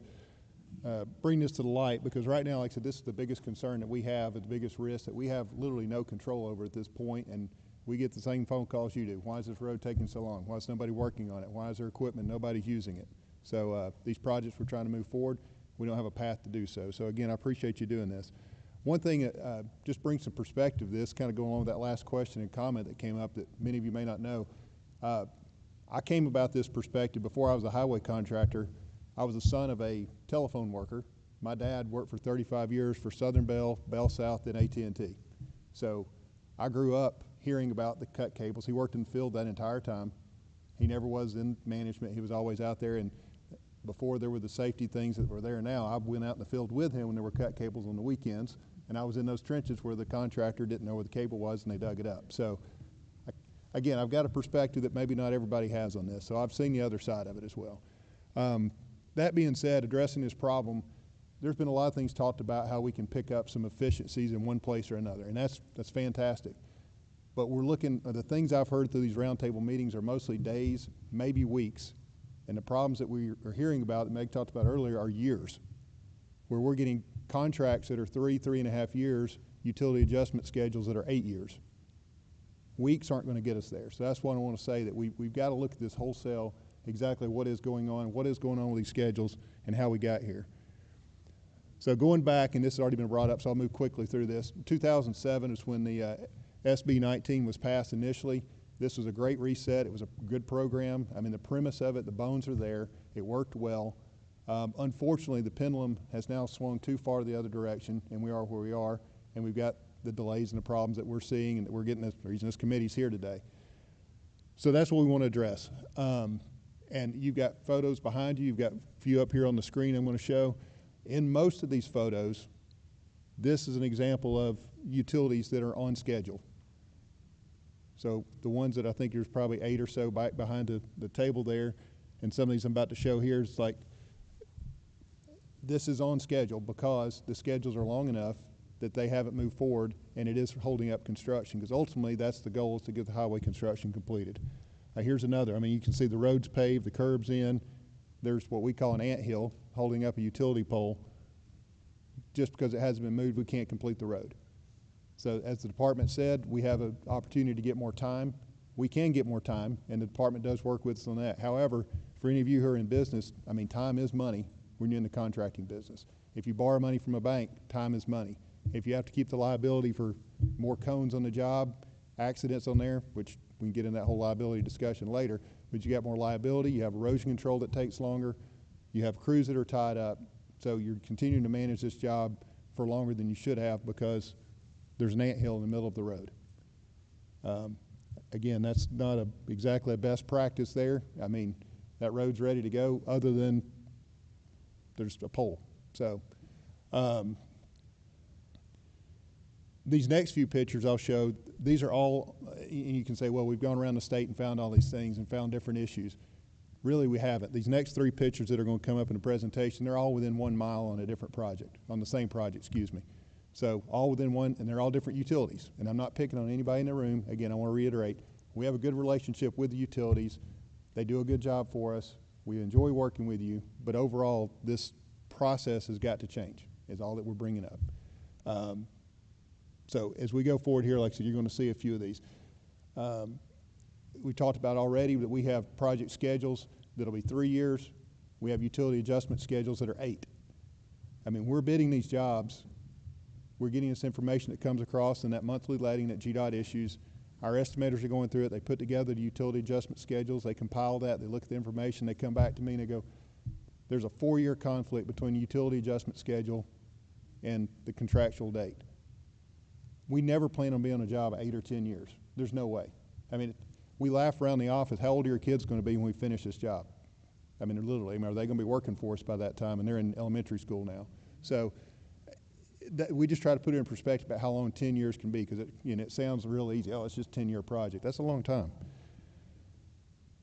to bring this to the light, because right now, like I said, this is the biggest concern that we have, the biggest risk that we have literally no control over at this point, and we get the same phone calls you do. Why is this road taking so long? Why is nobody working on it? Why is there equipment? Nobody's using it. So these projects we're trying to move forward, we don't have a path to do so. So again, I appreciate you doing this. One thing that just brings some perspective to this, kind of going along with that last question and comment that came up that many of you may not know. I came about this perspective before I was a highway contractor. I was the son of a telephone worker. My dad worked for 35 years for Southern Bell, Bell South, and AT&T. So I grew up hearing about the cut cables. He worked in the field that entire time. He never was in management. He was always out there, and before there were the safety things that were there now, I went out in the field with him when there were cut cables on the weekends, and I was in those trenches where the contractor didn't know where the cable was and they dug it up. So again, I've got a perspective that maybe not everybody has on this, so I've seen the other side of it as well. That being said, addressing this problem, there's been a lot of things talked about how we can pick up some efficiencies in one place or another, and that's fantastic. But we're looking, the things I've heard through these roundtable meetings are mostly days, maybe weeks. And the problems that we are hearing about, that Meg talked about earlier, are years, where we're getting contracts that are 3.5 years, utility adjustment schedules that are 8 years. Weeks aren't going to get us there. So that's what I want to say, that we've got to look at this wholesale, exactly what is going on with these schedules, and how we got here. So going back, and this has already been brought up, so I'll move quickly through this. 2007 is when the SB 19 was passed initially. This was a great reset. It was a good program. I mean, the premise of it, the bones are there. It worked well. Unfortunately, the pendulum has now swung too far the other direction, and we are where we are, and we've got the delays and the problems that we're seeing and that we're getting, the reason this committee's here today. So that's what we want to address. And you've got photos behind you. You've got a few up here on the screen I'm going to show. In most of these photos, this is an example of utilities that are on schedule. So the ones that I think there's probably 8 or so back behind the table there, and some of these I'm about to show here, it's like this is on schedule because the schedules are long enough that they haven't moved forward, and it is holding up construction, because ultimately that's the goal, is to get the highway construction completed. Here's another. I mean, you can see the road's paved, the curb's in. There's what we call an anthill holding up a utility pole. Just because it hasn't been moved, we can't complete the road. So as the department said, we have an opportunity to get more time. We can get more time, and the department does work with us on that. However, for any of you who are in business, I mean, time is money when you're in the contracting business. If you borrow money from a bank, time is money. If you have to keep the liability for more cones on the job, accidents on there, which we can get in that whole liability discussion later, but you got more liability, you have erosion control that takes longer, you have crews that are tied up, so you're continuing to manage this job for longer than you should have because there's an anthill in the middle of the road. Again, that's not exactly a best practice there. I mean, that road's ready to go other than there's a pole. So these next few pictures I'll show, these are all, and you can say, well, we've gone around the state and found all these things and found different issues. Really, we haven't. These next three pictures that are going to come up in the presentation, they're all within 1 mile on a different project, on the same project, excuse me. So all within one, and they're all different utilities. And I'm not picking on anybody in the room. Again, I want to reiterate, we have a good relationship with the utilities. They do a good job for us. We enjoy working with you. But overall, this process has got to change, is all that we're bringing up. So as we go forward here, like I said, you're going to see a few of these. We talked about already that we have project schedules that'll be 3 years. We have utility adjustment schedules that are 8. I mean, we're bidding these jobs. We're getting this information that comes across in that monthly letting that GDOT issues. Our estimators are going through it. They put together the utility adjustment schedules. They compile that. They look at the information. They come back to me and they go, there's a 4-year conflict between the utility adjustment schedule and the contractual date. We never plan on being on a job 8 or 10 years. There's no way. I mean, we laugh around the office, how old are your kids going to be when we finish this job? I mean, literally, I mean, are they going to be working for us by that time? And they're in elementary school now. So we just try to put it in perspective about how long 10 years can be, because it sounds real easy. Oh, it's just a 10-year project. That's a long time.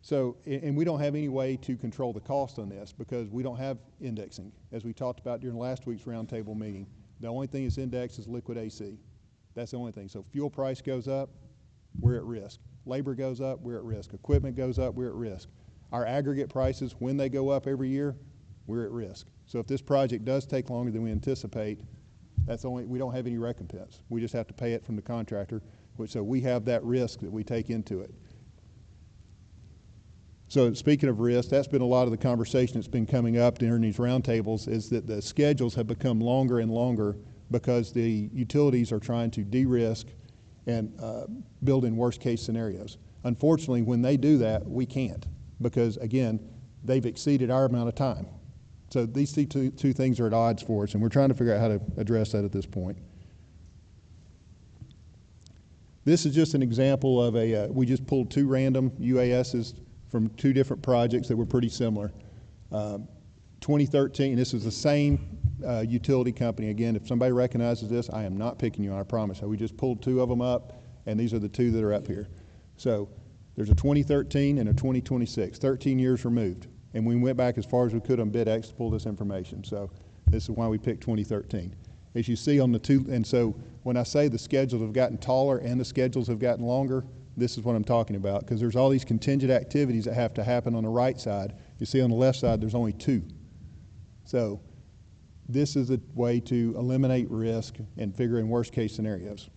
So, and we don't have any way to control the cost on this because we don't have indexing. As we talked about during last week's roundtable meeting, the only thing that's indexed is liquid AC. That's the only thing. So fuel price goes up, we're at risk. Labor goes up, we're at risk. Equipment goes up, we're at risk. Our aggregate prices, when they go up every year, we're at risk. So if this project does take longer than we anticipate, we don't have any recompense. We just have to pay it from the contractor, so we have that risk that we take into it. So speaking of risk, that's been a lot of the conversation that's been coming up during these roundtables, is that the schedules have become longer and longer because the utilities are trying to de-risk and build in worst case scenarios. Unfortunately, when they do that, we can't because, again, they've exceeded our amount of time. So these two things are at odds for us, and we're trying to figure out how to address that at this point. This is just an example of we just pulled 2 random UASs from 2 different projects that were pretty similar. 2013, this is the same utility company. Again, if somebody recognizes this, I am not picking you on, I promise. So we just pulled 2 of them up, and these are the 2 that are up here. So there's a 2013 and a 2026, 13 years removed. And we went back as far as we could on BidX to pull this information. So this is why we picked 2013. As you see on the 2, and so when I say the schedules have gotten taller and the schedules have gotten longer, this is what I'm talking about, because there's all these contingent activities that have to happen on the right side. You see on the left side, there's only 2. So this is a way to eliminate risk and figure in worst case scenarios.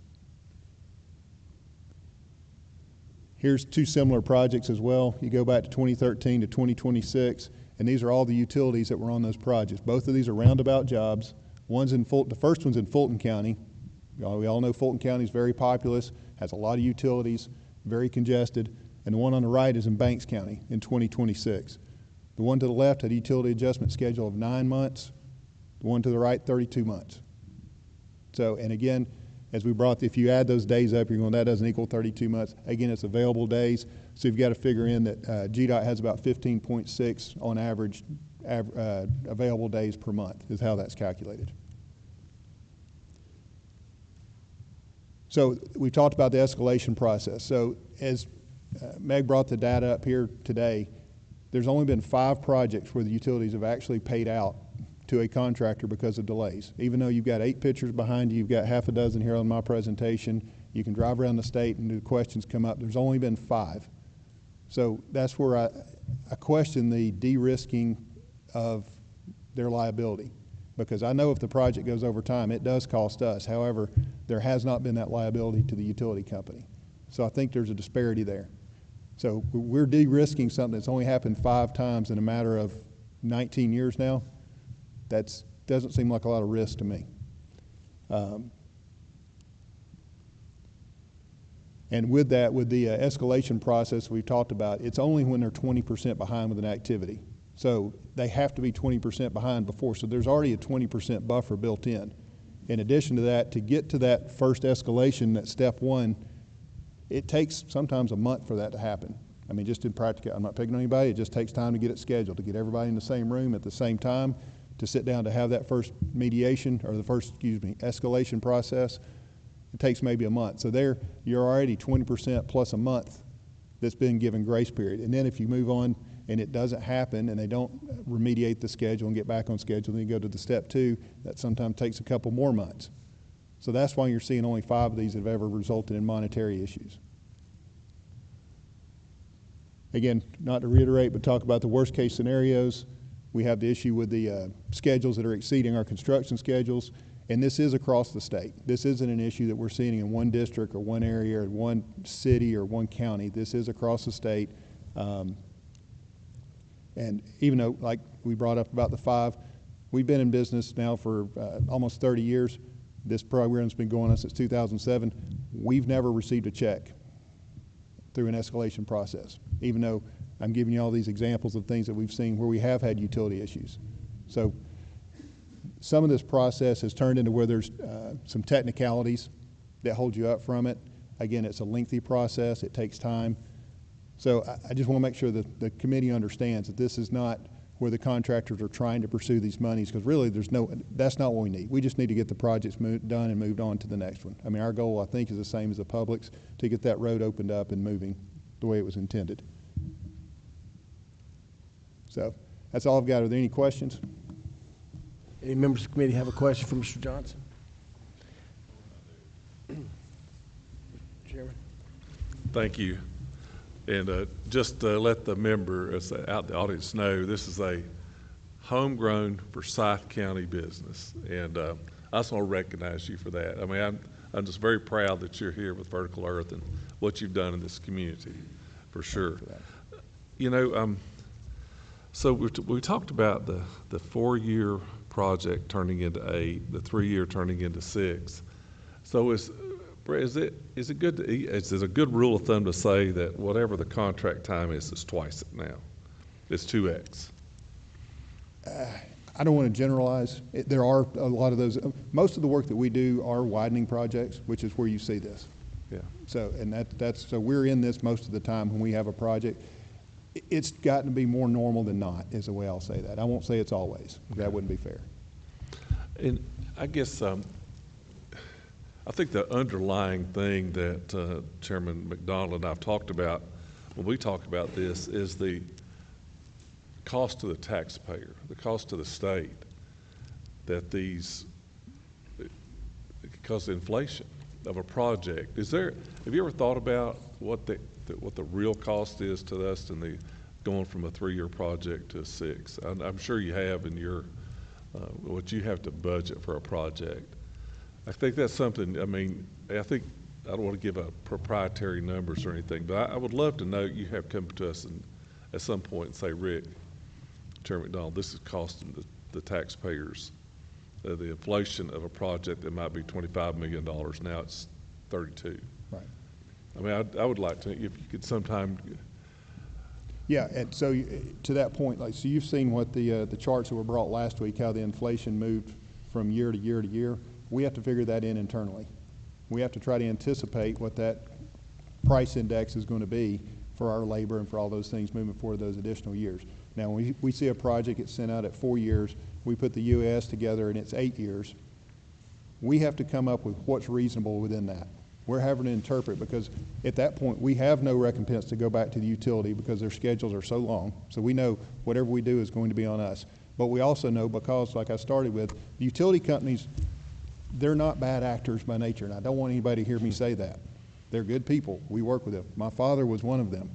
Here's 2 similar projects as well. You go back to 2013 to 2026, and these are all the utilities that were on those projects. Both of these are roundabout jobs. The first one's in Fulton County. We all know Fulton County is very populous, has a lot of utilities, very congested, and the one on the right is in Banks County in 2026. The one to the left had a utility adjustment schedule of 9 months. The one to the right, 32 months. So, and again, as we if you add those days up, you're going, that doesn't equal 32 months. Again, it's available days. So you've got to figure in that GDOT has about 15.6 on average available days per month is how that's calculated. So we talked about the escalation process. So as Meg brought the data up here today, there's only been 5 projects where the utilities have actually paid out to a contractor because of delays. Even though you've got 8 pictures behind you, you've got half a dozen here on my presentation, you can drive around the state and the questions come up. There's only been 5. So that's where I question the de-risking of their liability, because I know if the project goes over time, it does cost us. However, there has not been that liability to the utility company. So I think there's a disparity there. So we're de-risking something that's only happened 5 times in a matter of 19 years now. That doesn't seem like a lot of risk to me. And with that, with the escalation process we've talked about, it's only when they're 20% behind with an activity. So they have to be 20% behind before. So there's already a 20% buffer built in. In addition to that, to get to that first escalation, that step 1, it takes sometimes a month for that to happen. I mean, just in practical, I'm not picking on anybody, it just takes time to get it scheduled, to get everybody in the same room at the same time, to sit down to have that first mediation, or the first, escalation process. It takes maybe a month. So there, you're already 20% plus a month that's been given grace period. And then if you move on and it doesn't happen and they don't remediate the schedule and get back on schedule, then you go to the step 2, that sometimes takes a couple more months. So that's why you're seeing only 5 of these that have ever resulted in monetary issues. Again, not to reiterate, but talk about the worst case scenarios. We have the issue with the schedules that are exceeding our construction schedules, and this is across the state. This isn't an issue that we're seeing in one district or one area or one city or one county. This is across the state. And even though, like we brought up about the 5, we've been in business now for almost 30 years. This program's been going on since 2007. We've never received a check through an escalation process, even though I'm giving you all these examples of things that we've seen where we have had utility issues. So some of this process has turned into where there's some technicalities that hold you up from it. Again, it's a lengthy process. It takes time. So I just want to make sure that the committee understands that this is not where the contractors are trying to pursue these monies, because really that's not what we need. We just need to get the projects done and moved on to the next one. I mean, our goal, I think, is the same as the public's, to get that road opened up and moving the way it was intended. So that's all I've got. Are there any questions? Any members of the committee have a question for Mr. Johnson? Chairman. Thank you. And just to let the members out in the audience know, this is a homegrown Forsyth County business. And I just want to recognize you for that. I mean, I'm just very proud that you're here with Vertical Earth and what you've done in this community, for sure. You know, so we talked about the 4-year project turning into 8, the 3-year turning into 6. So is it good is it a good rule of thumb to say that whatever the contract time is twice it now? It's 2x. I don't want to generalize. There are a lot of those. Most of the work that we do are widening projects, which is where you see this. Yeah. So, and so we're in this most of the time when we have a project. It's gotten to be more normal than not, is the way I'll say that. I won't say it's always. That wouldn't be fair. And I guess I think the underlying thing that Chairman McDonald and I've talked about when we talk about this is the cost to the taxpayer, the cost to the state, that because of inflation of a project. Have you ever thought about what the real cost is to us in going from a 3-year project to a 6? I'm sure you have in your what you have to budget for a project. I think that's something. I mean, I don't want to give a proprietary numbers or anything, but I would love to know. You have come to us at some point and say, Rick, Chairman McDonald, this is costing the taxpayers the inflation of a project that might be $25 million. Now it's 32. Right. I mean, I would like to, if you could sometime. Yeah, and so to that point, so you've seen what the charts that were brought last week, how the inflation moved from year to year to year. We have to figure that in internally. We have to try to anticipate what that price index is going to be for our labor and for all those things moving forward those additional years. Now, when we see a project that's sent out at 4 years, we put the U.S. together and it's 8 years. We have to come up with what's reasonable within that. We're having to interpret, because at that point we have no recompense to go back to the utility because their schedules are so long. So we know whatever we do is going to be on us. But we also know, because like I started with, the utility companies, they're not bad actors by nature. And I don't want anybody to hear me say that. They're good people. We work with them. My father was one of them.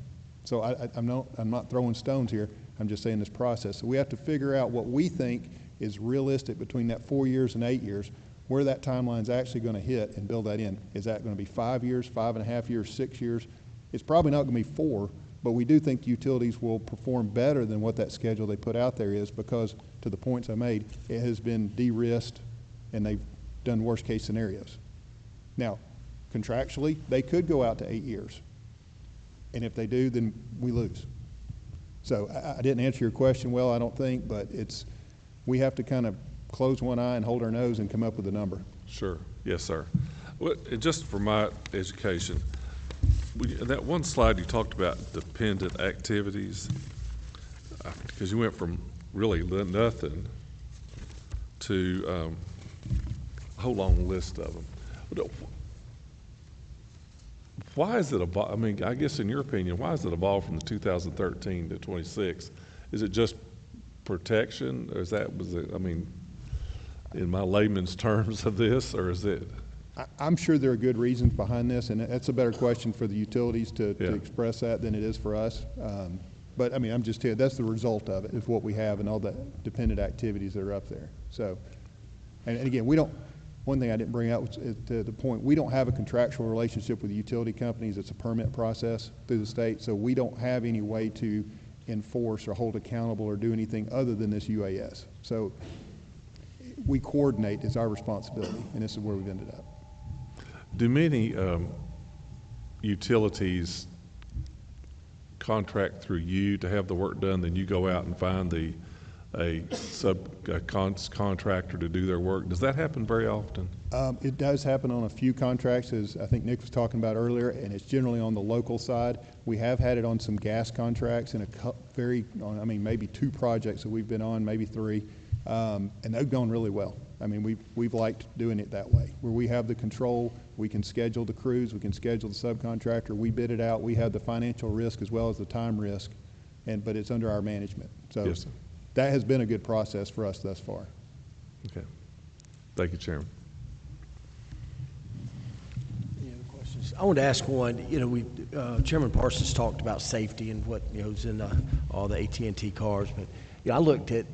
So I'm not throwing stones here. I'm just saying this process. So we have to figure out what we think is realistic between that 4 years and 8 years, where that timeline's actually going to hit, and build that in. Is that going to be 5 years, 5.5 years, 6 years? It's probably not going to be 4, but we do think utilities will perform better than what that schedule they put out there is, because, to the points I made, it has been de-risked and they've done worst case scenarios. Now, contractually, they could go out to 8 years. And if they do, then we lose. So I didn't answer your question well, I don't think, but we have to kind of close one eye and hold our nose and come up with a number. Sure. Yes, sir. Well, just for my education, that one slide you talked about dependent activities, because you went from really nothing to a whole long list of them. Why is it I mean, I guess in your opinion, why is it evolved from the 2013 to 26? Is it just protection, or I mean, in my layman's terms of this, or is it? I'm sure there are good reasons behind this, and that's a better question for the utilities to express that than it is for us. But I mean, I'm just here, that's the result of it, is what we have and all the dependent activities that are up there. So, and again, one thing I didn't bring out was to the point, we don't have a contractual relationship with the utility companies. It's a permit process through the state, so we don't have any way to enforce or hold accountable or do anything other than this UAS. So we coordinate, it's our responsibility, and this is where we've ended up. Do many utilities contract through you to have the work done, then you go out and find a contractor to do their work? Does that happen very often? It does happen on a few contracts, as I think Nick was talking about earlier, and it's generally on the local side. We have had it on some gas contracts and maybe 2 projects that we've been on, maybe 3, and they've gone really well. I mean, we've liked doing it that way, where we have the control, we can schedule the crews, we can schedule the subcontractor, we bid it out, we have the financial risk as well as the time risk, but it's under our management. So yes, sir. That has been a good process for us thus far. Okay. Thank you, Chairman. Any other questions? I wanted to ask one. You know, Chairman Parsons talked about safety and what is in all the AT&T cars, but I looked at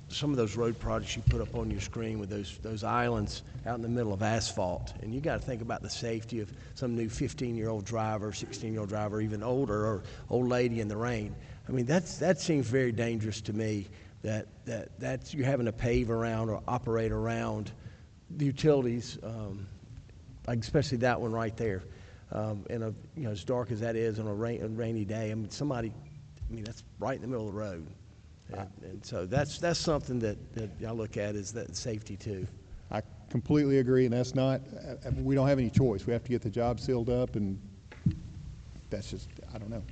some of those road projects you put up on your screen with those islands out in the middle of asphalt, and you got to think about the safety of some new 15-year-old driver, 16-year-old driver, even older, or old lady in the rain. I mean, that seems very dangerous to me, that's you're having to pave around or operate around the utilities, like especially that one right there. And as dark as that is on a rainy day, I mean, that's right in the middle of the road. And so that's something that I look at is that safety too. I completely agree, and that's not, we don't have any choice. We have to get the job sealed up, and that's just, I don't know.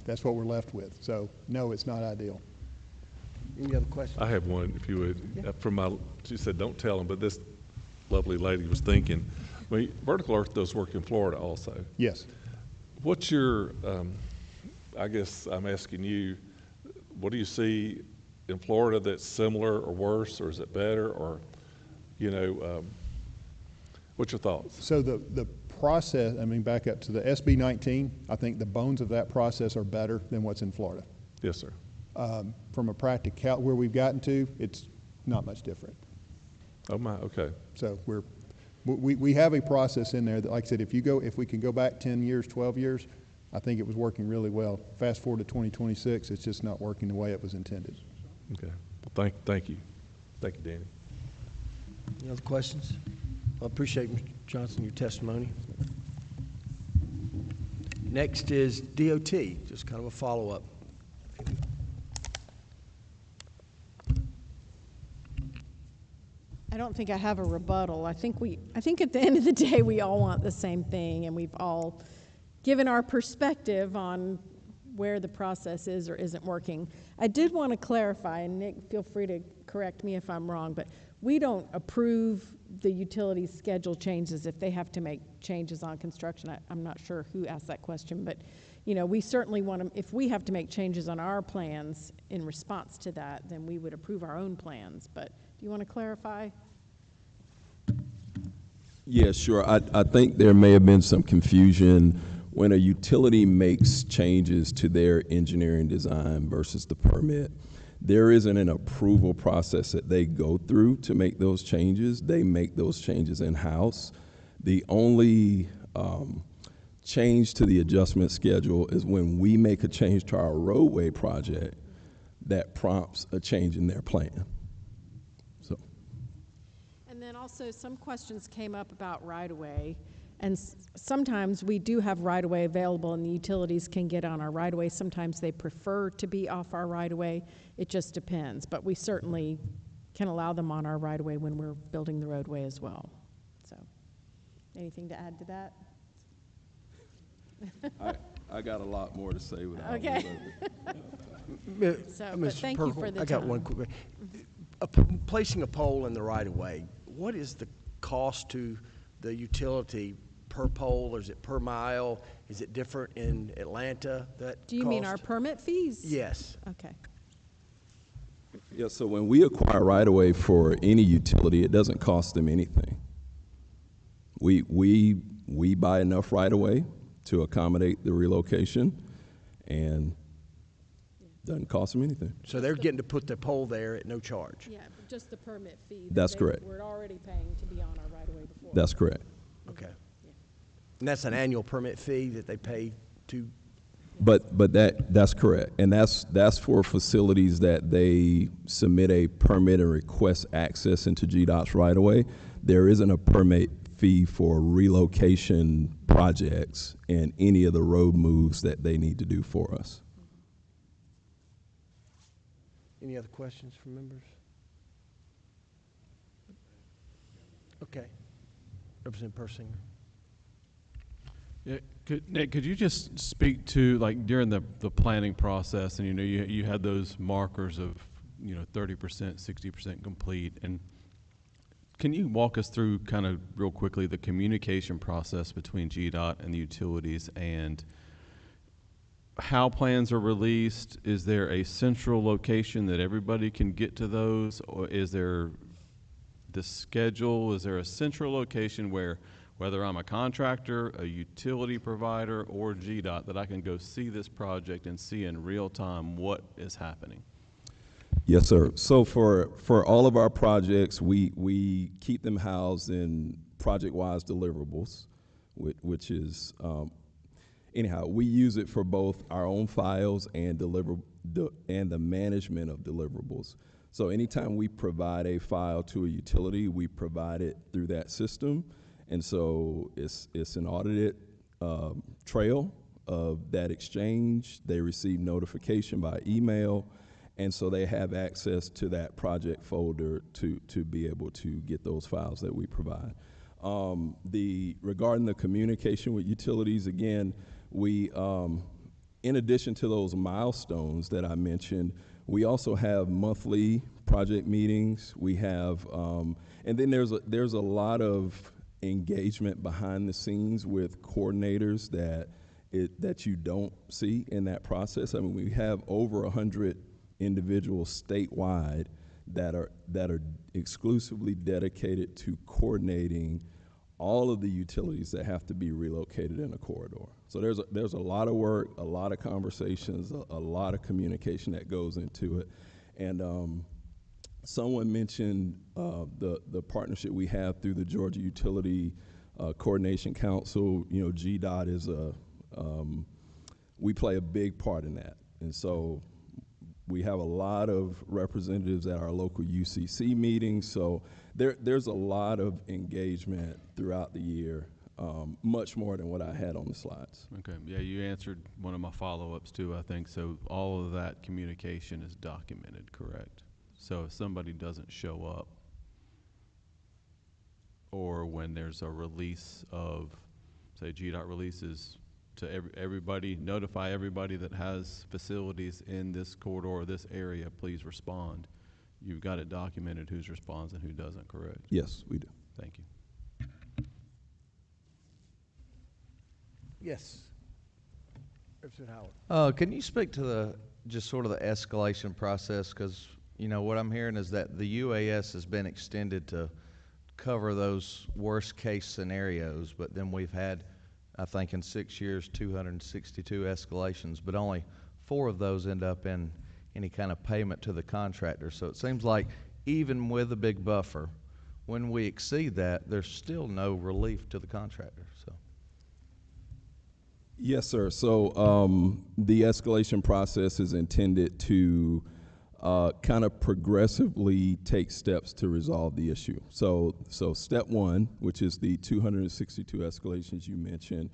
That's what we're left with. So, no, it's not ideal. Any other questions? I have one, if you would. Yeah. She said, don't tell them, but this lovely lady was thinking, I mean, Vertical Earth does work in Florida also. Yes. What's your, I guess I'm asking you, what do you see in Florida that's similar or worse, or is it better, or, what's your thoughts? So the process, back up to the SB 19, I think the bones of that process are better than what's in Florida. Yes, sir. From a practical, where we've gotten to, it's not much different. Oh my, okay. So we have a process in there that, like I said, if we can go back 10 years, 12 years, I think it was working really well. Fast forward to 2026, it's just not working the way it was intended. Okay. Well, thank you. Thank you, Danny. Any other questions? I appreciate, Mr. Johnson, your testimony. Next is DOT, just kind of a follow-up. I don't think I have a rebuttal. I think at the end of the day, we all want the same thing, and we've all given our perspective on where the process is or isn't working. I did want to clarify, and Nick, feel free to correct me if I'm wrong, but we don't approve the utility schedule changes if they have to make changes on construction. I'm not sure who asked that question, but we certainly want to, if we have to make changes on our plans in response to that, then we would approve our own plans. But do you want to clarify? Yes, sure. I think there may have been some confusion when a utility makes changes to their engineering design versus the permit, there isn't an approval process that they go through to make those changes. They make those changes in-house. The only change to the adjustment schedule is when we make a change to our roadway project that prompts a change in their plan. So. And then also some questions came up about right-of-way. And sometimes we do have right-of-way available and the utilities can get on our right-of-way. Sometimes they prefer to be off our right-of-way. It just depends. But we certainly can allow them on our right-of-way when we're building the roadway as well. So, anything to add to that? I got a lot more to say without. Okay. Mr. But thank you for the I got time. one quick. Placing a pole in the right of way, what is the cost to the utility per pole, or is it per mile? Is it different in Atlanta? Do you mean our permit fees? Yes. Okay. Yeah, so when we acquire right-of-way for any utility, it doesn't cost them anything. We buy enough right-of-way to accommodate the relocation, and doesn't cost them anything. So they're getting to put the pole there at no charge? Yeah, just the permit fee. That's correct. We're already paying to be on our right-of-way before. That's correct. Okay. And that's an annual permit fee that they pay to? But that's correct, and that's for facilities that they submit a permit and request access into GDOT's right-of-way. There isn't a permit fee for relocation projects and any of the road moves that they need to do for us. Any other questions from members? Okay. Representative Persinger. Yeah, Nick, could you just speak to, like, during the planning process, and you had those markers of 30%, 60% complete, and can you walk us through kind of real quickly the communication process between GDOT and the utilities, and how plans are released? Is there a central location that everybody can get to those, or is there the schedule? Is there a central location where, whether I'm a contractor, a utility provider, or GDOT, that I can go see this project and see in real time what is happening? Yes, sir. So for all of our projects, we keep them housed in project-wise deliverables, which is, anyhow, we use it for both our own files and the management of deliverables. So anytime we provide a file to a utility, we provide it through that system. And so it's an audited trail of that exchange. They receive notification by email, and so they have access to that project folder to be able to get those files that we provide. Regarding the communication with utilities, again, we, in addition to those milestones that I mentioned, we also have monthly project meetings. We have, and then there's a lot of engagement behind the scenes with coordinators that you don't see in that process. I mean, we have over 100 individuals statewide that are exclusively dedicated to coordinating all of the utilities that have to be relocated in a corridor. So there's a lot of work, a lot of conversations, a lot of communication that goes into it. And someone mentioned the partnership we have through the Georgia Utility Coordination Council. GDOT is we play a big part in that. And so we have a lot of representatives at our local UCC meetings. So there's a lot of engagement throughout the year, much more than what I had on the slides. Okay, yeah, you answered one of my follow-ups too, I think. So all of that communication is documented, correct? So if somebody doesn't show up, or when there's a release of, say, GDOT releases to everybody, notify everybody that has facilities in this corridor or this area, please respond. You've got it documented who responds and who doesn't, correct? Yes, we do. Thank you. Yes. Representative Howard. Can you speak to just sort of the escalation process? Because, what I'm hearing is that the UAS has been extended to cover those worst case scenarios, but then we've had I think in 6 years, 262 escalations, but only 4 of those end up in any kind of payment to the contractor. So it seems like even with a big buffer, when we exceed that, there's still no relief to the contractor. So. Yes, sir. So the escalation process is intended to kind of progressively take steps to resolve the issue. So step one, which is the 262 escalations you mentioned,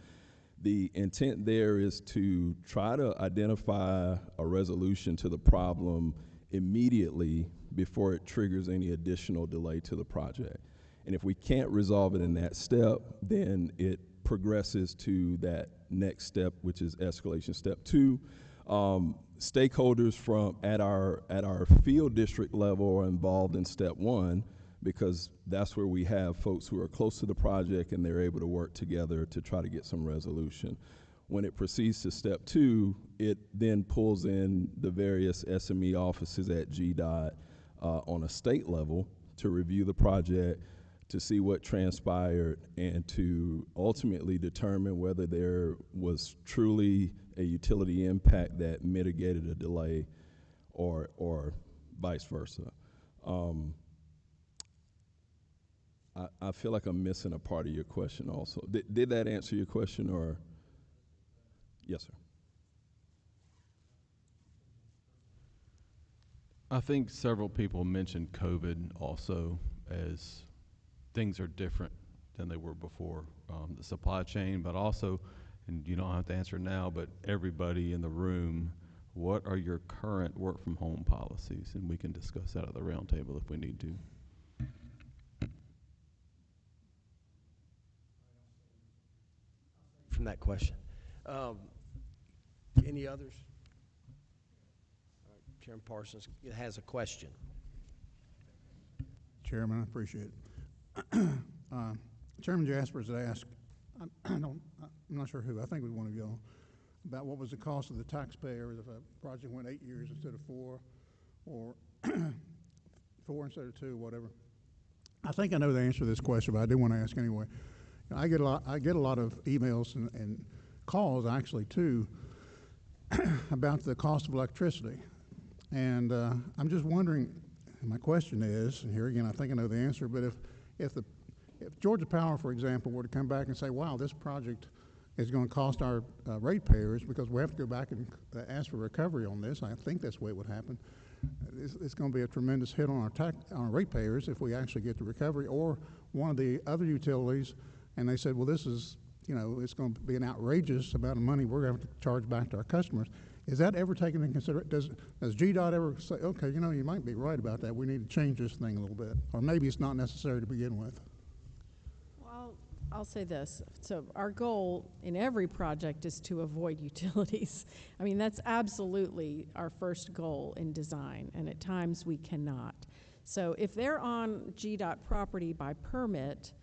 the intent there is to try to identify a resolution to the problem immediately before it triggers any additional delay to the project. And if we can't resolve it in that step, then it progresses to that next step, which is escalation step 2. Stakeholders at our field district level are involved in step 1 because that's where we have folks who are close to the project and they're able to work together to try to get some resolution. When it proceeds to step 2, it then pulls in the various SME offices at GDOT on a state level to review the project, to see what transpired, and to ultimately determine whether there was truly a utility impact that mitigated a delay or vice versa. I feel like I'm missing a part of your question also. Did that answer your question, or? Yes, sir. I think several people mentioned COVID also as things are different than they were before. The supply chain, but also, and you don't have to answer now, but everybody in the room, what are your current work from home policies? And we can discuss that at the round table if we need to. From that question. Any others? All right, Chairman Parsons has a question. Chairman, I appreciate it. Chairman Jaspers had asked, I'm not sure who, I think it was one of y'all, about what was the cost of the taxpayers if a project went 8 years instead of 4, or 4 instead of 2, whatever. I think I know the answer to this question, but I do want to ask anyway. I get a lot of emails and calls actually too about the cost of electricity, and I'm just wondering. My question is, and here again I think I know the answer, but if Georgia Power, for example, were to come back and say, "Wow, this project is going to cost our ratepayers because we have to go back and ask for recovery on this," I think that's the way it would happen. It's going to be a tremendous hit on our ratepayers if we actually get the recovery, or one of the other utilities. And they said, well, this is, it's going to be an outrageous amount of money we're going to have to charge back to our customers. Is that ever taken into consideration? Does GDOT ever say, okay, you might be right about that. We need to change this thing a little bit. Or maybe it's not necessary to begin with. Well, I'll say this. So our goal in every project is to avoid utilities. I mean, that's absolutely our first goal in design, and at times we cannot. So if they're on GDOT property by permit,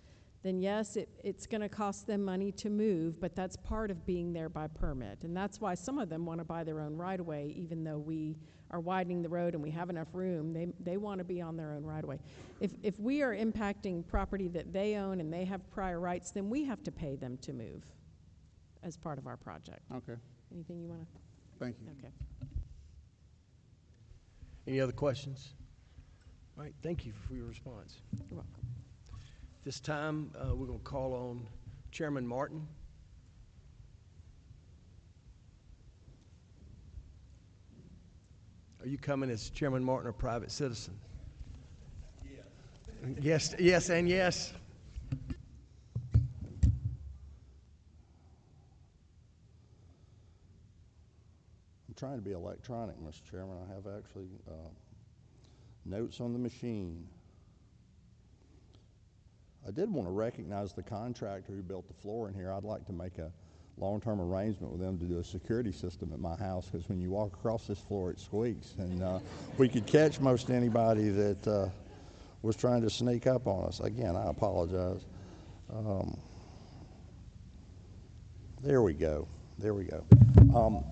then yes, it's going to cost them money to move, but that's part of being there by permit. And that's why some of them want to buy their own right-of-way, even though we are widening the road and we have enough room, they want to be on their own right-of-way. If we are impacting property that they own and they have prior rights, then we have to pay them to move as part of our project. Okay. Anything you want to? Thank you. Okay. Any other questions? All right, thank you for your response. You're welcome. This time, we're going to call on Chairman Martin. Are you coming as Chairman Martin or private citizen? Yes. Yes, and yes. I'm trying to be electronic, Mr. Chairman. I have actually notes on the machine. I did want to recognize the contractor who built the floor in here. I'd like to make a long-term arrangement with them to do a security system at my house, because when you walk across this floor, it squeaks. And we could catch most anybody that was trying to sneak up on us. Again, I apologize. There we go. There we go.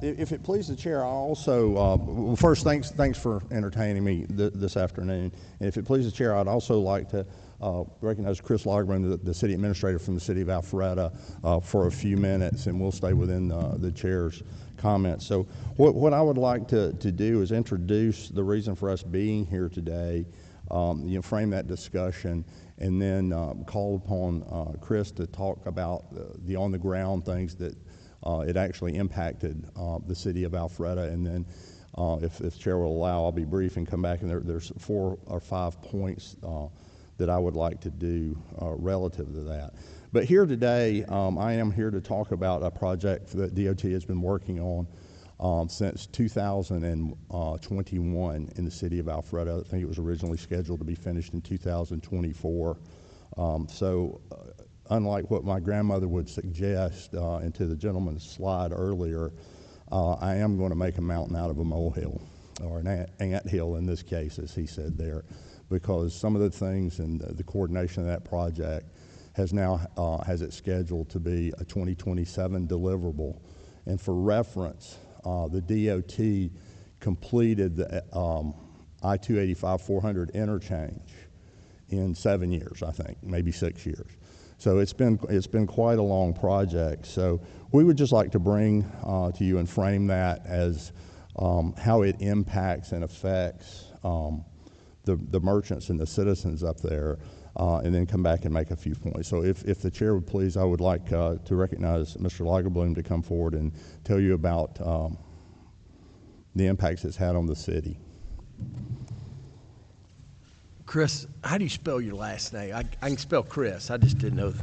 If it pleases the chair, I also, well, first, thanks for entertaining me this afternoon. And if it pleases the chair, I'd also like to recognize Chris Lagerman, the city administrator from the city of Alpharetta, for a few minutes, and we'll stay within the chair's comments. So what I would like to do is introduce the reason for us being here today, frame that discussion, and then call upon Chris to talk about the on-the-ground things that it actually impacted the city of Alpharetta. And then if the chair will allow, I'll be brief and come back, and there's 4 or 5 points that I would like to do relative to that. But here today, I am here to talk about a project that DOT has been working on since 2021 in the city of Alpharetta. I think it was originally scheduled to be finished in 2024. Unlike what my grandmother would suggest, and to the gentleman's slide earlier, I am going to make a mountain out of a molehill, or an anthill in this case, as he said there, because some of the things and the coordination of that project has it scheduled to be a 2027 deliverable. And for reference, the DOT completed the I-285-400 interchange in 7 years, I think, maybe 6 years. So it's been quite a long project. So we would just like to bring to you and frame that as how it impacts and affects the merchants and the citizens up there, and then come back and make a few points. So if the chair would please, I would like to recognize Mr. Lagerbloom to come forward and tell you about the impacts it's had on the city. Chris, how do you spell your last name? I can spell Chris. I just didn't know.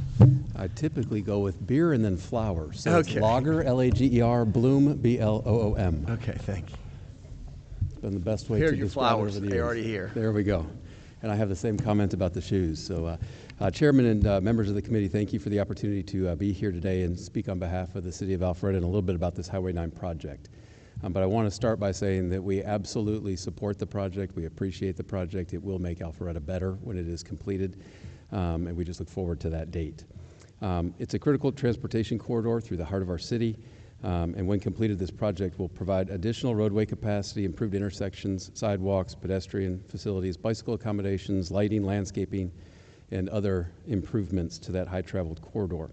I typically go with beer and then flower. So okay. It's Lager, L-A-G-E-R, Bloom, B-L-O-O-M. Okay, thank you. It's been the best way Here to are your describe flowers. it over the They're years. already here. There we go. And I have the same comment about the shoes. So Chairman and members of the committee, thank you for the opportunity to be here today and speak on behalf of the city of Alpharetta and a little bit about this Highway 9 project. But I want to start by saying that we absolutely support the project. We appreciate the project. It will make Alpharetta better when it is completed, and we just look forward to that date. It's a critical transportation corridor through the heart of our city, and when completed, this project will provide additional roadway capacity, improved intersections, sidewalks, pedestrian facilities, bicycle accommodations, lighting, landscaping, and other improvements to that high-traveled corridor.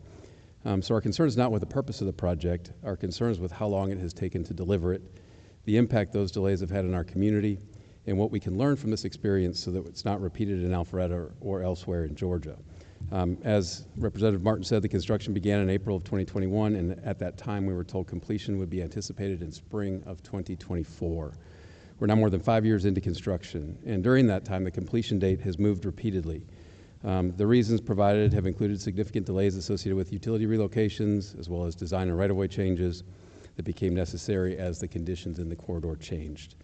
So our concern is not with the purpose of the project. Our concern is with how long it has taken to deliver it, the impact those delays have had on our community, and what we can learn from this experience so that it's not repeated in Alpharetta or elsewhere in Georgia. As Representative Martin said, the construction began in April of 2021, and at that time we were told completion would be anticipated in spring of 2024. We're now more than 5 years into construction, and during that time the completion date has moved repeatedly. The reasons provided have included significant delays associated with utility relocations, as well as design and right-of-way changes that became necessary as the conditions in the corridor changed.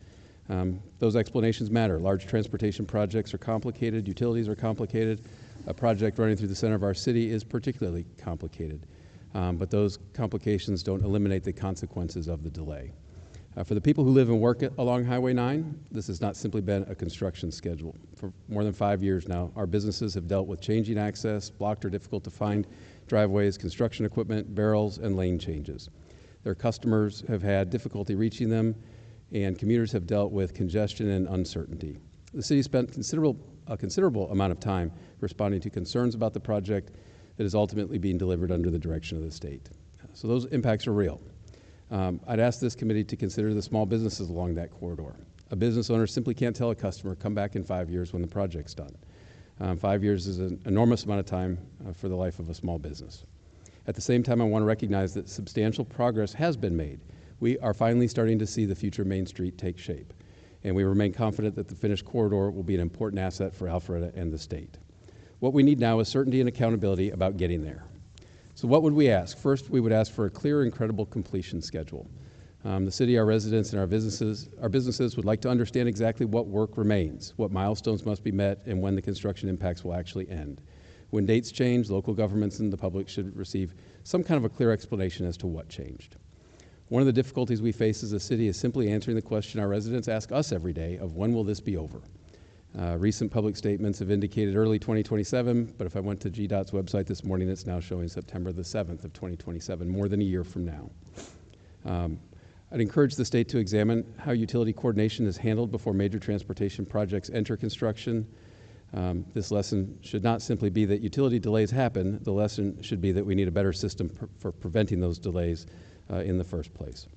Those explanations matter. Large transportation projects are complicated, utilities are complicated. A project running through the center of our city is particularly complicated, but those complications don't eliminate the consequences of the delay. For the people who live and work along Highway 9, this has not simply been a construction schedule. For more than 5 years now, our businesses have dealt with changing access, blocked or difficult to find driveways, construction equipment, barrels, and lane changes. Their customers have had difficulty reaching them, and commuters have dealt with congestion and uncertainty. The city spent a considerable amount of time responding to concerns about the project that is ultimately being delivered under the direction of the state. So those impacts are real. I'd ask this committee to consider the small businesses along that corridor. A business owner simply can't tell a customer, come back in 5 years when the project's done. 5 years is an enormous amount of time for the life of a small business. At the same time, I want to recognize that substantial progress has been made. We are finally starting to see the future Main Street take shape, and we remain confident that the finished corridor will be an important asset for Alpharetta and the state. What we need now is certainty and accountability about getting there. So what would we ask? First, we would ask for a clear and credible completion schedule. The city, our residents, and our businesses would like to understand exactly what work remains, what milestones must be met, and when the construction impacts will actually end. When dates change, local governments and the public should receive some kind of a clear explanation as to what changed. One of the difficulties we face as a city is simply answering the question our residents ask us every day of when will this be over? Recent public statements have indicated early 2027, but if I went to GDOT's website this morning, it's now showing September the 7th of 2027, more than a year from now. I'd encourage the state to examine how utility coordination is handled before major transportation projects enter construction. This lesson should not simply be that utility delays happen. The lesson should be that we need a better system for preventing those delays in the first place.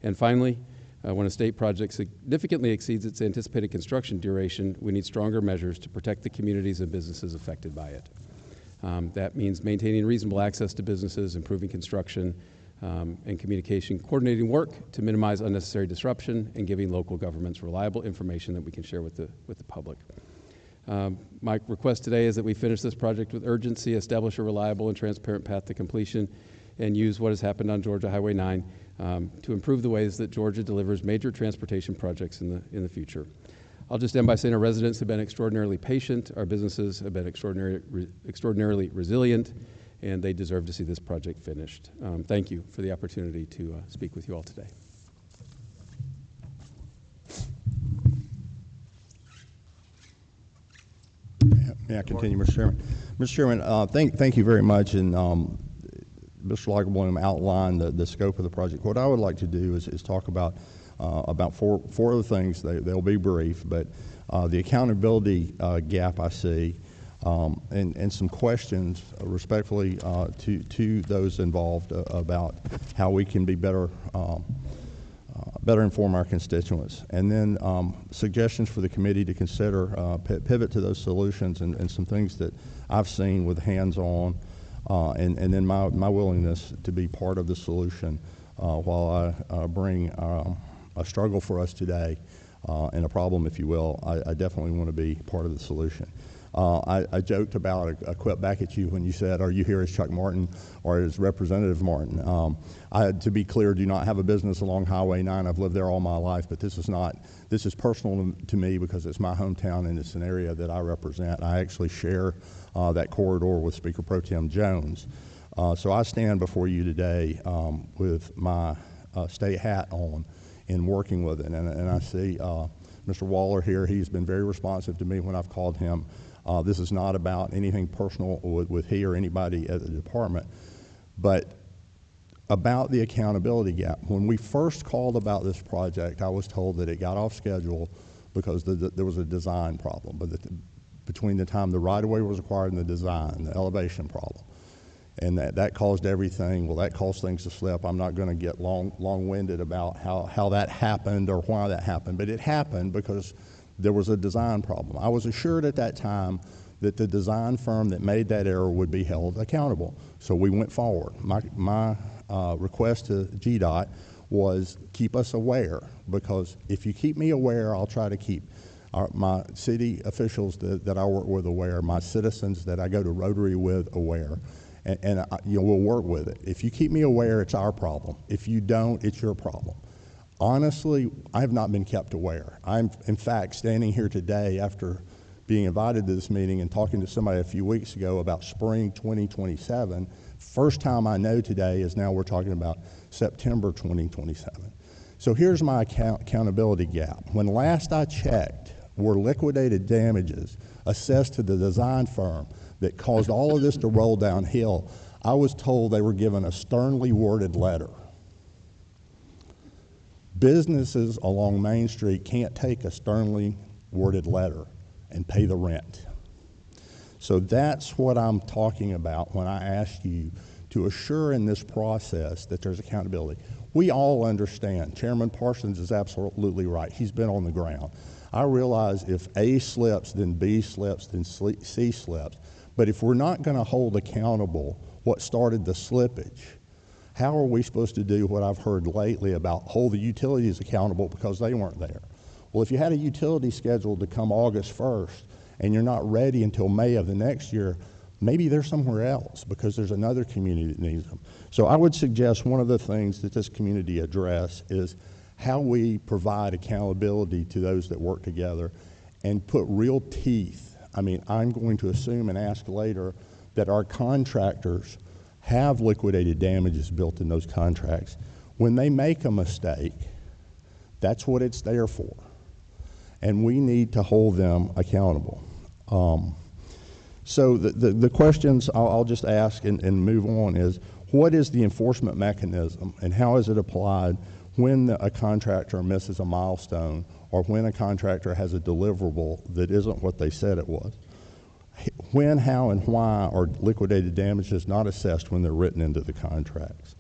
And finally, when a state project significantly exceeds its anticipated construction duration, we need stronger measures to protect the communities and businesses affected by it. That means maintaining reasonable access to businesses, improving construction and communication, coordinating work to minimize unnecessary disruption, and giving local governments reliable information that we can share with the public. My request today is that we finish this project with urgency, establish a reliable and transparent path to completion, and use what has happened on Georgia Highway 9 to improve the ways that Georgia delivers major transportation projects in the future. I'll just end by saying our residents have been extraordinarily patient, our businesses have been extraordinarily resilient, and they deserve to see this project finished. Thank you for the opportunity to speak with you all today. May I continue, Mr. Chairman? Mr. Chairman, thank you very much. And Mr. Lagerbloom outlined the scope of the project. What I would like to do is talk about four other things. They'll be brief, but the accountability gap I see, and some questions respectfully to those involved about how we can be better inform our constituents. And then suggestions for the committee to consider, pivot to those solutions and some things that I've seen with hands-on, and then my willingness to be part of the solution while I bring a struggle for us today and a problem, if you will. I definitely want to be part of the solution. I joked about, I quit back at you when you said, are you here as Chuck Martin or as Representative Martin? To be clear, do not have a business along Highway 9. I've lived there all my life, but this is personal to me because it's my hometown and it's an area that I represent. I actually share that corridor with Speaker Pro Tem Jones. So I stand before you today with my state hat on in working with it. And I see Mr. Waller here. He's been very responsive to me when I've called him. This is not about anything personal with he or anybody at the department, but about the accountability gap. When we first called about this project, I was told that it got off schedule because there was a design problem. But between the time the right-of-way was acquired and the design, the elevation problem, and that caused everything. Well, that caused things to slip. I'm not going to get long-winded about how that happened or why that happened, but it happened because there was a design problem. I was assured at that time that the design firm that made that error would be held accountable. So we went forward. My request to GDOT was keep us aware, because if you keep me aware, I'll try to keep my city officials that I work with aware, my citizens that I go to Rotary with aware, and we'll work with it. If you keep me aware, it's our problem. If you don't, it's your problem. Honestly, I have not been kept aware. I'm, in fact, standing here today after being invited to this meeting and talking to somebody a few weeks ago about spring 2027. First time I know today is now we're talking about September 2027. So here's my accountability gap. When last I checked, were liquidated damages assessed to the design firm that caused all of this to roll downhill. I was told they were given a sternly worded letter. Businesses along Main Street can't take a sternly worded letter and pay the rent. So that's what I'm talking about when I ask you to assure in this process that there's accountability. We all understand. Chairman Parsons is absolutely right. He's been on the ground. I realize if A slips, then B slips, then C slips. But if we're not going to hold accountable what started the slippage, how are we supposed to do what I've heard lately about hold the utilities accountable because they weren't there? Well, if you had a utility scheduled to come August 1st and you're not ready until May of the next year, maybe they're somewhere else because there's another community that needs them. So I would suggest one of the things that this community address is how we provide accountability to those that work together and put real teeth. I mean, I'm going to assume and ask later that our contractors have liquidated damages built in those contracts. When they make a mistake, that's what it's there for. And we need to hold them accountable. So the questions I'll just ask and move on is, What is the enforcement mechanism, and how is it applied when a contractor misses a milestone or when a contractor has a deliverable that isn't what they said it was? When, how, and why are liquidated damages not assessed when they're written into the contracts?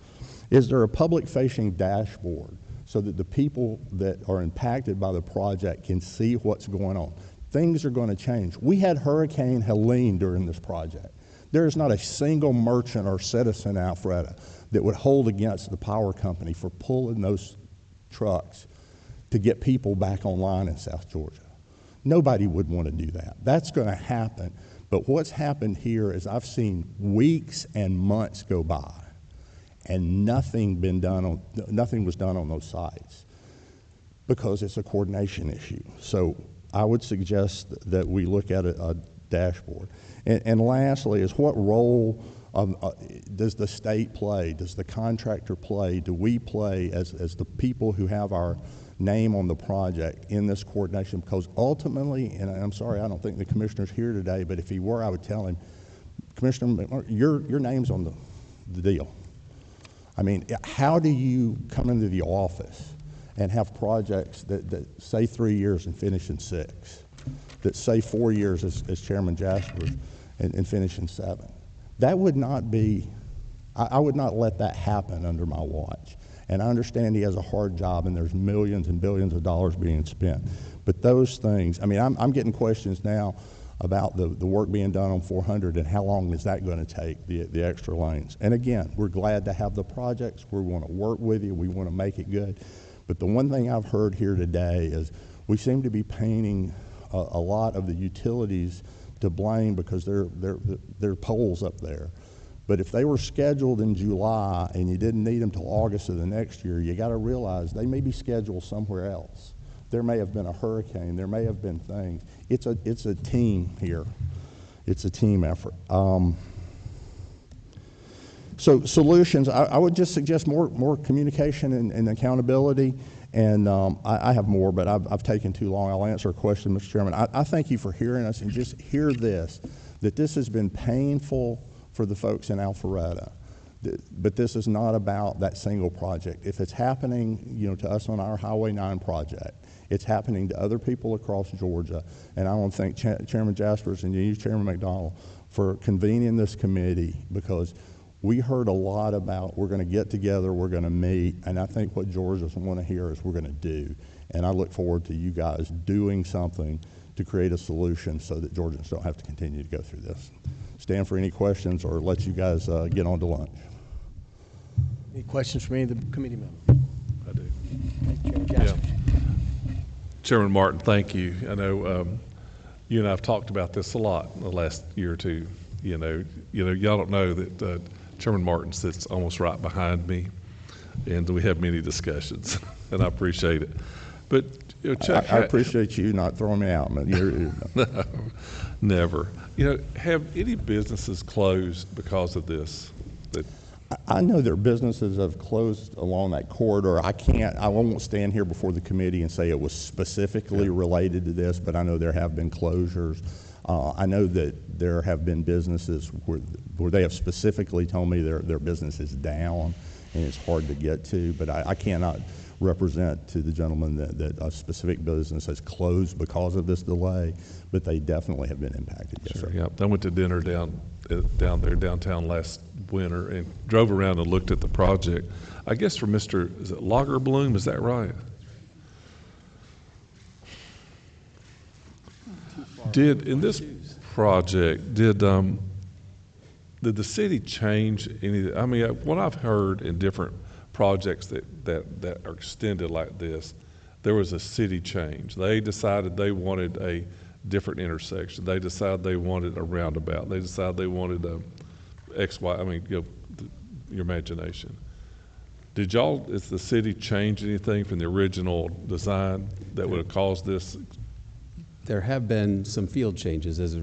Is there a public-facing dashboard so that the people that are impacted by the project can see what's going on? Things are going to change. We had Hurricane Helene during this project. There is not a single merchant or citizen in Alpharetta that would hold against the power company for pulling those trucks to get people back online in South Georgia. Nobody would want to do that. That's going to happen. But what's happened here is I've seen weeks and months go by and nothing was done on those sites because it's a coordination issue. So I would suggest that we look at a dashboard. And lastly is what role does the state play? Does the contractor play? Do we play as the people who have our name on the project in this coordination? Because ultimately, and I'm sorry, I don't think the commissioner's here today, but if he were, I would tell him, Commissioner, your name's on the deal. I mean, how do you come into the office and have projects that say 3 years and finish in 6, that say 4 years as Chairman Jasper and finish in 7? That would not be, I would not let that happen under my watch. And I understand he has a hard job and there's millions and billions of dollars being spent. But those things, I mean, I'm getting questions now about the work being done on 400 and how long is that going to take, the extra lanes. And again, we're glad to have the projects. We want to work with you. We want to make it good. But the one thing I've heard here today is we seem to be painting a lot of the utilities to blame because they're poles up there. But if they were scheduled in July and you didn't need them till August of the next year, you got to realize they may be scheduled somewhere else. There may have been a hurricane. There may have been things. It's a team here. It's a team effort. So solutions, I would just suggest more communication and accountability. And I have more, but I've taken too long. I'll answer a question, Mr. Chairman. I thank you for hearing us, and just hear this, that this has been painful for the folks in Alpharetta. But this is not about that single project. If it's happening, to us on our Highway 9 project, it's happening to other people across Georgia. And I want to thank Chairman Jaspers and you, Chairman McDonald, for convening this committee, because we heard a lot about we're going to get together, we're going to meet, and I think what Georgians want to hear is we're going to do. And I look forward to you guys doing something to create a solution so that Georgians don't have to continue to go through this. Stand for any questions or let you guys get on to lunch. Any questions from any of the committee members? I do. Chairman Jasper. Chairman Martin, thank you. I know you and I have talked about this a lot in the last year or two. Y'all don't know that Chairman Martin sits almost right behind me, and we have many discussions, and I appreciate it. But Chuck, I appreciate you not throwing me out, man. No, never. Have any businesses closed because of this? I know there are businesses that have closed along that corridor. I won't stand here before the committee and say it was specifically related to this, but I know there have been closures. I know that there have been businesses where they have specifically told me their business is down and it's hard to get to, but I cannot represent to the gentleman that a specific business has closed because of this delay, but they definitely have been impacted. Yes, Sure, sir. yeah. I went to dinner down there downtown last winter and drove around and looked at the project. I guess for Mr. Is it Lagerbloom? Is that right? Did in this project did the city change any? I mean, what I've heard in different projects that are extended like this, there was a city change. They decided they wanted a different intersection. They decided they wanted a roundabout. They decided they wanted a X, Y. I mean, your imagination. Did y'all, is the city change anything from the original design that would have caused this? There have been some field changes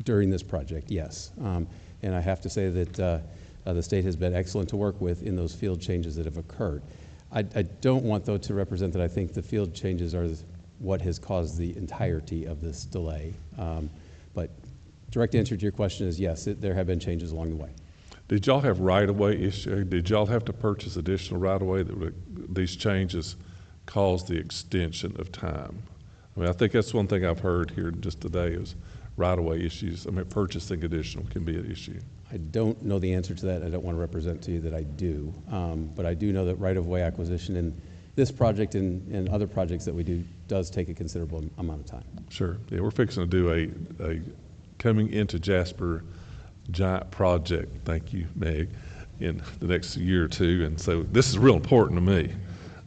during this project, yes. And I have to say that the state has been excellent to work with in those field changes that have occurred. I don't want, though, to represent that I think the field changes are what has caused the entirety of this delay. But direct answer to your question is yes, there have been changes along the way. Did y'all have right-of-way issue? Did y'all have to purchase additional right-of-way that would, these changes cause the extension of time? I mean, I think that's one thing I've heard here just today is right-of-way issues. I mean, purchasing additional can be an issue. I don't know the answer to that. I don't want to represent to you that I do. But I do know that right-of-way acquisition in this project and other projects that we do does take a considerable amount of time. Sure. Yeah, we're fixing to do a coming into Jasper giant project, thank you, Meg, in the next year or two. And so this is real important to me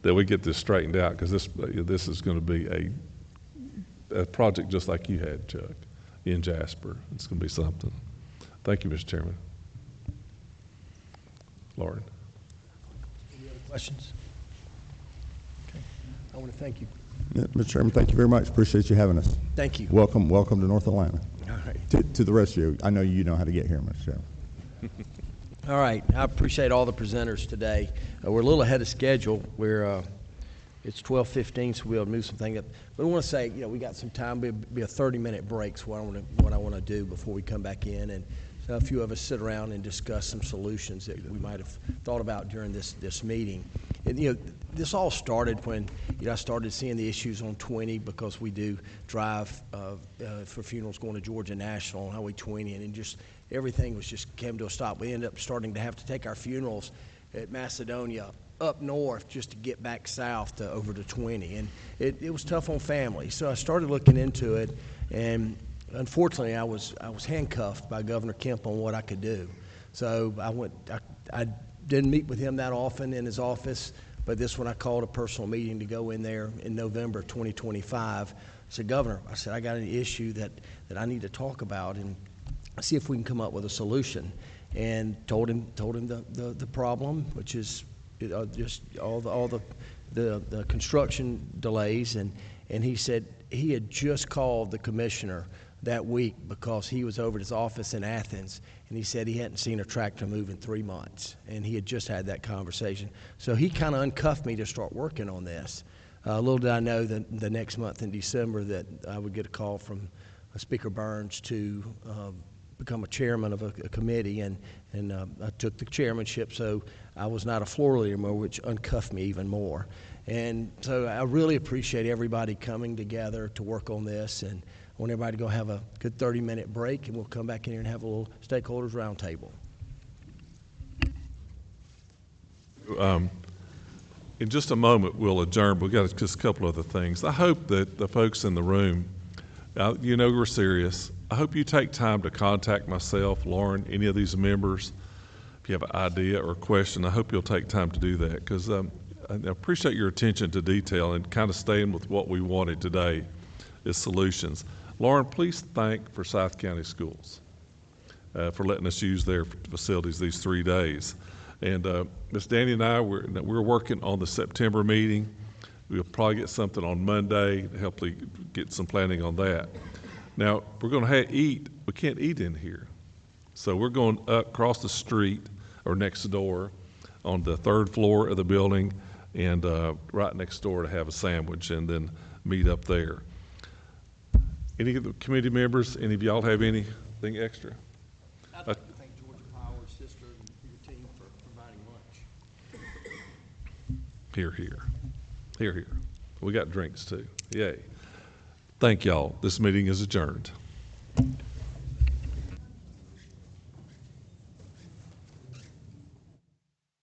that we get this straightened out, because this is going to be a project just like you had, Chuck, in Jasper. It's going to be something. Thank you, Mr. Chairman. Lauren. Any other questions? Okay. I want to thank you. Yeah, Mr. Chairman, thank you very much. Appreciate you having us. Thank you. Welcome to North Atlanta. All right. To the rest of you, I know you know how to get here, Mr. Chairman. All right. I appreciate all the presenters today. We're a little ahead of schedule. It's 12:15, so we'll move some things up. But I want to say, we got some time. Be a 30-minute break. So what I want to do before we come back in, and a few of us sit around and discuss some solutions that we might have thought about during this meeting. And this all started when I started seeing the issues on 20, because we do drive for funerals going to Georgia National on Highway 20, and just everything came to a stop. We ended up starting to have to take our funerals at Macedonia up north just to get back south over to 20, and it was tough on families. So I started looking into it, and unfortunately I was handcuffed by Governor Kemp on what I could do. So I didn't meet with him that often in his office, but this one I called a personal meeting to go in there in November 2025. I said, Governor, I got an issue that I need to talk about and see if we can come up with a solution. And told him the problem, which is just all the construction delays, and he said he had just called the commissioner that week because he was over at his office in Athens, and he said he hadn't seen a tractor move in 3 months, and he had just had that conversation. So he kind of uncuffed me to start working on this. Little did I know that the next month in December that I would get a call from Speaker Burns to become a chairman of a committee, and I took the chairmanship, so I was not a floor leader anymore, which uncuffed me even more. And so I really appreciate everybody coming together to work on this, and I want everybody to go have a good 30-minute break, and we'll come back in here and have a little stakeholders roundtable. In just a moment, we'll adjourn, but we've got just a couple other things. I hope that the folks in the room, we're serious. I hope you take time to contact myself, Lauren, any of these members. If you have an idea or a question, I hope you'll take time to do that, because I appreciate your attention to detail and kind of staying with what we wanted today is solutions. Lauren, please thank Forsyth County Schools for letting us use their facilities these 3 days. And Ms. Danny and I, we're working on the September meeting. We'll probably get something on Monday to help get some planning on that. Now, we're going to eat. We can't eat in here. So we're going up across the street or next door on the 3rd floor of the building, and right next door to have a sandwich and then meet up there. Any of the committee members, any of y'all have anything extra? I'd like to thank Georgia Power's sister and your team for providing lunch. Here, here. Here, here. We got drinks too. Yay. Thank y'all. This meeting is adjourned.